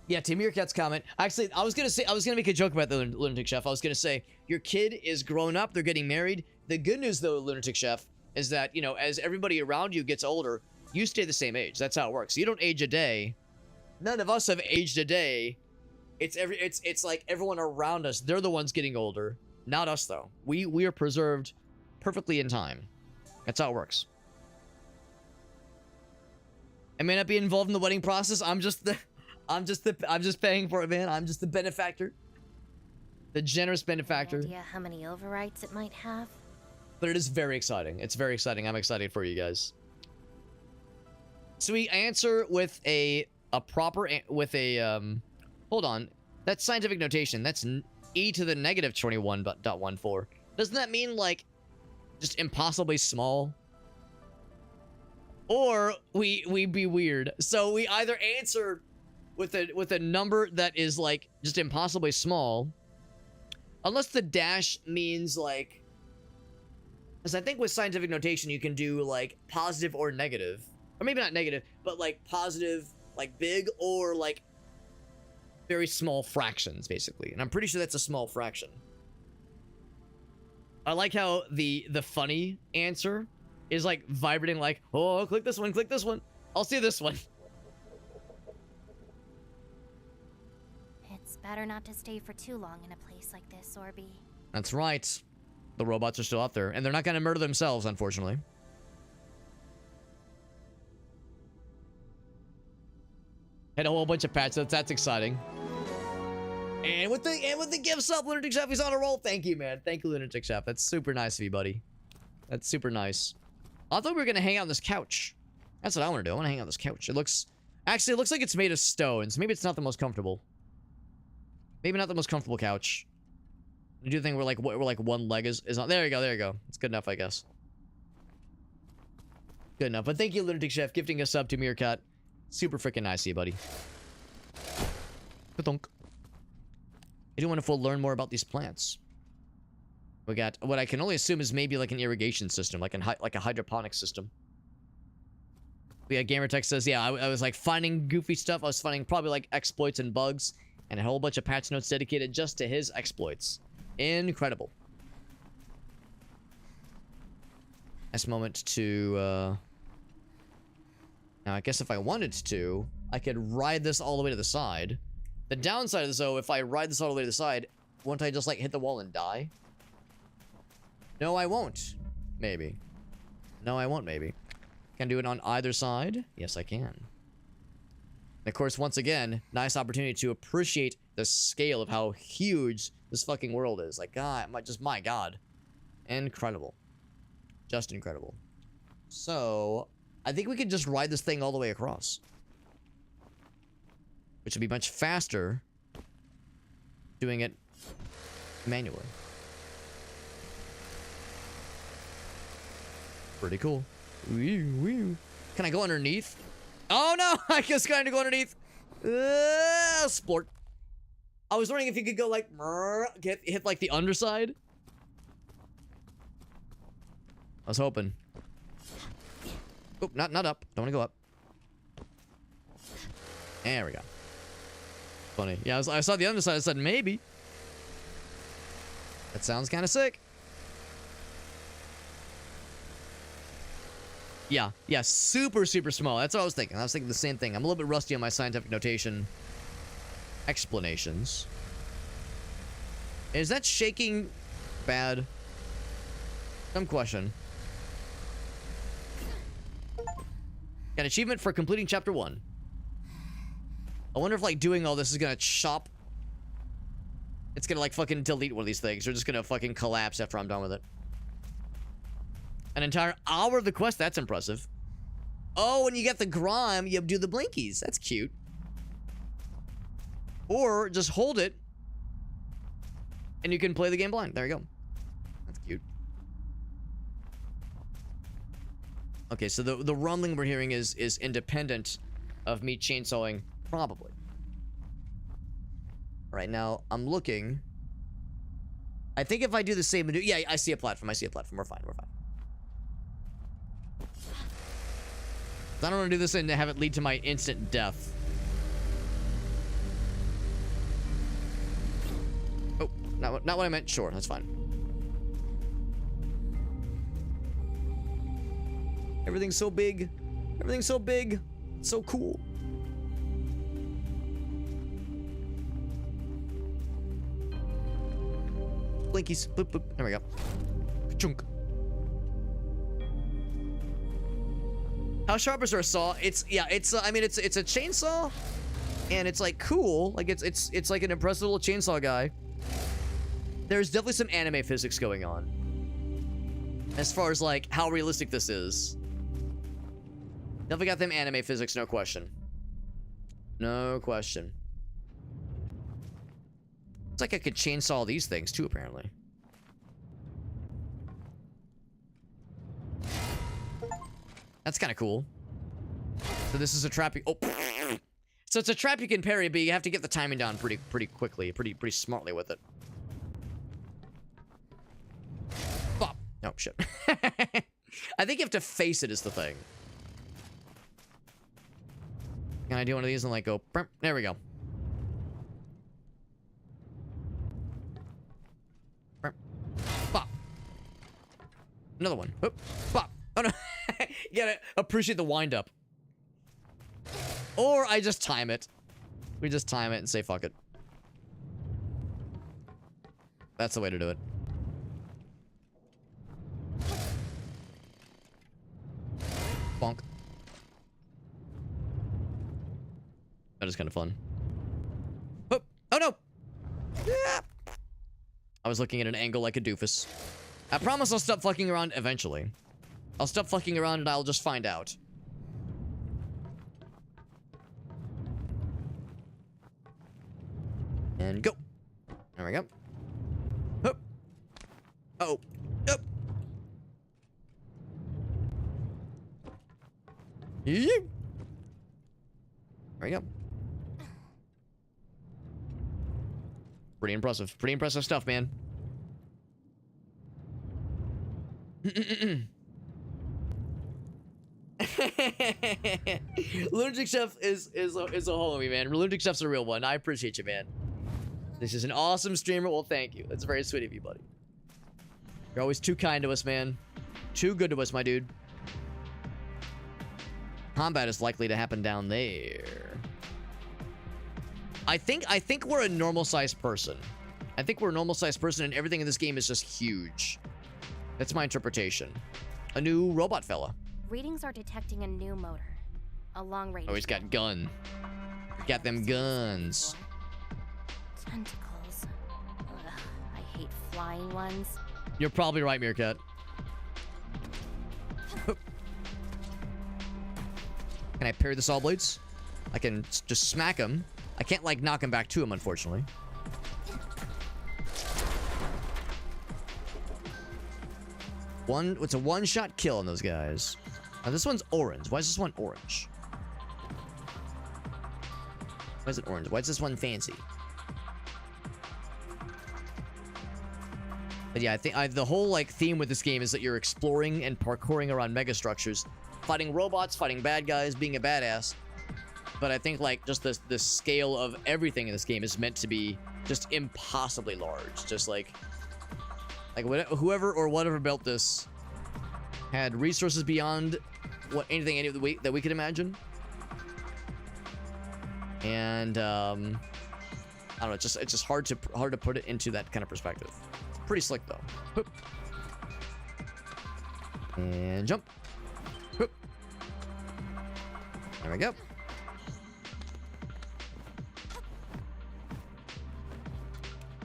Yeah, Tamir Cat's comment. Actually, I was gonna make a joke about the Lunatic Chef. I was gonna say, your kid is grown up, they're getting married. The good news, though, Lunatic Chef, is that, you know, as everybody around you gets older, you stay the same age. That's how it works. You don't age a day. None of us have aged a day. It's like everyone around us, they're the ones getting older. Not us, though. We are preserved perfectly in time. That's how it works. I may not be involved in the wedding process. I'm just paying for it, man. I'm just the benefactor. The generous benefactor. Any idea how many overrights it might have? But it is very exciting. It's very exciting. I'm excited for you guys. So we answer with a proper hold on. That's scientific notation. That's e to the negative 21.14. Doesn't that mean like just impossibly small? Or we be weird. So we either answer with a number that is like just impossibly small, unless the dash means like, because I think with scientific notation you can do like positive or negative, or maybe not negative, but like positive, like big, or like very small fractions, basically. And I'm pretty sure that's a small fraction. I like how the funny answer is like vibrating like, oh, click this one, click this one. I'll see this one. It's better not to stay for too long in a place like this, Orby. That's right. The robots are still out there, and they're not going to murder themselves, unfortunately. Had a whole bunch of patch notes. That's exciting. And with the gifts up, Lunatic Chef, he's on a roll. Thank you, man. Thank you, Lunatic Chef. That's super nice of you, buddy. That's super nice. I thought we were gonna hang out on this couch. That's what I want to do. I want to hang out on this couch. It looks like it's made of stone, so maybe it's not the most comfortable. Maybe not the most comfortable couch. You do think we're like one leg is on. There you go. There you go. It's good enough, I guess. Good enough. But thank you, Lunatic Chef, gifting us up to Meerkat. Super freaking nice of you, buddy. Ka-thunk. I do want to learn more about these plants. We got what I can only assume is maybe like an irrigation system, like a hydroponic system. Yeah, Gamertech says, yeah, I was like finding goofy stuff. I was finding probably like exploits and bugs, and a whole bunch of patch notes dedicated just to his exploits. Incredible. Nice moment to, now, I guess if I wanted to, I could ride this all the way to the side. The downside of this, though, if I ride this all the way to the side, won't I just, like, hit the wall and die? No, I won't. Maybe. No, I won't, maybe. Can I do it on either side? Yes, I can. And of course, once again, nice opportunity to appreciate the scale of how huge this fucking world is. Like, God, my God. Incredible. Just incredible. So, I think we could just ride this thing all the way across. Which would be much faster doing it manually. Pretty cool. Wee, wee. Can I go underneath? Oh no! I just got to go underneath. Splort. I was wondering if you could go like hit like the underside. I was hoping. Oh, not up. Don't want to go up. There we go. Funny. Yeah, I saw the underside. I said maybe. That sounds kind of sick. Yeah, super small. That's what I was thinking. I was thinking the same thing. I'm a little bit rusty on my scientific notation explanations. Is that shaking bad? Some question. Got an achievement for completing chapter 1. I wonder if like doing all this is gonna chop. It's gonna like fucking delete one of these things. Or just gonna fucking collapse after I'm done with it. An entire hour of the quest. That's impressive. Oh, and you get the grime. You do the blinkies. That's cute. Or just hold it, and you can play the game blind. There you go. That's cute. Okay, so the rumbling we're hearing is independent of me chainsawing, probably. Right now, I'm looking. I think if I do the same, yeah, I see a platform. We're fine. I don't want to do this and have it lead to my instant death. Oh, not what I meant. Sure, that's fine. Everything's so big. Everything's so big. It's so cool. Blinkies. Bloop, bloop. There we go. Chunk. How sharp is our saw? I mean, it's a chainsaw, and it's like cool. Like it's like an impressive little chainsaw guy. There's definitely some anime physics going on, as far as like how realistic this is. Definitely got them anime physics, no question. No question. It's like I could chainsaw these things too, apparently. That's kind of cool. So this is a trap. Oh, so it's a trap you can parry, but you have to get the timing down pretty quickly, pretty smartly with it. Bop. Oh shit. I think you have to face it is the thing. Can I do one of these and like go? There we go. Bop. Another one. Oop. Bop. Oh no. You gotta appreciate the wind up. Or I just time it. We just time it and say fuck it. That's the way to do it. Bonk. That is kind of fun. Oh, oh no! Yeah. I was looking at an angle like a doofus. I promise I'll stop fucking around eventually. I'll stop fucking around and I'll just find out. And go. There we go. Hup. Oh. Up. There we go. Pretty impressive. Pretty impressive stuff, man. Lunatic Chef is a homie, man. Lunatic Chef's a real one. I appreciate you, man. This is an awesome streamer. Well, thank you. That's very sweet of you, buddy. You're always too kind to us, man. Too good to us, my dude. Combat is likely to happen down there. I think we're a normal-sized person. I think we're a normal-sized person, and everything in this game is just huge. That's my interpretation. A new robot fella. Readings are detecting a new motor. A long range. Oh, he's got gun. Got them guns. Tentacles. Ugh, I hate flying ones. You're probably right, Meerkat. Can I parry the saw blades? I can just smack him. I can't, like, knock him back to him, unfortunately. It's a one-shot kill on those guys. Now, this one's orange. Why is this one orange? Why is it orange? Why is this one fancy? But yeah, I think the whole, like, theme with this game is that you're exploring and parkouring around megastructures, fighting robots, fighting bad guys, being a badass. But I think, like, just the scale of everything in this game is meant to be just impossibly large. Just like whoever or whatever built this had resources beyond anything that we could imagine. And I don't know, it's just hard to put it into that kind of perspective. Pretty slick though. Whoop. And jump. Whoop. There we go.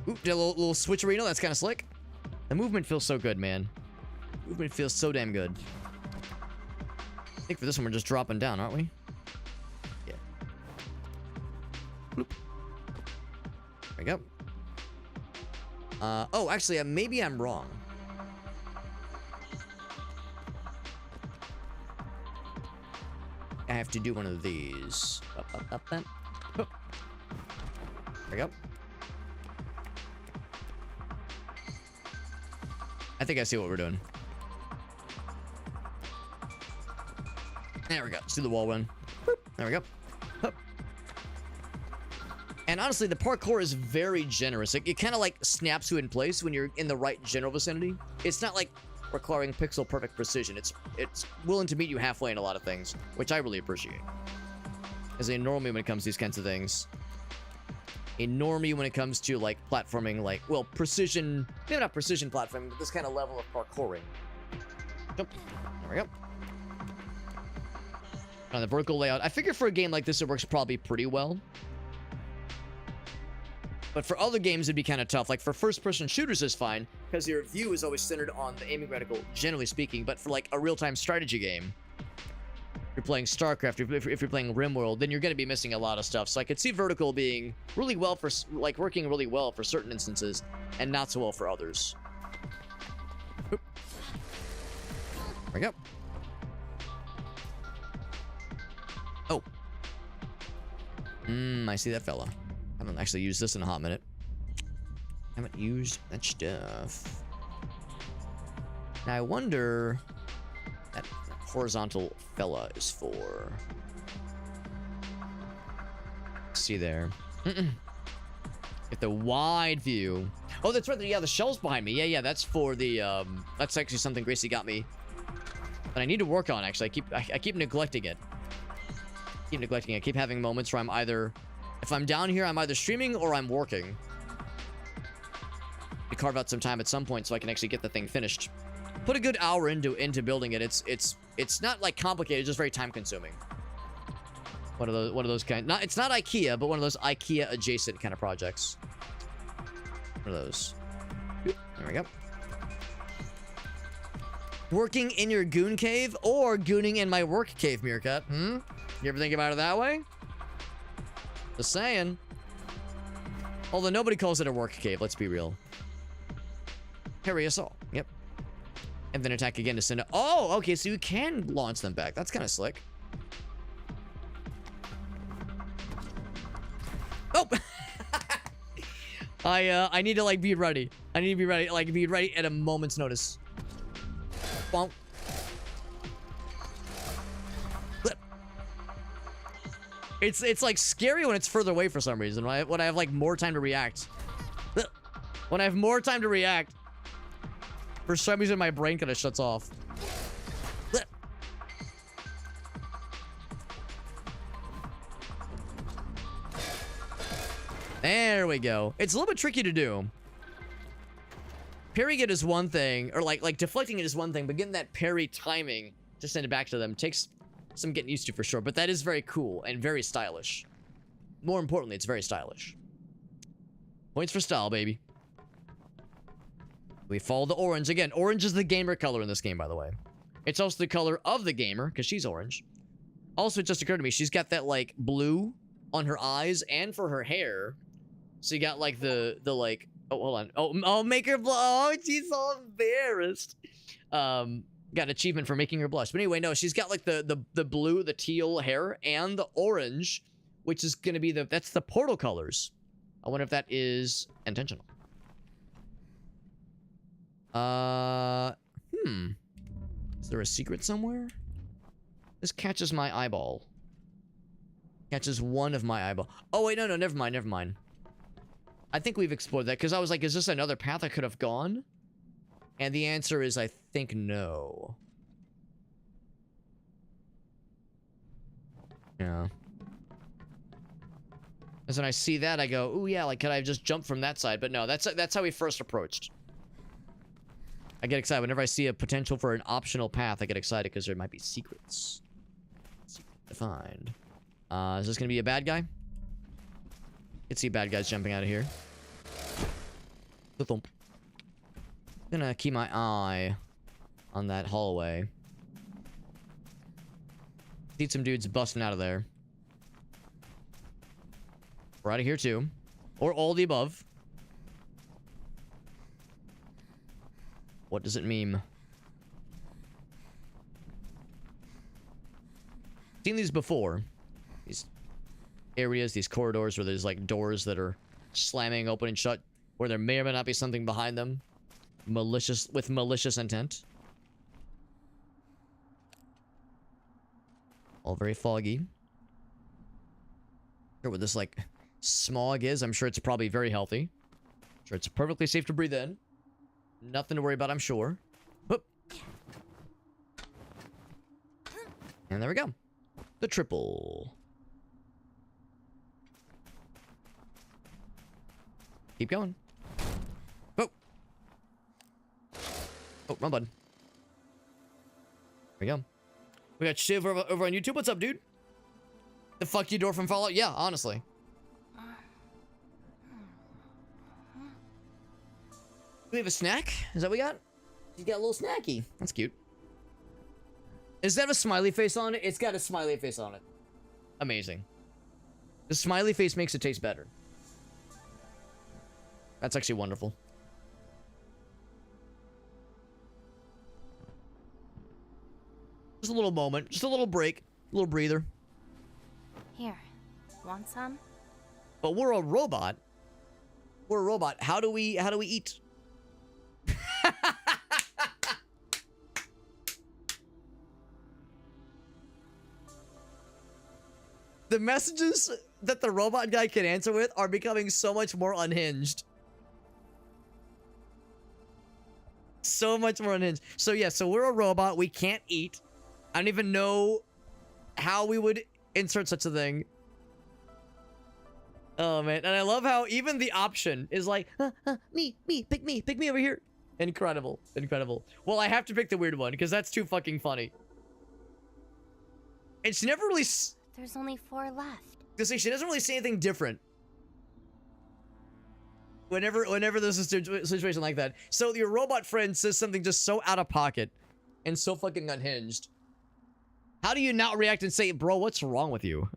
Oop, did a little switcherino. That's kind of slick. The movement feels so good, man. Movement feels so damn good. I think for this one we're just dropping down, aren't we? Yeah. Bloop. There we go. Oh, actually, maybe I'm wrong. I have to do one of these. Up. There we go. I think I see what we're doing. There we go. Let's do the wall run. There we go. And honestly, the parkour is very generous. It kind of like snaps you in place when you're in the right general vicinity. It's not like requiring pixel perfect precision. It's willing to meet you halfway in a lot of things, which I really appreciate. As a normie when it comes to these kinds of things. A normie when it comes to, like, platforming, like, well, precision, maybe not precision platforming, but this kind of level of parkouring. Jump. There we go. On the vertical layout, I figure for a game like this, it works probably pretty well. But for other games, it'd be kind of tough. Like, for first-person shooters, it's fine, because your view is always centered on the aiming reticle, generally speaking. But for, like, a real-time strategy game, if you're playing StarCraft, if you're playing RimWorld, then you're going to be missing a lot of stuff. So I could see vertical being really well for, like, working really well for certain instances, and not so well for others. Oop. There we go. Oh. I see that fella. I haven't actually used this in a hot minute. Haven't used that stuff. Now I wonder that horizontal fella is for. See there. Get the wide view. Oh, that's right. Yeah, the shell's behind me. Yeah, that's for the. That's actually something Gracie got me But I need to work on, actually. I keep neglecting it. I keep having moments where I'm either... If I'm down here, I'm either streaming or I'm working. To carve out some time at some point so I can actually get the thing finished. Put a good hour into building it. It's not like complicated, it's just very time consuming. One of those kind. It's not IKEA, but one of those IKEA adjacent kind of projects. One of those. There we go. Working in your goon cave or gooning in my work cave, Meerkat? You ever think about it that way? Just saying. Although nobody calls it a work cave, let's be real. Harry assault. Yep. And then attack again to send it. Oh, okay, so you can launch them back. That's kind of slick. Oh! I need to, like, be ready. I need to be ready, like, be ready at a moment's notice. Bonk. It's like scary when it's further away for some reason. When I have like more time to react. When I have more time to react, for some reason my brain kind of shuts off. There we go. It's a little bit tricky to do. Parrying it is one thing, or like deflecting it is one thing, but getting that parry timing to send it back to them takes some getting used to for sure. But that is very cool and very stylish. More importantly, it's very stylish. Points for style, baby. We follow the orange. Again, orange is the gamer color in this game, by the way. It's also the color of the gamer, because she's orange. Also, it just occurred to me, she's got that, like, blue on her eyes and for her hair. So you got, like, the like... Oh, hold on. Oh, make her blush. Oh, she's so embarrassed. Got an achievement for making her blush. But anyway, no, she's got, like, the blue, the teal hair, and the orange, which is going to be that's the portal colors. I wonder if that is intentional. Is there a secret somewhere? This catches my eyeball. Catches one of my eyeball. Oh, wait, no, never mind. I think we've explored that, because I was like, is this another path I could have gone? And the answer is, I think, no. Yeah. As when I see that, I go, ooh, yeah, like, could I have just jumped from that side? But no, that's how we first approached. I get excited. Whenever I see a potential for an optional path, I get excited, because there might be secrets. Secret to find. Is this going to be a bad guy? I can see bad guys jumping out of here. I'm gonna keep my eye on that hallway. See some dudes busting out of there. We're out of here too. Or all the above. What does it mean? Seen these before. These areas, these corridors where there's like doors that are slamming open and shut, where there may or may not be something behind them. With malicious intent. All very foggy. Sure what this like smog is. I'm sure it's probably very healthy. I'm sure it's perfectly safe to breathe in. Nothing to worry about, I'm sure. Whoop. And there we go. The triple. Keep going. Oh. Oh, wrong button. There we go. We got Shiv over on YouTube. What's up, dude? The fuck you door from Fallout? Yeah, honestly. Do we have a snack? Is that what we got? You got a little snacky. That's cute. Is that a smiley face on it? It's got a smiley face on it. Amazing. The smiley face makes it taste better. That's actually wonderful. Just a little moment. Just a little break. A little breather. Here, want some? But we're a robot. We're a robot. How do we eat? The messages that the robot guy can answer with are becoming so much more unhinged. so much more unhinged. So yeah, so we're a robot. We can't eat. I don't even know how we would insert such a thing. Oh man, and I love how even the option is like, me, pick me over here. Incredible, incredible. Well, I have to pick the weird one because that's too fucking funny. And she never really. There's only 4 left. Because she doesn't really say anything different. Whenever there's a situation like that. So your robot friend says something just so out of pocket and so fucking unhinged. How do you not react and say, bro, what's wrong with you?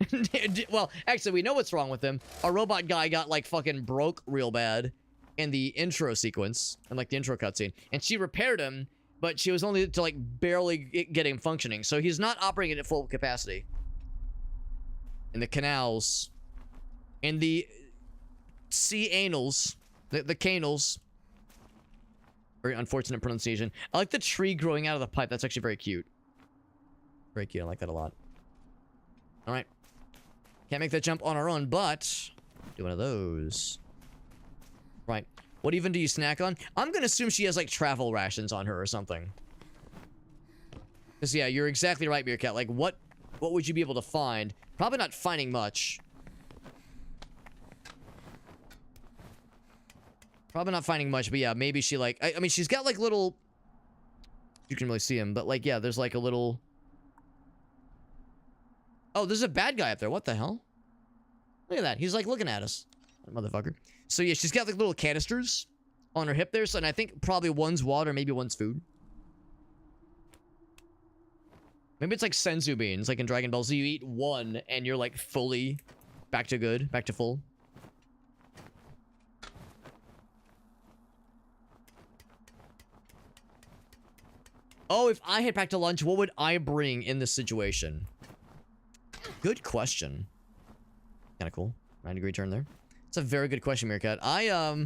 Well, actually, we know what's wrong with him. Our robot guy got, like, fucking broke real bad in the intro sequence, and like, the intro cutscene. And she repaired him, but she was only to, like, barely get him functioning. So he's not operating at full capacity. In the canals. In the sea anals. The canals. Very unfortunate pronunciation. I like the tree growing out of the pipe. That's actually very cute. Very cute. I like that a lot. Alright. Can't make that jump on our own, but do one of those. Right. What even do you snack on? I'm gonna assume she has, like, travel rations on her or something. Because, yeah, you're exactly right, Meerkat. Like, what would you be able to find? Probably not finding much. Probably not finding much, but yeah, maybe she, like... I mean, she's got, like, little... You can really see him, but, like, yeah, there's, like, a little... Oh, there's a bad guy up there. What the hell? Look at that. He's, like, looking at us. Motherfucker. So, yeah, she's got, like, little canisters on her hip there, so, and I think probably one's water, maybe one's food. Maybe it's like senzu beans, like in Dragon Ball Z. You eat one, and you're, like, fully back to good, back to full. Oh, if I had packed a lunch, what would I bring in this situation? Good question. Kind of cool. 9-degree turn there. It's a very good question, Meerkat. I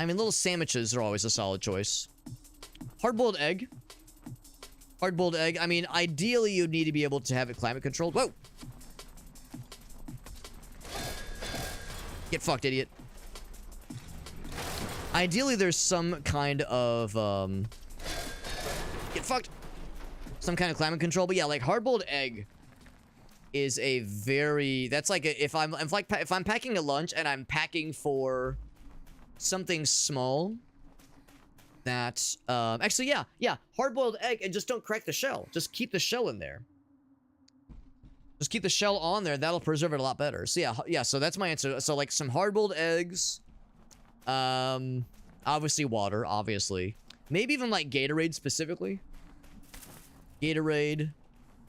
mean, little sandwiches are always a solid choice. Hard-boiled egg. Hard-boiled egg. I mean, ideally, you'd need to be able to have it climate controlled. Whoa! Get fucked, idiot. Ideally, there's some kind of, get fucked. Some kind of climate control. But yeah, like, hard-boiled egg is a very... That's like, if I'm packing a lunch and I'm packing for something small... That, actually, yeah, hard-boiled egg, and just don't crack the shell. Just keep the shell in there. Just keep the shell on there, that'll preserve it a lot better. So yeah, so that's my answer. So, like, some hard-boiled eggs, obviously water, obviously. Maybe even, like, Gatorade specifically. Gatorade.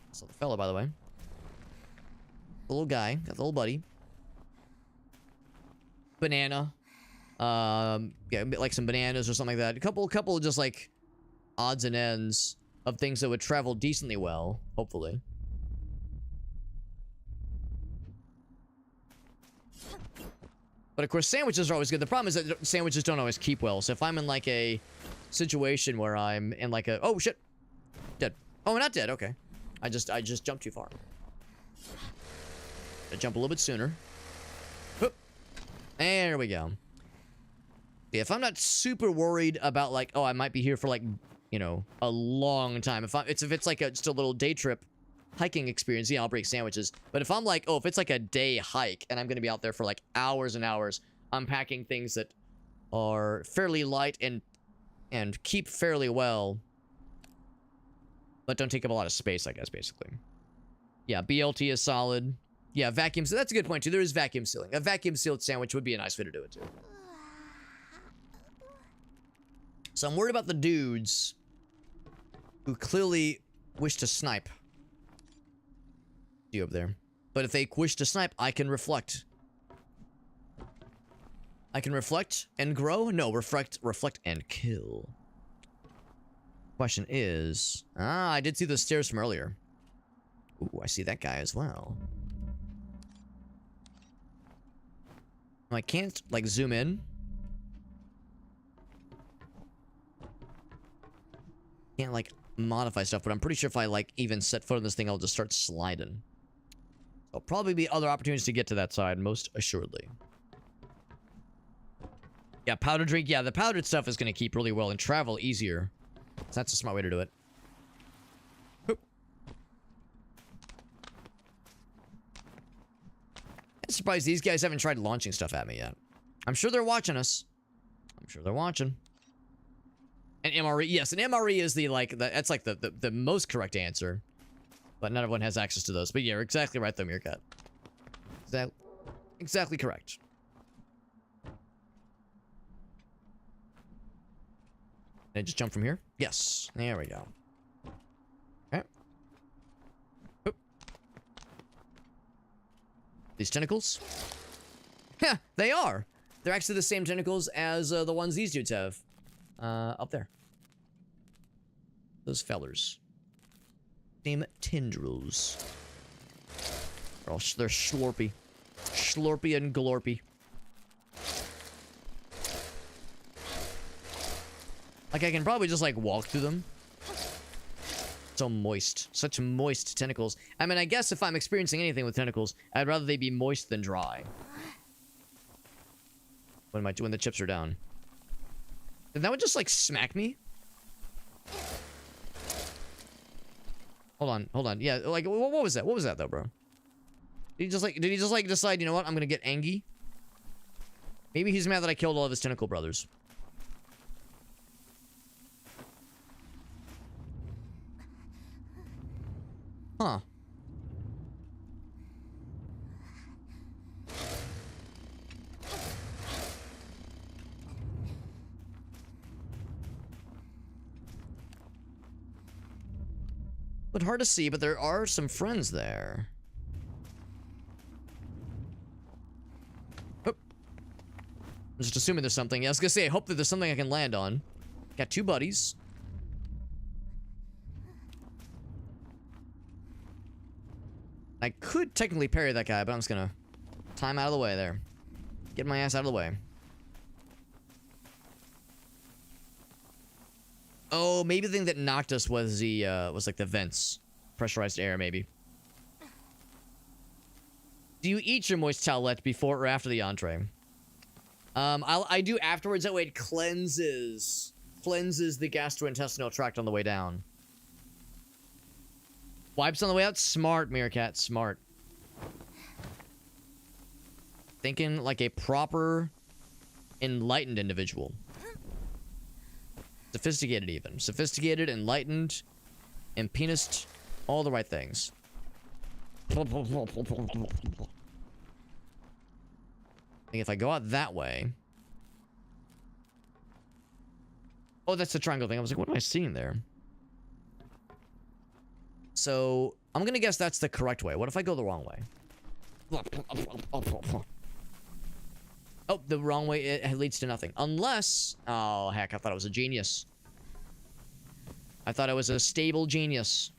That's the fella, by the way. The little guy, got the little buddy. Banana. Yeah, like some bananas or something like that. A couple just like odds and ends of things that would travel decently well, hopefully. But of course, sandwiches are always good. The problem is that sandwiches don't always keep well. So if I'm in like a situation where I'm in like a... Oh, shit. Dead. Oh, not dead. Okay. I just jumped too far. I jump a little bit sooner. Whoop. There we go. Yeah, if I'm not super worried about, like, oh, I might be here for, like, you know, a long time. If it's like just a little day trip hiking experience, yeah, I'll break sandwiches. But if I'm like, oh, if it's like a day hike and I'm gonna be out there for like hours and hours, I'm packing things that are fairly light and keep fairly well, but don't take up a lot of space, I guess, basically. Yeah, BLT is solid. Yeah, vacuum. So that's a good point too. There is vacuum sealing. A vacuum sealed sandwich would be a nice way to do it too. So I'm worried about the dudes who clearly wish to snipe you up there. But if they wish to snipe, I can reflect. I can reflect and grow? No, reflect and kill. Question is... Ah, I did see the stairs from earlier. Ooh, I see that guy as well. I can't, like, zoom in. Can't, like, modify stuff, but I'm pretty sure if I, like, even set foot on this thing, I'll just start sliding. There'll probably be other opportunities to get to that side, most assuredly. Yeah, powder drink. Yeah, the powdered stuff is going to keep really well and travel easier. So that's a smart way to do it. Hoop. I'm surprised these guys haven't tried launching stuff at me yet. I'm sure they're watching us. I'm sure they're watching. An MRE. Yes, an MRE is that's like the most correct answer. But not everyone has access to those. But yeah, you're exactly right though, Meerkat. Exactly correct. Can I just jump from here? Yes. There we go. Okay. Oop. These tentacles? Yeah, they are. They're actually the same tentacles as the ones these dudes have. Up there. Those fellers. Same tendrils. They're slurpy. Slurpy and glorpy. Like, I can probably just, like, walk through them. So moist. Such moist tentacles. I mean, I guess if I'm experiencing anything with tentacles, I'd rather they be moist than dry. When the chips are down. Did that one just, like, smack me? Hold on. Yeah, like, what was that? What was that, though, bro? Did he just, like, decide, you know what, I'm gonna get angry? Maybe he's mad that I killed all of his tentacle brothers. Huh. But hard to see, but there are some friends there. Oop. I'm just assuming there's something. Yeah, I was gonna say, I hope that there's something I can land on. Got two buddies. I could technically parry that guy, but I'm just gonna time out of the way there. Get my ass out of the way. Oh, maybe the thing that knocked us was the, was like the vents. Pressurized air, maybe. Do you eat your moist towelette before or after the entree? I do afterwards. That way it cleanses the gastrointestinal tract on the way down. Wipes on the way out? Smart, Meerkat. Smart. Thinking like a proper, enlightened individual. Sophisticated, even. Sophisticated, enlightened, and penised. All the right things. I think if I go out that way... Oh, that's the triangle thing. I was like, what am I seeing there? So, I'm gonna guess that's the correct way. What if I go the wrong way? Oh, the wrong way, it leads to nothing. Unless... Oh, heck, I thought it was a genius. I thought it was a stable genius.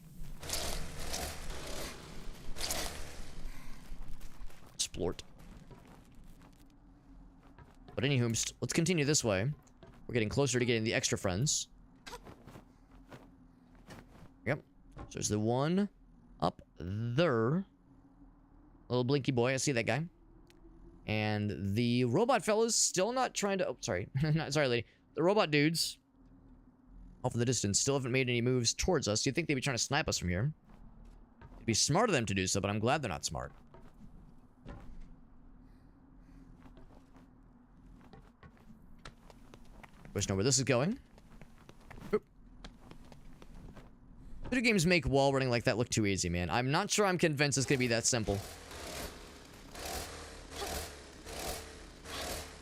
Splort. But anywho, let's continue this way. We're getting closer to getting the extra friends. Yep. So there's the one up there. Little blinky boy, I see that guy. And the robot fella's still not trying to... Oh, sorry. Sorry, lady. The robot dudes, off in the distance, still haven't made any moves towards us. You'd think they'd be trying to snipe us from here. It'd be smart of them to do so, but I'm glad they're not smart. Wish know where this is going. Oop. Video games make wall running like that look too easy, man. I'm not sure I'm convinced it's gonna be that simple.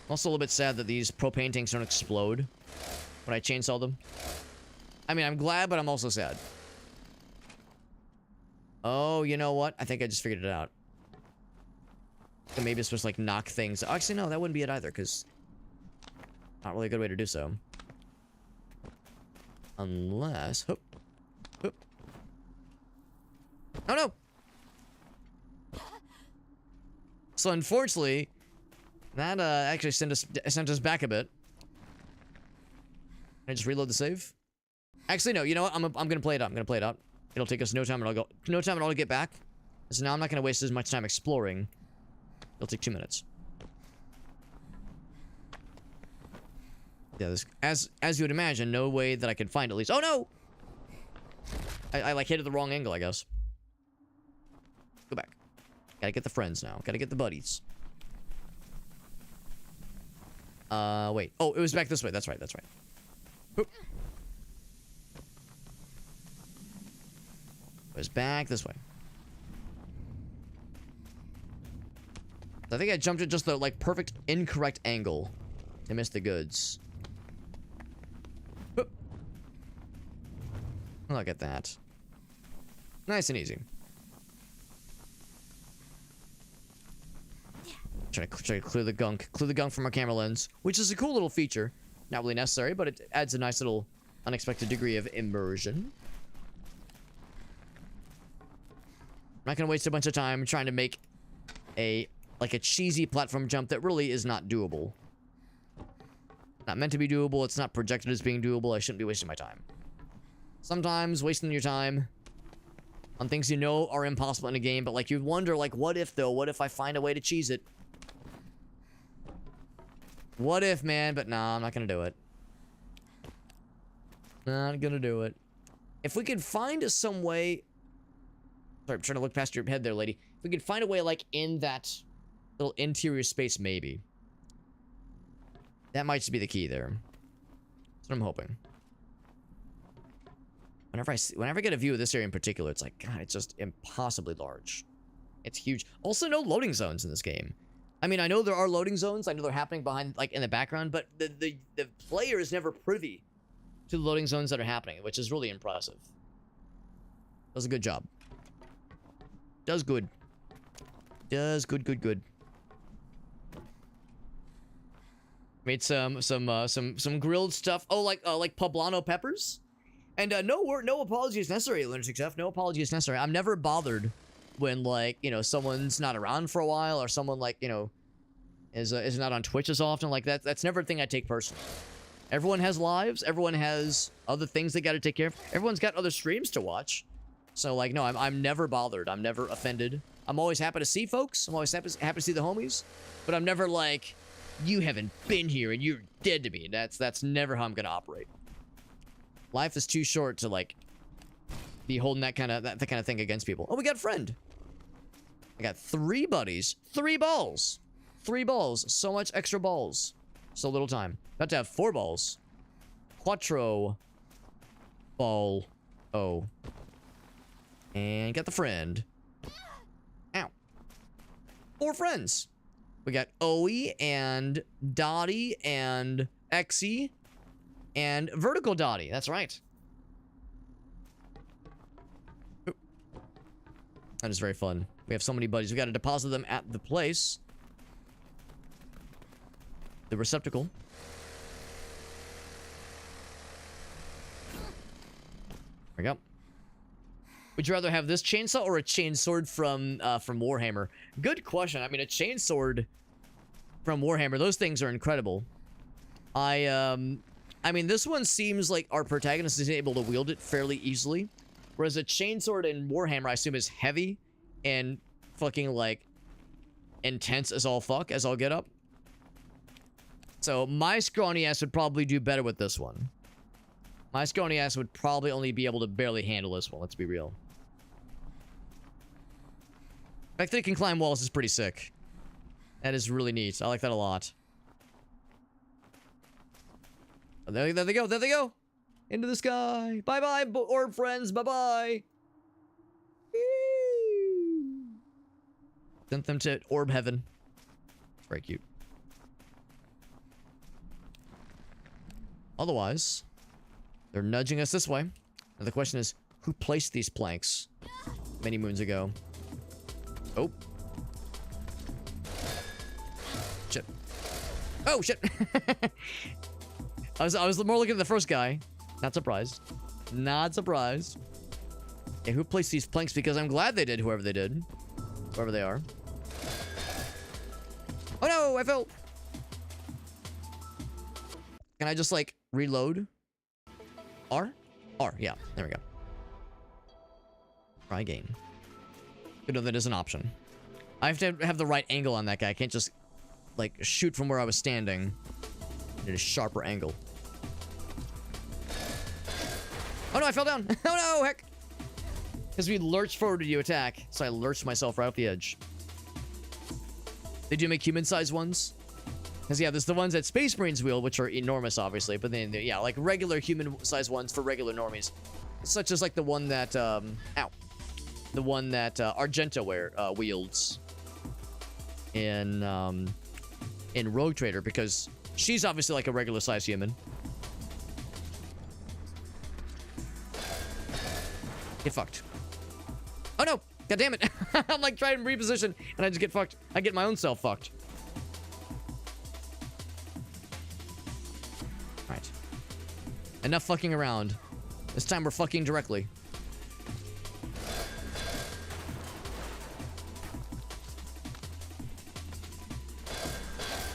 I'm also a little bit sad that these propane tanks don't explode when I chainsaw them. I mean, I'm glad, but I'm also sad. Oh, you know what? I think I just figured it out. So maybe it's supposed to, like, knock things. Actually, no, that wouldn't be it either, because... Not really a good way to do so. Unless... Hoop. Hoop. Oh, no! So, unfortunately... That, actually sent us back a bit. Can I just reload the save? Actually, no. You know what? I'm gonna play it out. I'm gonna play it out. It'll take us no time at all to get back. So now I'm not gonna waste as much time exploring. It'll take 2 minutes. Yeah, this, as you would imagine, no way that I could find at least. Oh no! I like hit at the wrong angle, I guess. Go back. Gotta get the friends now. Gotta get the buddies. Wait. Oh, it was back this way. That's right. That's right. Oop. It was back this way. I think I jumped at just the, like, perfect incorrect angle to miss the goods. Oop. Look at that. Nice and easy. Try to clear the gunk from our camera lens, which is a cool little feature. Not really necessary, but it adds a nice little unexpected degree of immersion. I'm not gonna waste a bunch of time trying to make a cheesy platform jump that really is not doable. Not meant to be doable. It's not projected as being doable. I shouldn't be wasting my time. Sometimes wasting your time on things you know are impossible in a game, but like you wonder, like, what if though? What if I find a way to cheese it? What if, man? But nah, I'm not gonna do it. Not gonna do it. If we could find some way... Sorry, I'm trying to look past your head there, lady. If we could find a way, like, in that little interior space, maybe. That might just be the key there. That's what I'm hoping. Whenever I get a view of this area in particular, it's like, God, it's just impossibly large. It's huge. Also, no loading zones in this game. I mean, I know there are loading zones. I know they're happening behind, like, in the background, but the player is never privy to the loading zones that are happening, which is really impressive. Does a good job. Does good. Does good. Made some grilled stuff. Oh, like poblano peppers. And no apologies necessary, Lunatic Chef. No apologies necessary. I'm never bothered when, like, you know, someone's not around for a while, or someone, like, you know, is not on Twitch as often. Like, that's never a thing I take personally. Everyone has lives. Everyone has other things they got to take care of. Everyone's got other streams to watch. So, like, no, I'm never bothered. I'm never offended. I'm always happy to see folks. I'm always happy to see the homies. But I'm never like, you haven't been here and you're dead to me. That's never how I'm gonna operate. Life is too short to, like, be holding that kind of thing against people. Oh, we got a friend. I got 3 buddies. 3 balls. 3 balls. So much extra balls. So little time. About to have 4 balls. Quattro. Ball. Oh. And got the friend. Ow. 4 friends. We got Owie and Dottie and Exie and Vertical Dottie. That's right. Oop. That is very fun. We have so many buddies. We got to deposit them at the place. The receptacle. There we go. Would you rather have this chainsaw or a chainsword from Warhammer? Good question. I mean, a chainsword from Warhammer, those things are incredible. I mean, this one seems like our protagonist is able to wield it fairly easily, whereas a chainsword in Warhammer, I assume, is heavy and fucking, like, intense as all fuck, as all get up. So my scrawny ass would probably do better with this one. My scrawny ass would probably only be able to barely handle this one, let's be real. The fact that it can climb walls is pretty sick. That is really neat. I like that a lot. Oh, there they go. There they go. Into the sky. Bye-bye, orb friends. Bye-bye. Sent them to orb heaven. Very cute. Otherwise, they're nudging us this way. And the question is, who placed these planks many moons ago? Oh. Shit. Oh, shit. I was more looking at the first guy. Not surprised. Not surprised. Okay, who placed these planks? Because I'm glad they did, whoever they did. Whoever they are. Oh no, I fell. Can I just, like, reload? R? R, yeah. There we go. Try again. Good to know that is an option. I have to have the right angle on that guy. I can't just, like, shoot from where I was standing. I need a sharper angle. Oh no, I fell down. Oh no, heck. Because we lurched forward to attack, so I lurched myself right off the edge. They do make human-sized ones. Because, yeah, there's the ones that Space Marines wield, which are enormous, obviously. But then, yeah, like regular human-sized ones for regular normies. Such as, like, the one that, ow. The one that Argento wields in Rogue Trader. Because she's obviously, like, a regular-sized human. Get fucked. Oh, no! God damn it! I'm, like, trying to reposition, and I just get fucked. I get my own self fucked. Alright. Enough fucking around. This time we're fucking directly.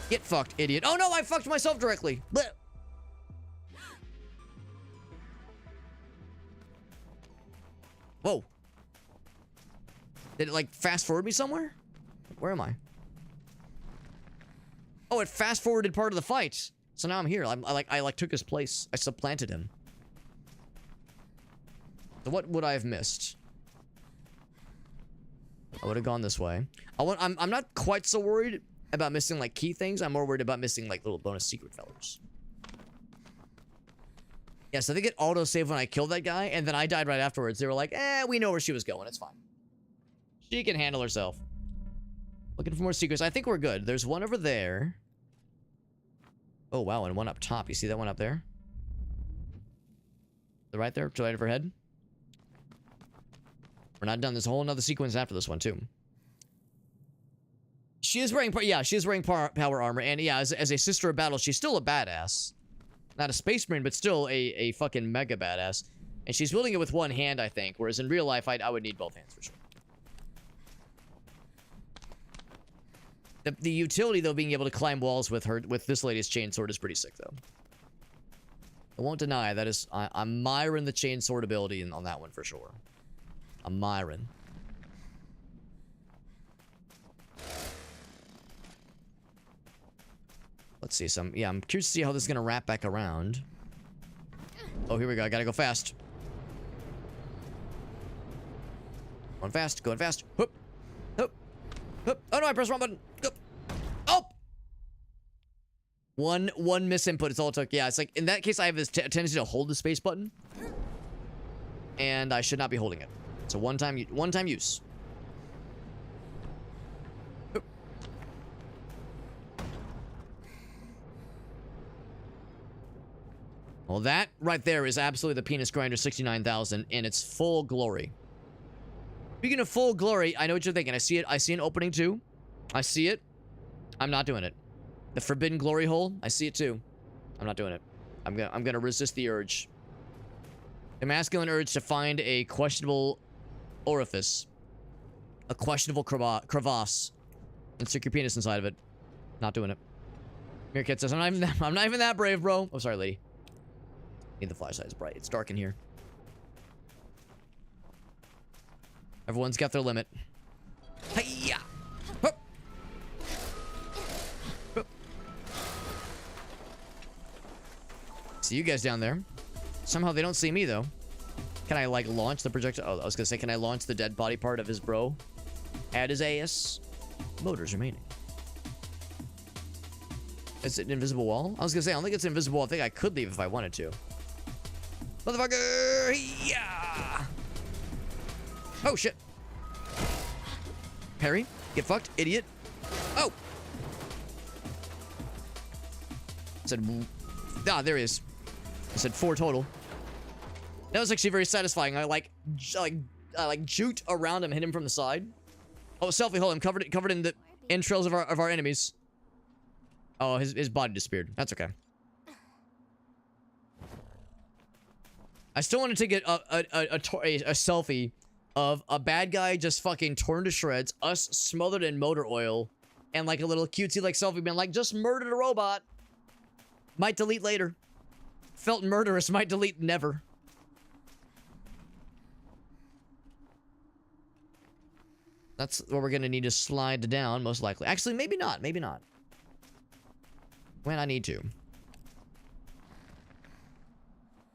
Get fucked, idiot. Oh no, I fucked myself directly. Blech. Whoa. Did it, like, fast forward me somewhere? Where am I? Oh, it fast forwarded part of the fight. So now I'm here. I took his place. I supplanted him. So what would I have missed? I would have gone this way. I'm not quite so worried about missing, like, key things. I'm more worried about missing, like, little bonus secret fellers. Yeah, so they get auto-save when I killed that guy, and then I died right afterwards. They were like, we know where she was going. It's fine. She can handle herself. Looking for more secrets. I think we're good. There's one over there. Oh, wow, and one up top. You see that one up there? The right there, to the right of her head. We're not done. There's a whole nother sequence after this one, too. She is wearing, she is wearing power armor, and yeah, as a sister of battle, she's still a badass. Not a space marine, but still a fucking mega badass. And she's wielding it with one hand, I think, whereas in real life, I would need both hands for sure. The utility, though, being able to climb walls with this lady's chainsword is pretty sick, though. I won't deny that is, I'm miring the chainsword ability on that one for sure. I'm miring. Let's see some. Yeah, I'm curious to see how this is gonna wrap back around. Oh, here we go. I gotta go fast. Going fast. Going fast. Whoop. Whoop. Whoop. Oh no! I pressed the wrong button. Whoop. Oh. One misinput. It's all it took. Yeah, it's like in that case, I have this tendency to hold the space button, and I should not be holding it. It's a one-time use. Well, that right there is absolutely the Penis Grinder 69,000 in its full glory. Speaking of full glory, I know what you're thinking. I see it. I see an opening too. I see it. I'm not doing it. The Forbidden Glory hole. I see it too. I'm not doing it. I'm gonna resist the urge. The masculine urge to find a questionable orifice, a questionable crevasse, and stick your penis inside of it. Not doing it. Meerkat says, I'm not even that brave, bro. Oh, sorry, lady. Need the flashlight. It's bright. It's dark in here. Everyone's got their limit. Hi-ya! Hup! Hup! See you guys down there. Somehow they don't see me, though. Can I, like, launch the projectile? Oh, I was gonna say, can I launch the dead body part of his bro at his ass? Motors remaining. Is it an invisible wall? I was gonna say, I don't think it's an invisible wall. I think I could leave if I wanted to. Motherfucker! Yeah! Oh, shit. Parry. Get fucked, idiot. Oh! I said... Ah, there he is. I said 4 total. That was actually very satisfying. I like juked around him, hit him from the side. Oh, selfie hole. I'm covered in the entrails of our enemies. Oh, his body disappeared. That's okay. I still want to take a selfie of a bad guy just fucking torn to shreds, us smothered in motor oil, and like a little cutesy like selfie being like, just murdered a robot. Might delete later. Felt murderous, might delete never. That's what we're gonna need to slide down, most likely. Actually, maybe not. Maybe not. When I need to.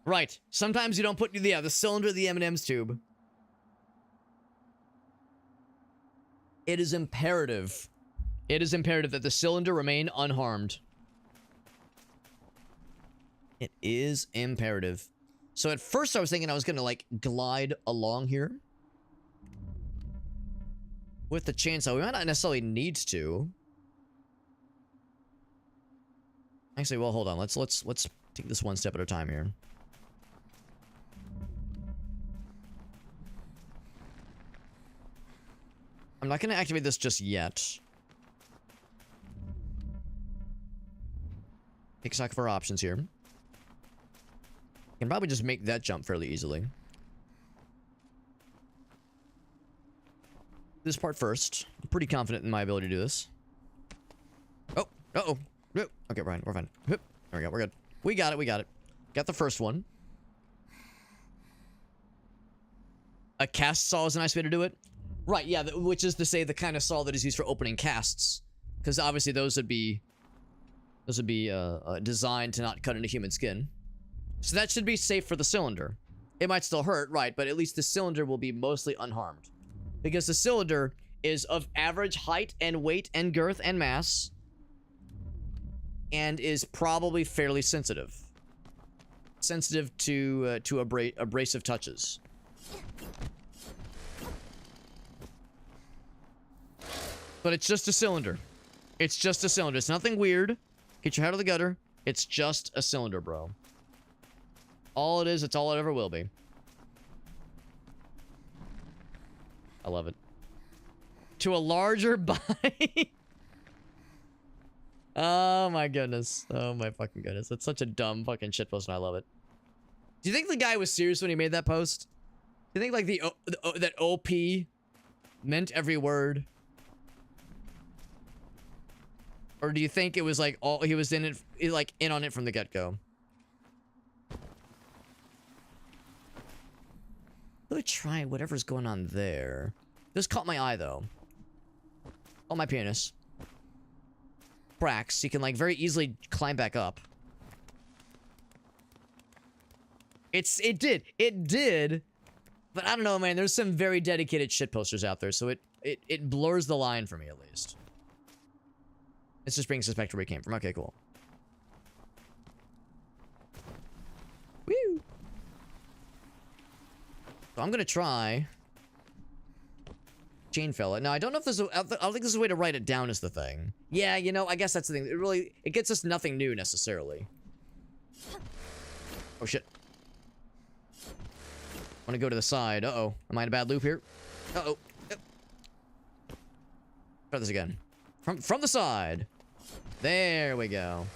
Right. Sometimes you don't put the cylinder of the M&M's tube. It is imperative. It is imperative that the cylinder remain unharmed. It is imperative. So at first I was thinking I was gonna like glide along here with the chainsaw. We might not necessarily need to. Actually, well, hold on. Let's take this one step at a time here. I'm not gonna activate this just yet. Take stock of our options here. Can probably just make that jump fairly easily. This part first. I'm pretty confident in my ability to do this. Oh, uh-oh. Okay, Brian, we're fine. There we go, we're good. We got it, we got it. Got the first one. A cast saw is a nice way to do it. Right, yeah, which is to say the kind of saw that is used for opening casts. Because obviously those would be designed to not cut into human skin. So that should be safe for the cylinder. It might still hurt, right, but at least the cylinder will be mostly unharmed. Because the cylinder is of average height and weight and girth and mass. And is probably fairly sensitive. Sensitive to abrasive touches. But it's just a cylinder. It's just a cylinder. It's nothing weird. Get your head out of the gutter. It's just a cylinder, bro. All it is, it's all it ever will be. I love it. To a larger body. Oh my goodness. Oh my fucking goodness. That's such a dumb fucking shitpost and I love it. Do you think the guy was serious when he made that post? Do you think like that OP meant every word? Or do you think it was like all he was in it, like in on it from the get-go? Let me try whatever's going on there. This caught my eye though. Oh, my penis. Cracks. You can like very easily climb back up. It did. But I don't know, man. There's some very dedicated shit posters out there, so it blurs the line for me at least. It's just bringing suspect where he came from. Okay, cool. Woo! So I'm gonna try chain fella. Now I don't know if there's I don't think there's a way to write it down is the thing. Yeah, you know, I guess that's the thing. It gets us nothing new necessarily. Oh shit. I wanna go to the side. Uh-oh. Am I in a bad loop here? Uh-oh. Yep. Try this again. From the side. There we go.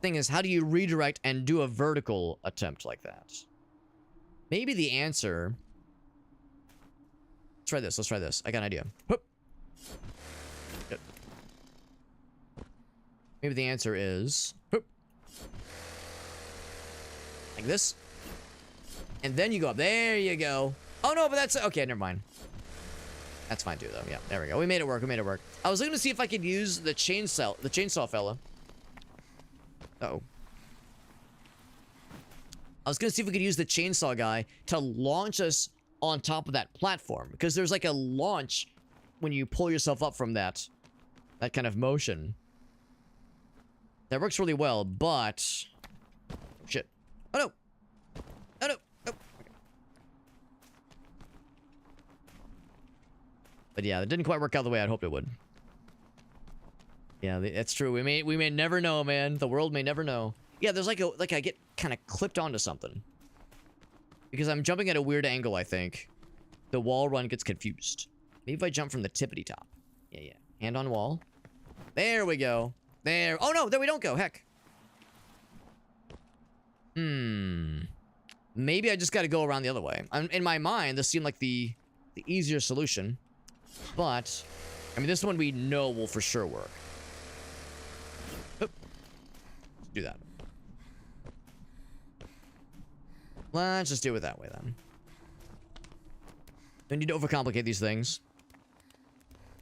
Thing is, how do you redirect and do a vertical attempt like that? Maybe the answer... Let's try this. Let's try this. I got an idea. Hup. Good. Maybe the answer is... Hup. Like this. And then you go up. There you go. Oh, no, but that's... Okay, never mind. That's fine, too, though. Yeah, there we go. We made it work. We made it work. I was looking to see if I could use the chainsaw fella. Uh-oh. I was gonna see if we could use the chainsaw guy to launch us on top of that platform. Because there's like a launch when you pull yourself up from that kind of motion. That works really well, but... Oh, shit. Oh, no. Oh, no. Oh. But yeah, it didn't quite work out the way I'd hoped it would. Yeah, that's true. We may never know, man. The world may never know. Yeah, there's like I get kind of clipped onto something. Because I'm jumping at a weird angle, I think. The wall run gets confused. Maybe if I jump from the tippity top. Yeah. Hand on wall. There we go. There. Oh no, there we don't go. Heck. Maybe I just got to go around the other way. In my mind, this seemed like the easier solution. But, I mean, this one we know will for sure work. Oop. Let's do that. Let's just do it that way, then. Don't need to overcomplicate these things.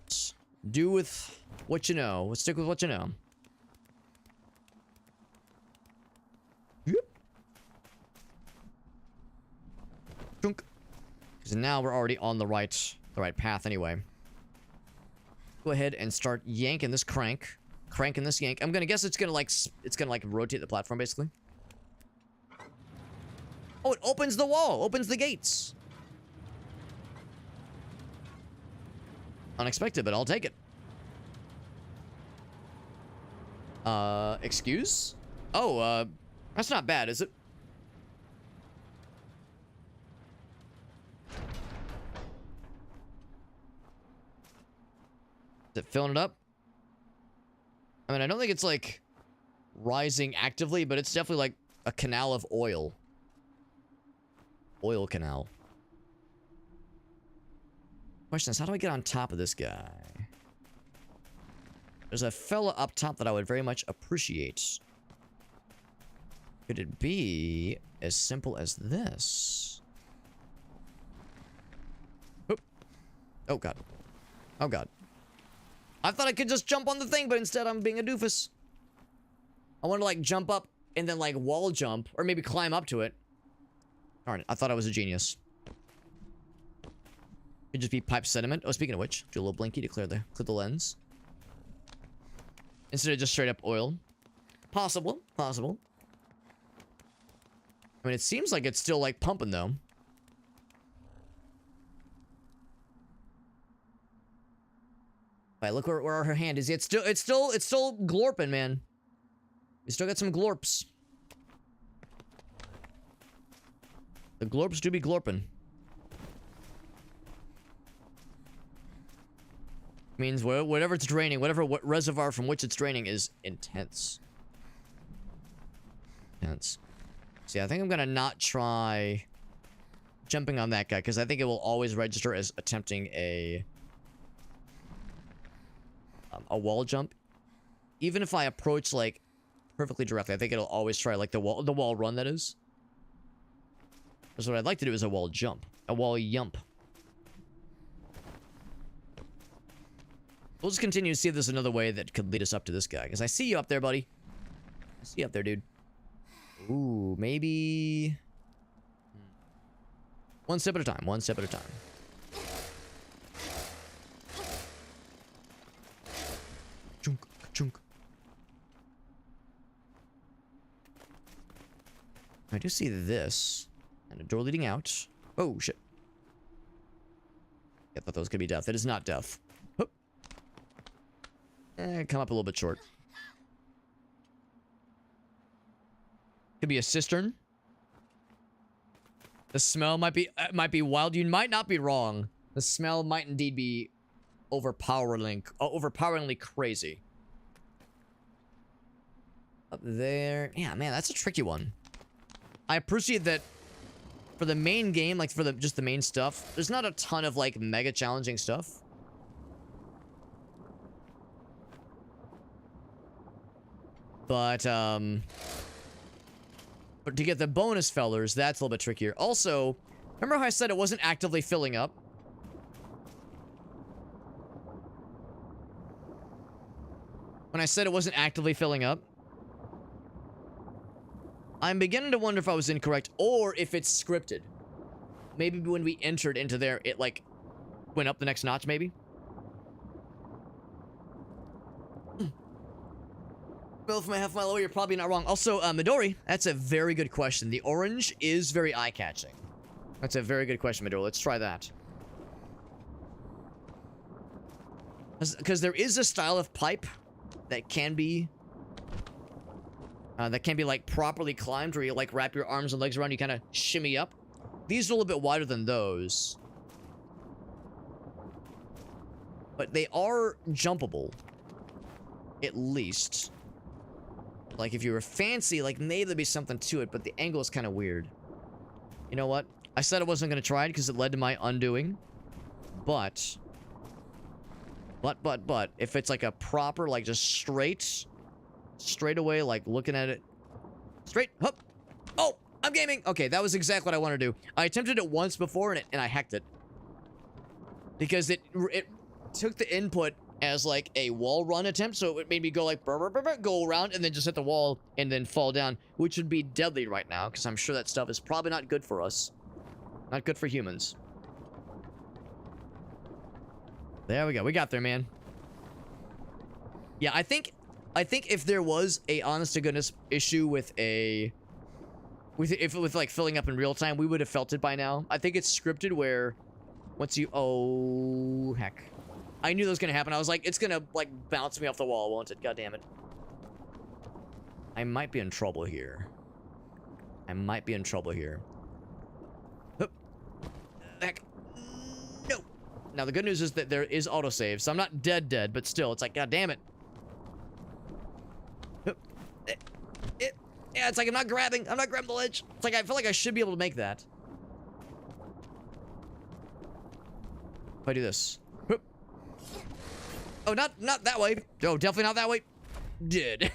Let's do with what you know. Let's stick with what you know. So now we're already on the right path anyway. Go ahead and start yanking this crank. Cranking this yank. I'm gonna guess it's gonna like rotate the platform basically. Oh, it opens the wall, opens the gates. Unexpected, but I'll take it. Excuse? Oh, that's not bad, is it? Is it filling it up? I mean, I don't think it's like rising actively, but it's definitely like a canal of oil. Oil canal. Question is, how do I get on top of this guy? There's a fella up top that I would very much appreciate. Could it be as simple as this? Oop. Oh, God. Oh, God. I thought I could just jump on the thing, but instead I'm being a doofus. I want to, like, jump up and then, like, wall jump. Or maybe climb up to it. Darn it. I thought I was a genius. Could just be pipe sediment. Oh, speaking of which, do a little blinky to clear the lens. Instead of just straight up oil. Possible. Possible. I mean, it seems like it's still, like, pumping, though. Alright, look where her hand is. It's still glorping, man. We still got some glorps. The glorps do be glorping. Means whatever it's draining, what reservoir from which it's draining is intense. Intense. See, I think I'm gonna not try jumping on that guy, because I think it will always register as attempting a wall jump. Even if I approach, like, perfectly directly, I think it'll always try, like, the wall run, that is. Because what I'd like to do is a wall jump. A wall yump. We'll just continue to see if there's another way that could lead us up to this guy. Because I see you up there, buddy. I see you up there, dude. Ooh, maybe... One step at a time. One step at a time. Chunk, chunk. I do see this. And a door leading out. Oh, shit. I thought that was gonna be death. It is not death. Hup. Come up a little bit short. Could be a cistern. The smell might be wild. You might not be wrong. The smell might indeed be overpoweringly crazy. Up there. Yeah, man, that's a tricky one. I appreciate that for the main game, like for just the main stuff, there's not a ton of like mega challenging stuff. But to get the bonus fellers, that's a little bit trickier. Also, remember how I said it wasn't actively filling up? When I said it wasn't actively filling up? I'm beginning to wonder if I was incorrect, or if it's scripted. Maybe when we entered into there, it, like, went up the next notch, maybe? Well, if I have my lower, you're probably not wrong. Also, Midori, that's a very good question. The orange is very eye-catching. That's a very good question, Midori. Let's try that. Because there is a style of pipe that can be... like, properly climbed, where you, like, wrap your arms and legs around, you kind of shimmy up. These are a little bit wider than those. But they are jumpable. At least. Like, if you were fancy, like, maybe there'd be something to it, but the angle is kind of weird. You know what? I said I wasn't going to try it because it led to my undoing. But, if it's, like, a proper, like, just straight away, like, looking at it. Straight, hup. Oh, I'm gaming. Okay, that was exactly what I wanted to do. I attempted it once before, and I hacked it. Because it took the input as, like, a wall run attempt, so it made me go, like, go around, and then just hit the wall, and then fall down, which would be deadly right now, because I'm sure that stuff is probably not good for us. Not good for humans. There we go. We got there, man. Yeah, I think if there was a honest to goodness issue with like filling up in real time, we would have felt it by now. I think it's scripted where once you oh heck. I knew that was gonna happen. I was like, it's gonna like bounce me off the wall, won't it? God damn it. I might be in trouble here. I might be in trouble here. Hup. Heck. No. Now the good news is that there is autosave, so I'm not dead, but still, it's like, god damn it. Yeah, it's like I'm not grabbing the ledge. It's like I feel like I should be able to make that. If I do this. Oh, not that way. Oh, definitely not that way. Did.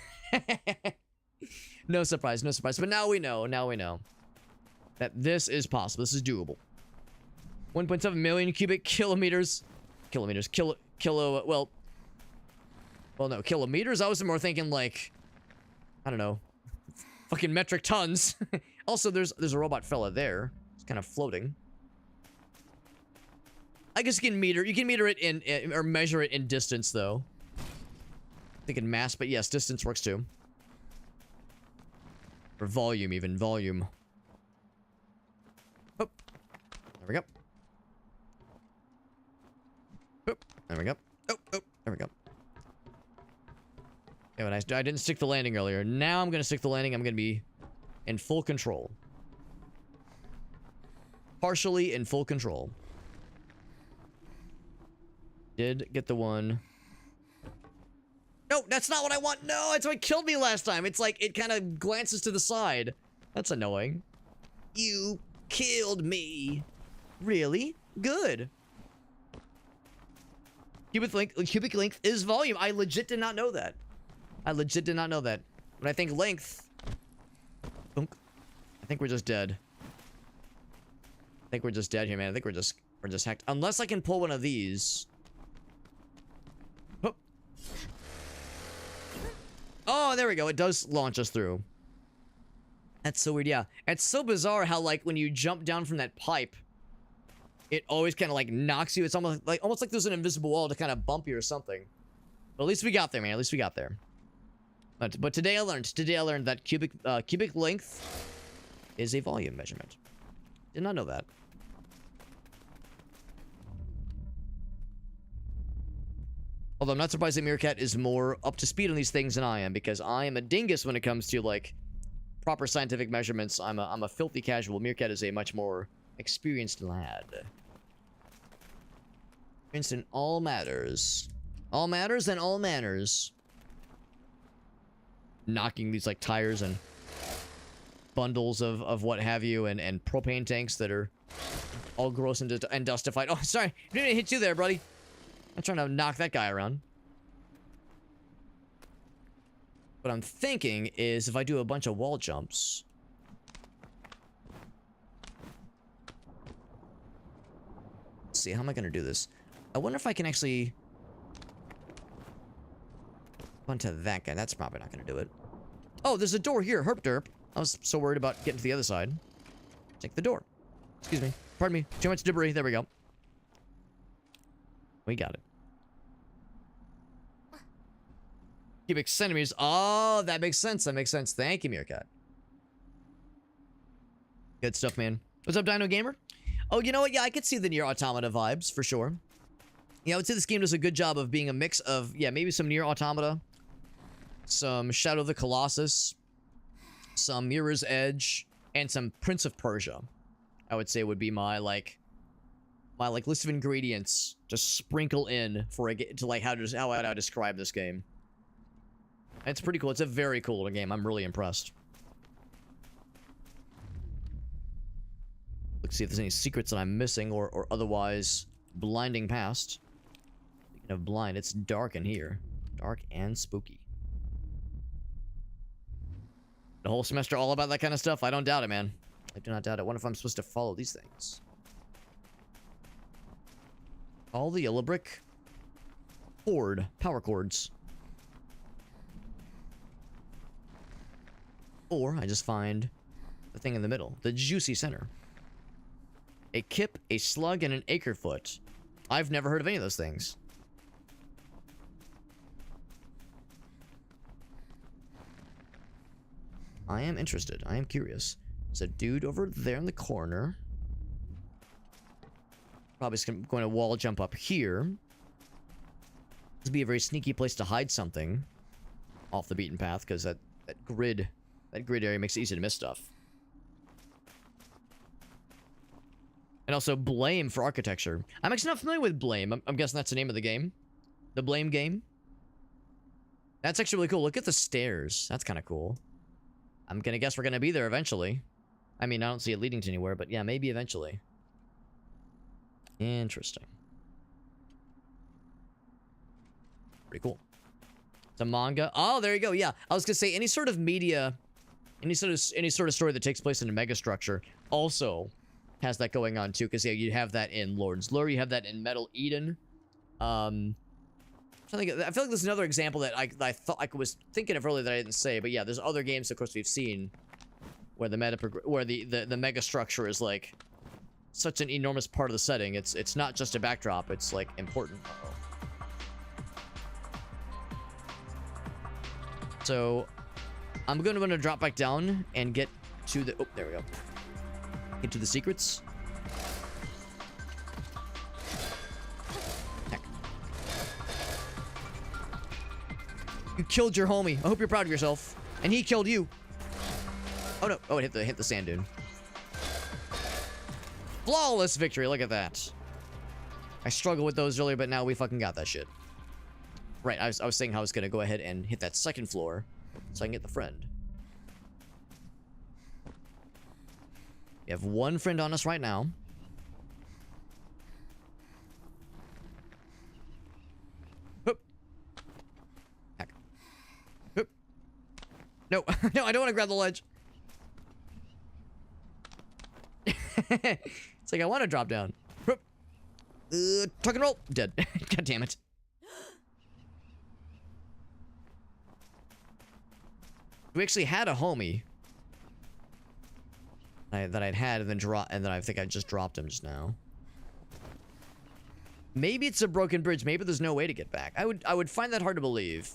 No surprise, no surprise. But now we know that this is possible. This is doable. 1.7 million cubic kilometers. Well, no, kilometers. I was more thinking like, I don't know, fucking metric tons. Also, there's a robot fella there. It's kind of floating. I guess you can meter it in or measure it in distance though. Thinking mass, but yes, distance works too. Or volume, even volume. Oh, there we go. Oh, there we go. Oh, there we go. Yeah, but I didn't stick the landing earlier. Now I'm gonna stick the landing. I'm gonna be in full control. Partially in full control. Did get the one. No, that's not what I want. No, that's what killed me last time. It's like it kind of glances to the side. That's annoying. You killed me. Really? Good. Cubic length is volume. I legit did not know that. But I think length. I think we're just dead. I think we're just dead here, man. I think we're just hacked. Unless I can pull one of these. Oh, there we go. It does launch us through. That's so weird. Yeah. It's so bizarre how, like, when you jump down from that pipe, it always kind of, like, knocks you. It's almost like there's an invisible wall to kind of bump you or something. But at least we got there, man. At least we got there. But today I learned that cubic length is a volume measurement. Did not know that. Although I'm not surprised that Meerkat is more up to speed on these things than I am, because I am a dingus when it comes to, like, proper scientific measurements. I'm a filthy casual. Meerkat is a much more experienced lad. Experienced in all matters. All matters and all manners. Knocking these, like, tires and bundles of what have you, and propane tanks that are all gross and dustified. Oh, sorry. I didn't hit you there, buddy. I'm trying to knock that guy around. What I'm thinking is if I do a bunch of wall jumps. Let's see, how am I going to do this? I wonder if I can actually run to that guy. That's probably not going to do it. Oh, there's a door here. Herp derp. I was so worried about getting to the other side. Take the door. Excuse me. Pardon me. Too much debris. There we go. We got it. Cubic centimeters. Oh, that makes sense. That makes sense. Thank you, Meerkat. Good stuff, man. What's up, Dino Gamer? Oh, you know what? Yeah, I could see the Nier Automata vibes, for sure. Yeah, I would say this game does a good job of being a mix of, yeah, maybe some Nier Automata, some Shadow of the Colossus, some Mirror's Edge, and some Prince of Persia. I would say would be my list of ingredients to sprinkle in for how I describe this game. It's pretty cool. It's a very cool game. I'm really impressed. Let's see if there's any secrets that I'm missing or otherwise blinding past. Speaking of blind, it's dark in here. Dark and spooky. The whole semester all about that kind of stuff? I don't doubt it, man. I do not doubt it. I wonder if I'm supposed to follow these things. All the yellow brick. Cord. Power cords. Or I just find the thing in the middle. The juicy center. A kip, a slug, and an acrefoot. I've never heard of any of those things. I am interested. I am curious. There's a dude over there in the corner. Probably going to wall jump up here. This would be a very sneaky place to hide something off the beaten path, because that grid area makes it easy to miss stuff. And also Blame for architecture. I'm actually not familiar with Blame. I'm guessing that's the name of the game. The Blame game. That's actually really cool. Look at the stairs. That's kind of cool. I'm gonna guess we're gonna be there eventually. I mean, I don't see it leading to anywhere, but yeah, maybe eventually. Interesting. Pretty cool. It's a manga. Oh, there you go. Yeah, I was gonna say any sort of media, any sort of story that takes place in a megastructure also has that going on too. Because yeah, you have that in Lord's Lure. You have that in Metal Eden. I feel like there's another example that I thought I was thinking of earlier that I didn't say, but yeah, there's other games, of course, we've seen where the mega structure is like such an enormous part of the setting. It's not just a backdrop; it's like important. So I'm gonna drop back down and get to the. Oh, there we go. Get to the secrets. You killed your homie. I hope you're proud of yourself. And he killed you. Oh no. Oh, it hit the sand dune. Flawless victory. Look at that. I struggled with those earlier, but now we fucking got that shit. Right, I was saying how I was gonna go ahead and hit that second floor so I can get the friend. We have one friend on us right now. No, no, I don't want to grab the ledge. It's like I want to drop down. Tuck and roll. Dead. God damn it. We actually had a homie that I'd had and then I think I just dropped him just now. Maybe it's a broken bridge. Maybe there's no way to get back. I would find that hard to believe.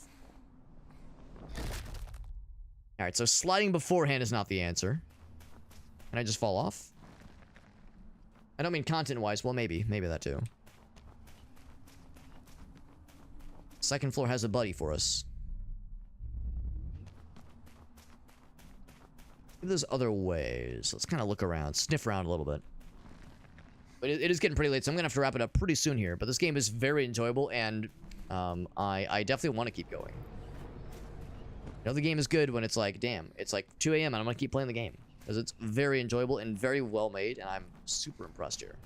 Alright, so sliding beforehand is not the answer. Can I just fall off? I don't mean content-wise. Well, maybe. Maybe that too. Second floor has a buddy for us. Maybe there's other ways. Let's kind of look around. Sniff around a little bit. But it is getting pretty late, so I'm going to have to wrap it up pretty soon here. But this game is very enjoyable, and I definitely want to keep going. You know, the game is good when it's like, damn, it's like 2 a.m. and I'm gonna keep playing the game. Because it's very enjoyable and very well made, and I'm super impressed here.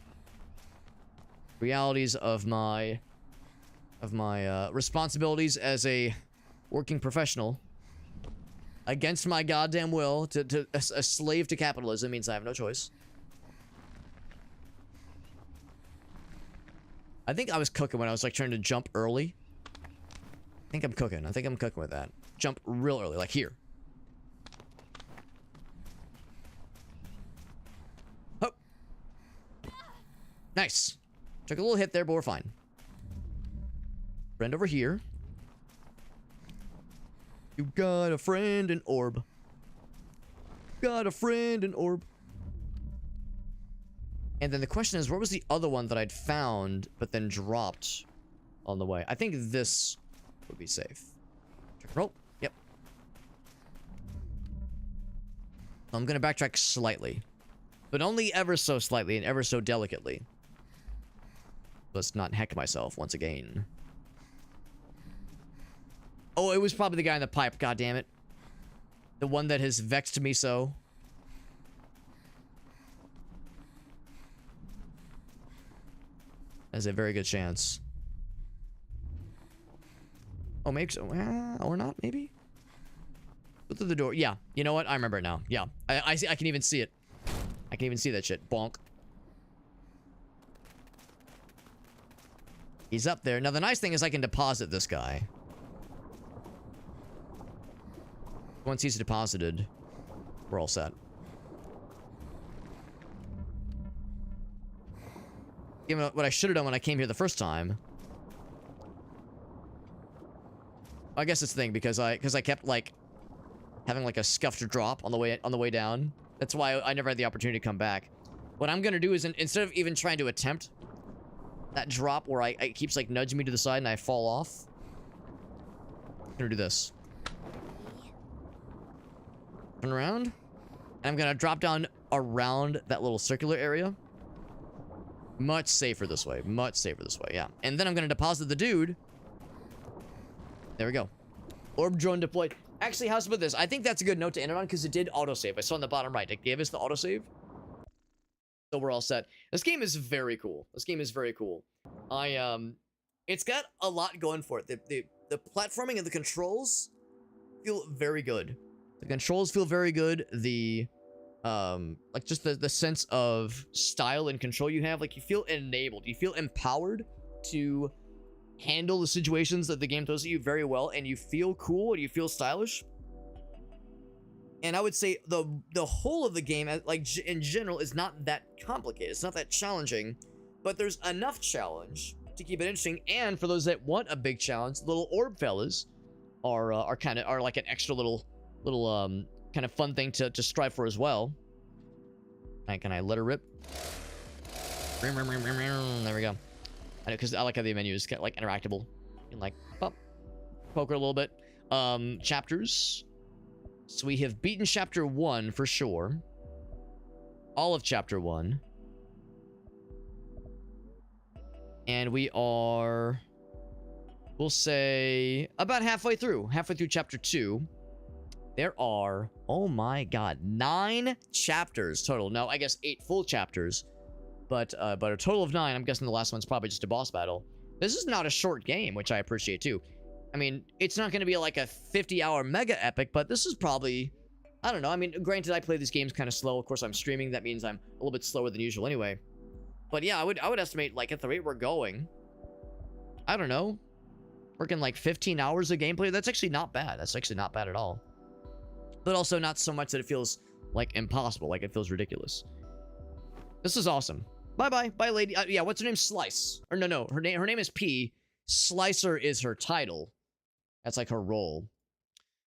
Realities of my responsibilities as a working professional. Against my goddamn will, a slave to capitalism means I have no choice. I think I was cooking when I was like trying to jump early. I think I'm cooking. I think I'm cooking with that. Jump real early, like here. Oh. Nice. Took a little hit there, but we're fine. Friend over here. You got a friend in orb. Got a friend in orb. And then the question is, where was the other one that I'd found, but then dropped on the way? I think this would be safe. Check roll. Yep. I'm gonna backtrack slightly. But only ever so slightly and ever so delicately. Let's not heck myself once again. Oh, it was probably the guy in the pipe, god damn it. The one that has vexed me so. That's a very good chance. Oh, maybe so. Or not, maybe? Go through the door. Yeah, you know what? I remember it now. Yeah, I see. I can even see it. I can even see that shit. Bonk. He's up there. Now, the nice thing is I can deposit this guy. Once he's deposited, we're all set. Given what I should have done when I came here the first time. I guess it's the thing because I kept like having like a scuffed drop on the way down. That's why I never had the opportunity to come back. What I'm gonna do is instead of even trying to attempt that drop where it keeps like nudging me to the side and I fall off, I'm gonna do this. Turn around, and I'm gonna drop down around that little circular area. Much safer this way. Much safer this way, yeah. And then I'm gonna deposit the dude. There we go. Orb drone deployed. Actually, how's about this? I think that's a good note to end it on because it did autosave. I saw on the bottom right. It gave us the autosave. So we're all set. This game is very cool. This game is very cool. It's got a lot going for it. The platforming and the controls feel very good. The controls feel very good. The like just the sense of style and control you have, like you feel enabled, you feel empowered to handle the situations that the game throws at you very well, and you feel cool and you feel stylish. And I would say the whole of the game, like in general, is not that complicated. It's not that challenging, but there's enough challenge to keep it interesting. And for those that want a big challenge, little orb fellas are like an extra little kind of fun thing to strive for as well. Right, can I let her rip? There we go. I know, because I like how the menu is kind of like interactable. You can like poke her a little bit. Chapters. So we have beaten chapter 1 for sure. All of chapter 1. And we are, we'll say, about halfway through chapter 2. There are, oh my god, 9 chapters total. No, I guess 8 full chapters. But a total of 9. I'm guessing the last one's probably just a boss battle. This is not a short game, which I appreciate too. I mean, it's not going to be like a 50-hour mega epic, but this is probably, I don't know. I mean, granted, I play these games kind of slow. Of course, I'm streaming. That means I'm a little bit slower than usual anyway. But yeah, I would estimate, like, at the rate we're going, I don't know, working like 15 hours of gameplay. That's actually not bad. That's actually not bad at all. But also not so much that it feels like impossible, like it feels ridiculous. This is awesome. Bye-bye. Bye, lady. Yeah, what's her name? Slice. Or no. Her name is P. Slicer is her title. That's like her role.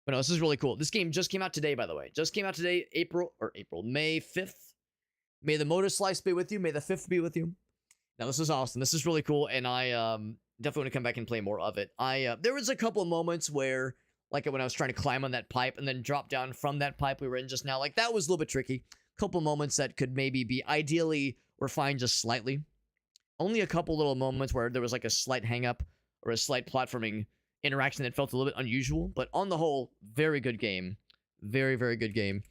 But no, this is really cool. This game just came out today, by the way. Just came out today, May 5th. May the MOTORSLICE be with you. May the 5th be with you. Now, this is awesome. This is really cool, and I definitely want to come back and play more of it. There was a couple of moments where, like when I was trying to climb on that pipe and then drop down from that pipe we were in just now, like that was a little bit tricky. Couple moments that could maybe be ideally refined just slightly. Only a couple little moments where there was like a slight hang-up or a slight platforming interaction that felt a little bit unusual, but on the whole, very good game. Very, very good game.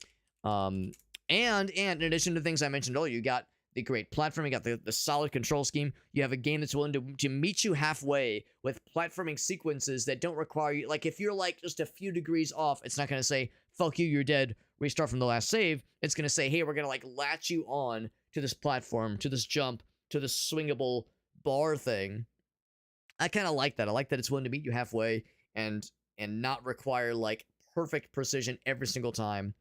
And in addition to things I mentioned earlier, you got the great platforming, you got the solid control scheme. You have a game that's willing to meet you halfway with platforming sequences that don't require you, like if you're like just a few degrees off, it's not going to say, fuck you, you're dead, restart from the last save. It's going to say, hey, we're going to like latch you on to this platform, to this jump, to this swingable bar thing. I kind of like that. I like that it's willing to meet you halfway and not require like perfect precision every single time.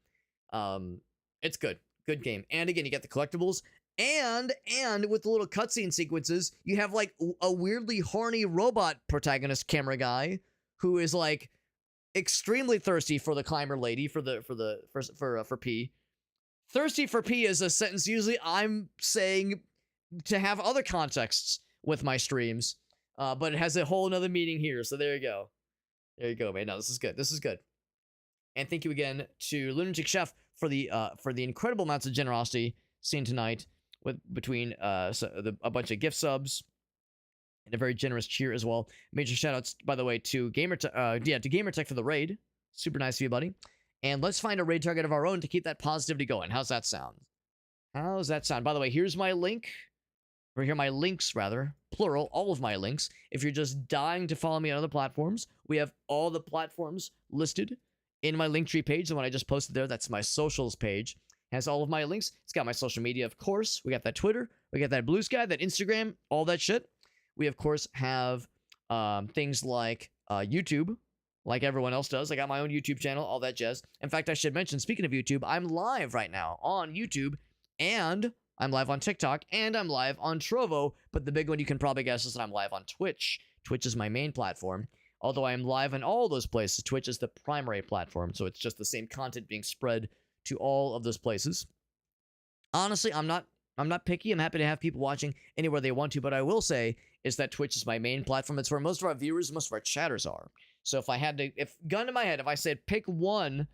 It's good. Good game. And again, you get the collectibles. And with the little cutscene sequences, you have like a weirdly horny robot protagonist camera guy who is like extremely thirsty for the climber lady for P. Thirsty for P is a sentence usually I'm saying to have other contexts with my streams, but it has a whole nother meaning here. So there you go. There you go, man. No, this is good. This is good. And thank you again to Lunatic Chef for the incredible amounts of generosity seen tonight between a bunch of gift subs and a very generous cheer as well. Major shoutouts, by the way, to Gamertech for the raid. Super nice of you, buddy. And let's find a raid target of our own to keep that positivity going. How's that sound? How's that sound? By the way, here's my link. Or here are my links, rather. Plural, all of my links. If you're just dying to follow me on other platforms, we have all the platforms listed in my Linktree page. The one I just posted there, that's my socials page. Has all of my links. It's got my social media, of course. We got that Twitter. We got that Blue Sky, that Instagram, all that shit. We, of course, have things like YouTube, like everyone else does. I got my own YouTube channel, all that jazz. In fact, I should mention, speaking of YouTube, I'm live right now on YouTube, and I'm live on TikTok, and I'm live on Trovo, but the big one you can probably guess is that I'm live on Twitch. Twitch is my main platform. Although I am live on all those places, Twitch is the primary platform, so it's just the same content being spread to all of those places. Honestly, I'm not picky. I'm happy to have people watching anywhere they want to, but I will say is that Twitch is my main platform. It's where most of our viewers, most of our chatters are. So if I had to, if gun to my head, if I said pick one,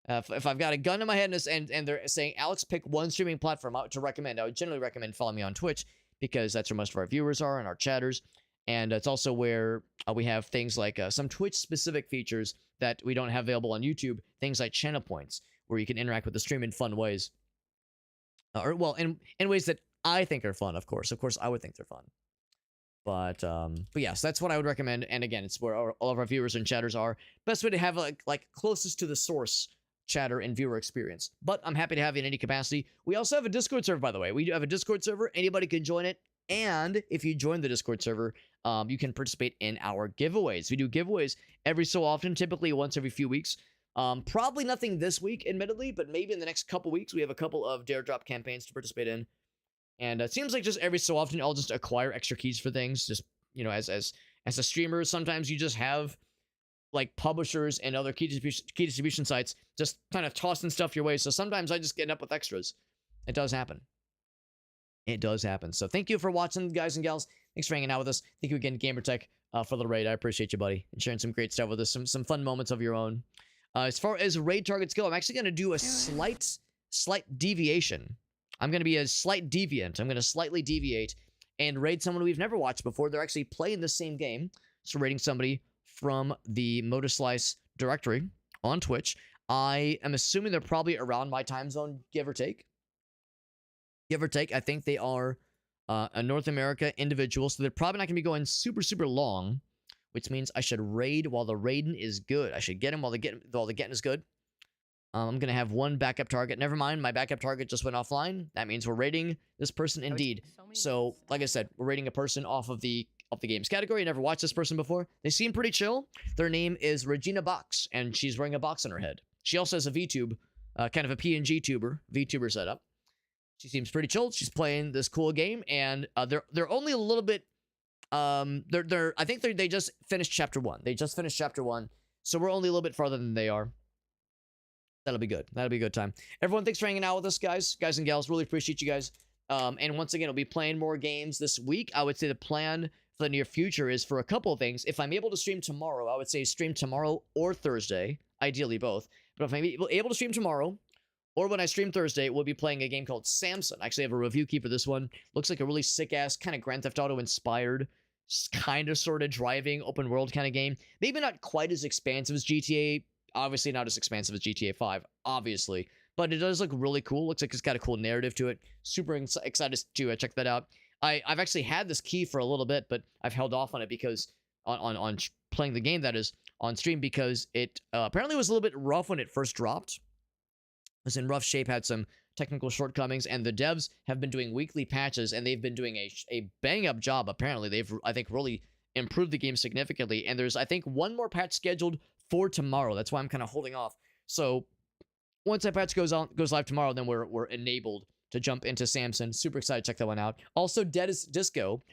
if I've got a gun to my head and they're saying, Alex, pick one streaming platform to recommend, I would generally recommend following me on Twitch because that's where most of our viewers are and our chatters. And it's also where we have things like some Twitch-specific features that we don't have available on YouTube, things like channel points, where you can interact with the stream in fun ways. Or, well, in ways that I think are fun, of course. Of course, I would think they're fun. But yes, that's what I would recommend. And again, it's where all of our viewers and chatters are. Best way to have like closest to the source chatter and viewer experience. But I'm happy to have you in any capacity. We also have a Discord server, by the way. We do have a Discord server. Anybody can join it. And if you join the Discord server, you can participate in our giveaways. We do giveaways every so often, typically once every few weeks. Probably nothing this week, admittedly, but maybe in the next couple weeks, we have a couple of Dare Drop campaigns to participate in. And it seems like just every so often, I'll just acquire extra keys for things. Just, you know, as a streamer, sometimes you just have like publishers and other key distribution sites just kind of tossing stuff your way. So sometimes I just get up with extras. It does happen. It does happen. So thank you for watching, guys and gals. Thanks for hanging out with us. Thank you again, GamerTech, for the raid. I appreciate you, buddy, and sharing some great stuff with us. Some fun moments of your own. As far as raid targets go, I'm actually going to do a slight deviation. I'm going to be a slight deviant. I'm going to slightly deviate and raid someone we've never watched before. They're actually playing the same game. So raiding somebody from the MOTORSLICE directory on Twitch. I am assuming they're probably around my time zone, give or take. Give or take. I think they are a North America individual, so they're probably not going to be going super long, which means I should raid while the raiding is good. I should get him while the getting is good. I'm going to have one backup target. Never mind, my backup target just went offline. That means we're raiding this person indeed. So, like I said, we're raiding a person off of the games category. I never watched this person before. They seem pretty chill. Their name is Regina Box, and she's wearing a box on her head. She also has a VTube, kind of a PNG VTuber setup. She seems pretty chill. She's playing this cool game, and they're only a little bit. I think they just finished chapter 1. They just finished chapter 1, so we're only a little bit farther than they are. That'll be good. That'll be a good time. Everyone, thanks for hanging out with us, guys and gals. Really appreciate you guys. And once again, I'll be playing more games this week. I would say the plan for the near future is for a couple of things. If I'm able to stream tomorrow, I would say stream tomorrow or Thursday, ideally both. But if I'm able to stream tomorrow, or when I stream Thursday, we'll be playing a game called Samson. I actually have a review key for this one. Looks like a really sick-ass, kind of Grand Theft Auto inspired, kind of sort of driving, open world kind of game. Maybe not quite as expansive as GTA. Obviously not as expansive as GTA 5, obviously. But it does look really cool. Looks like it's got a cool narrative to it. Super excited to check that out. I've actually had this key for a little bit, but I've held off on it because, on playing the game, that is, on stream, because it apparently was a little bit rough when it first dropped. It was in rough shape, had some technical shortcomings, and the devs have been doing weekly patches, and they've been doing a bang-up job, apparently. They've, I think, really improved the game significantly, and there's, I think, one more patch scheduled for tomorrow. That's why I'm kind of holding off. So once that patch goes live tomorrow, then we're enabled to jump into Samson. Super excited to check that one out. Also, Dead is Disco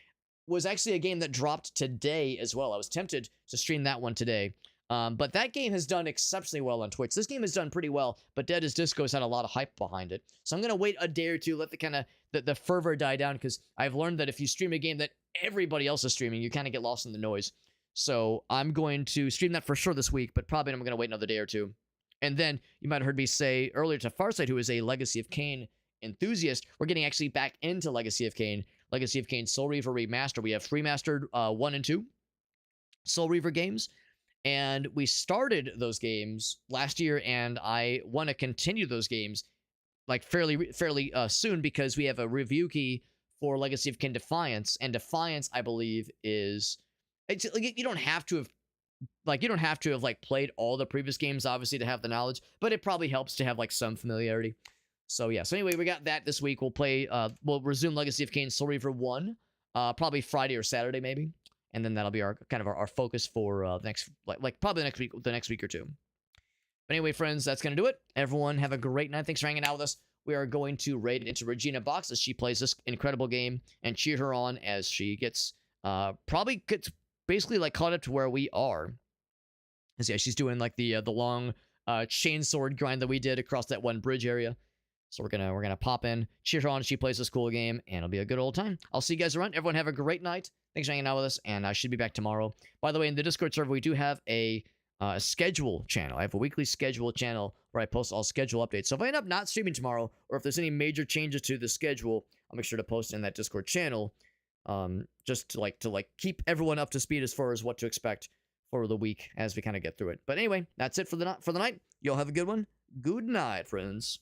was actually a game that dropped today as well. I was tempted to stream that one today. But that game has done exceptionally well on Twitch. This game has done pretty well, but Dead is Disco has had a lot of hype behind it. So I'm going to wait a day or two, let the fervor die down, because I've learned that if you stream a game that everybody else is streaming, you kind of get lost in the noise. So I'm going to stream that for sure this week, but probably I'm going to wait another day or two. And then you might have heard me say earlier to Farsight, who is a Legacy of Kain enthusiast, we're getting actually back into Legacy of Kain. Legacy of Kain Soul Reaver Remastered. We have remastered 1 and 2 Soul Reaver games. And we started those games last year, and I want to continue those games like fairly soon, because we have a review key for Legacy of Kain Defiance, and Defiance, I believe, is like, you don't have to have played all the previous games, obviously, to have the knowledge, but it probably helps to have like some familiarity. So yeah. So anyway, we got that this week. We'll resume Legacy of Kain Soul Reaver 1, probably Friday or Saturday maybe. And then that'll be our focus for probably the next week or two. But anyway, friends, that's going to do it. Everyone have a great night. Thanks for hanging out with us. We are going to raid into Regina Box as she plays this incredible game, and cheer her on as she probably gets basically like caught up to where we are. And so, yeah, she's doing like the long chainsword grind that we did across that one bridge area. So we're gonna pop in, cheer her on. She plays this cool game, and it'll be a good old time. I'll see you guys around. Everyone have a great night. Thanks for hanging out with us, and I should be back tomorrow. By the way, in the Discord server, we do have a schedule channel. I have a weekly schedule channel where I post all schedule updates. So if I end up not streaming tomorrow, or if there's any major changes to the schedule, I'll make sure to post in that Discord channel. Just to keep everyone up to speed as far as what to expect for the week as we kind of get through it. But anyway, that's it for the night. Y'all have a good one. Good night, friends.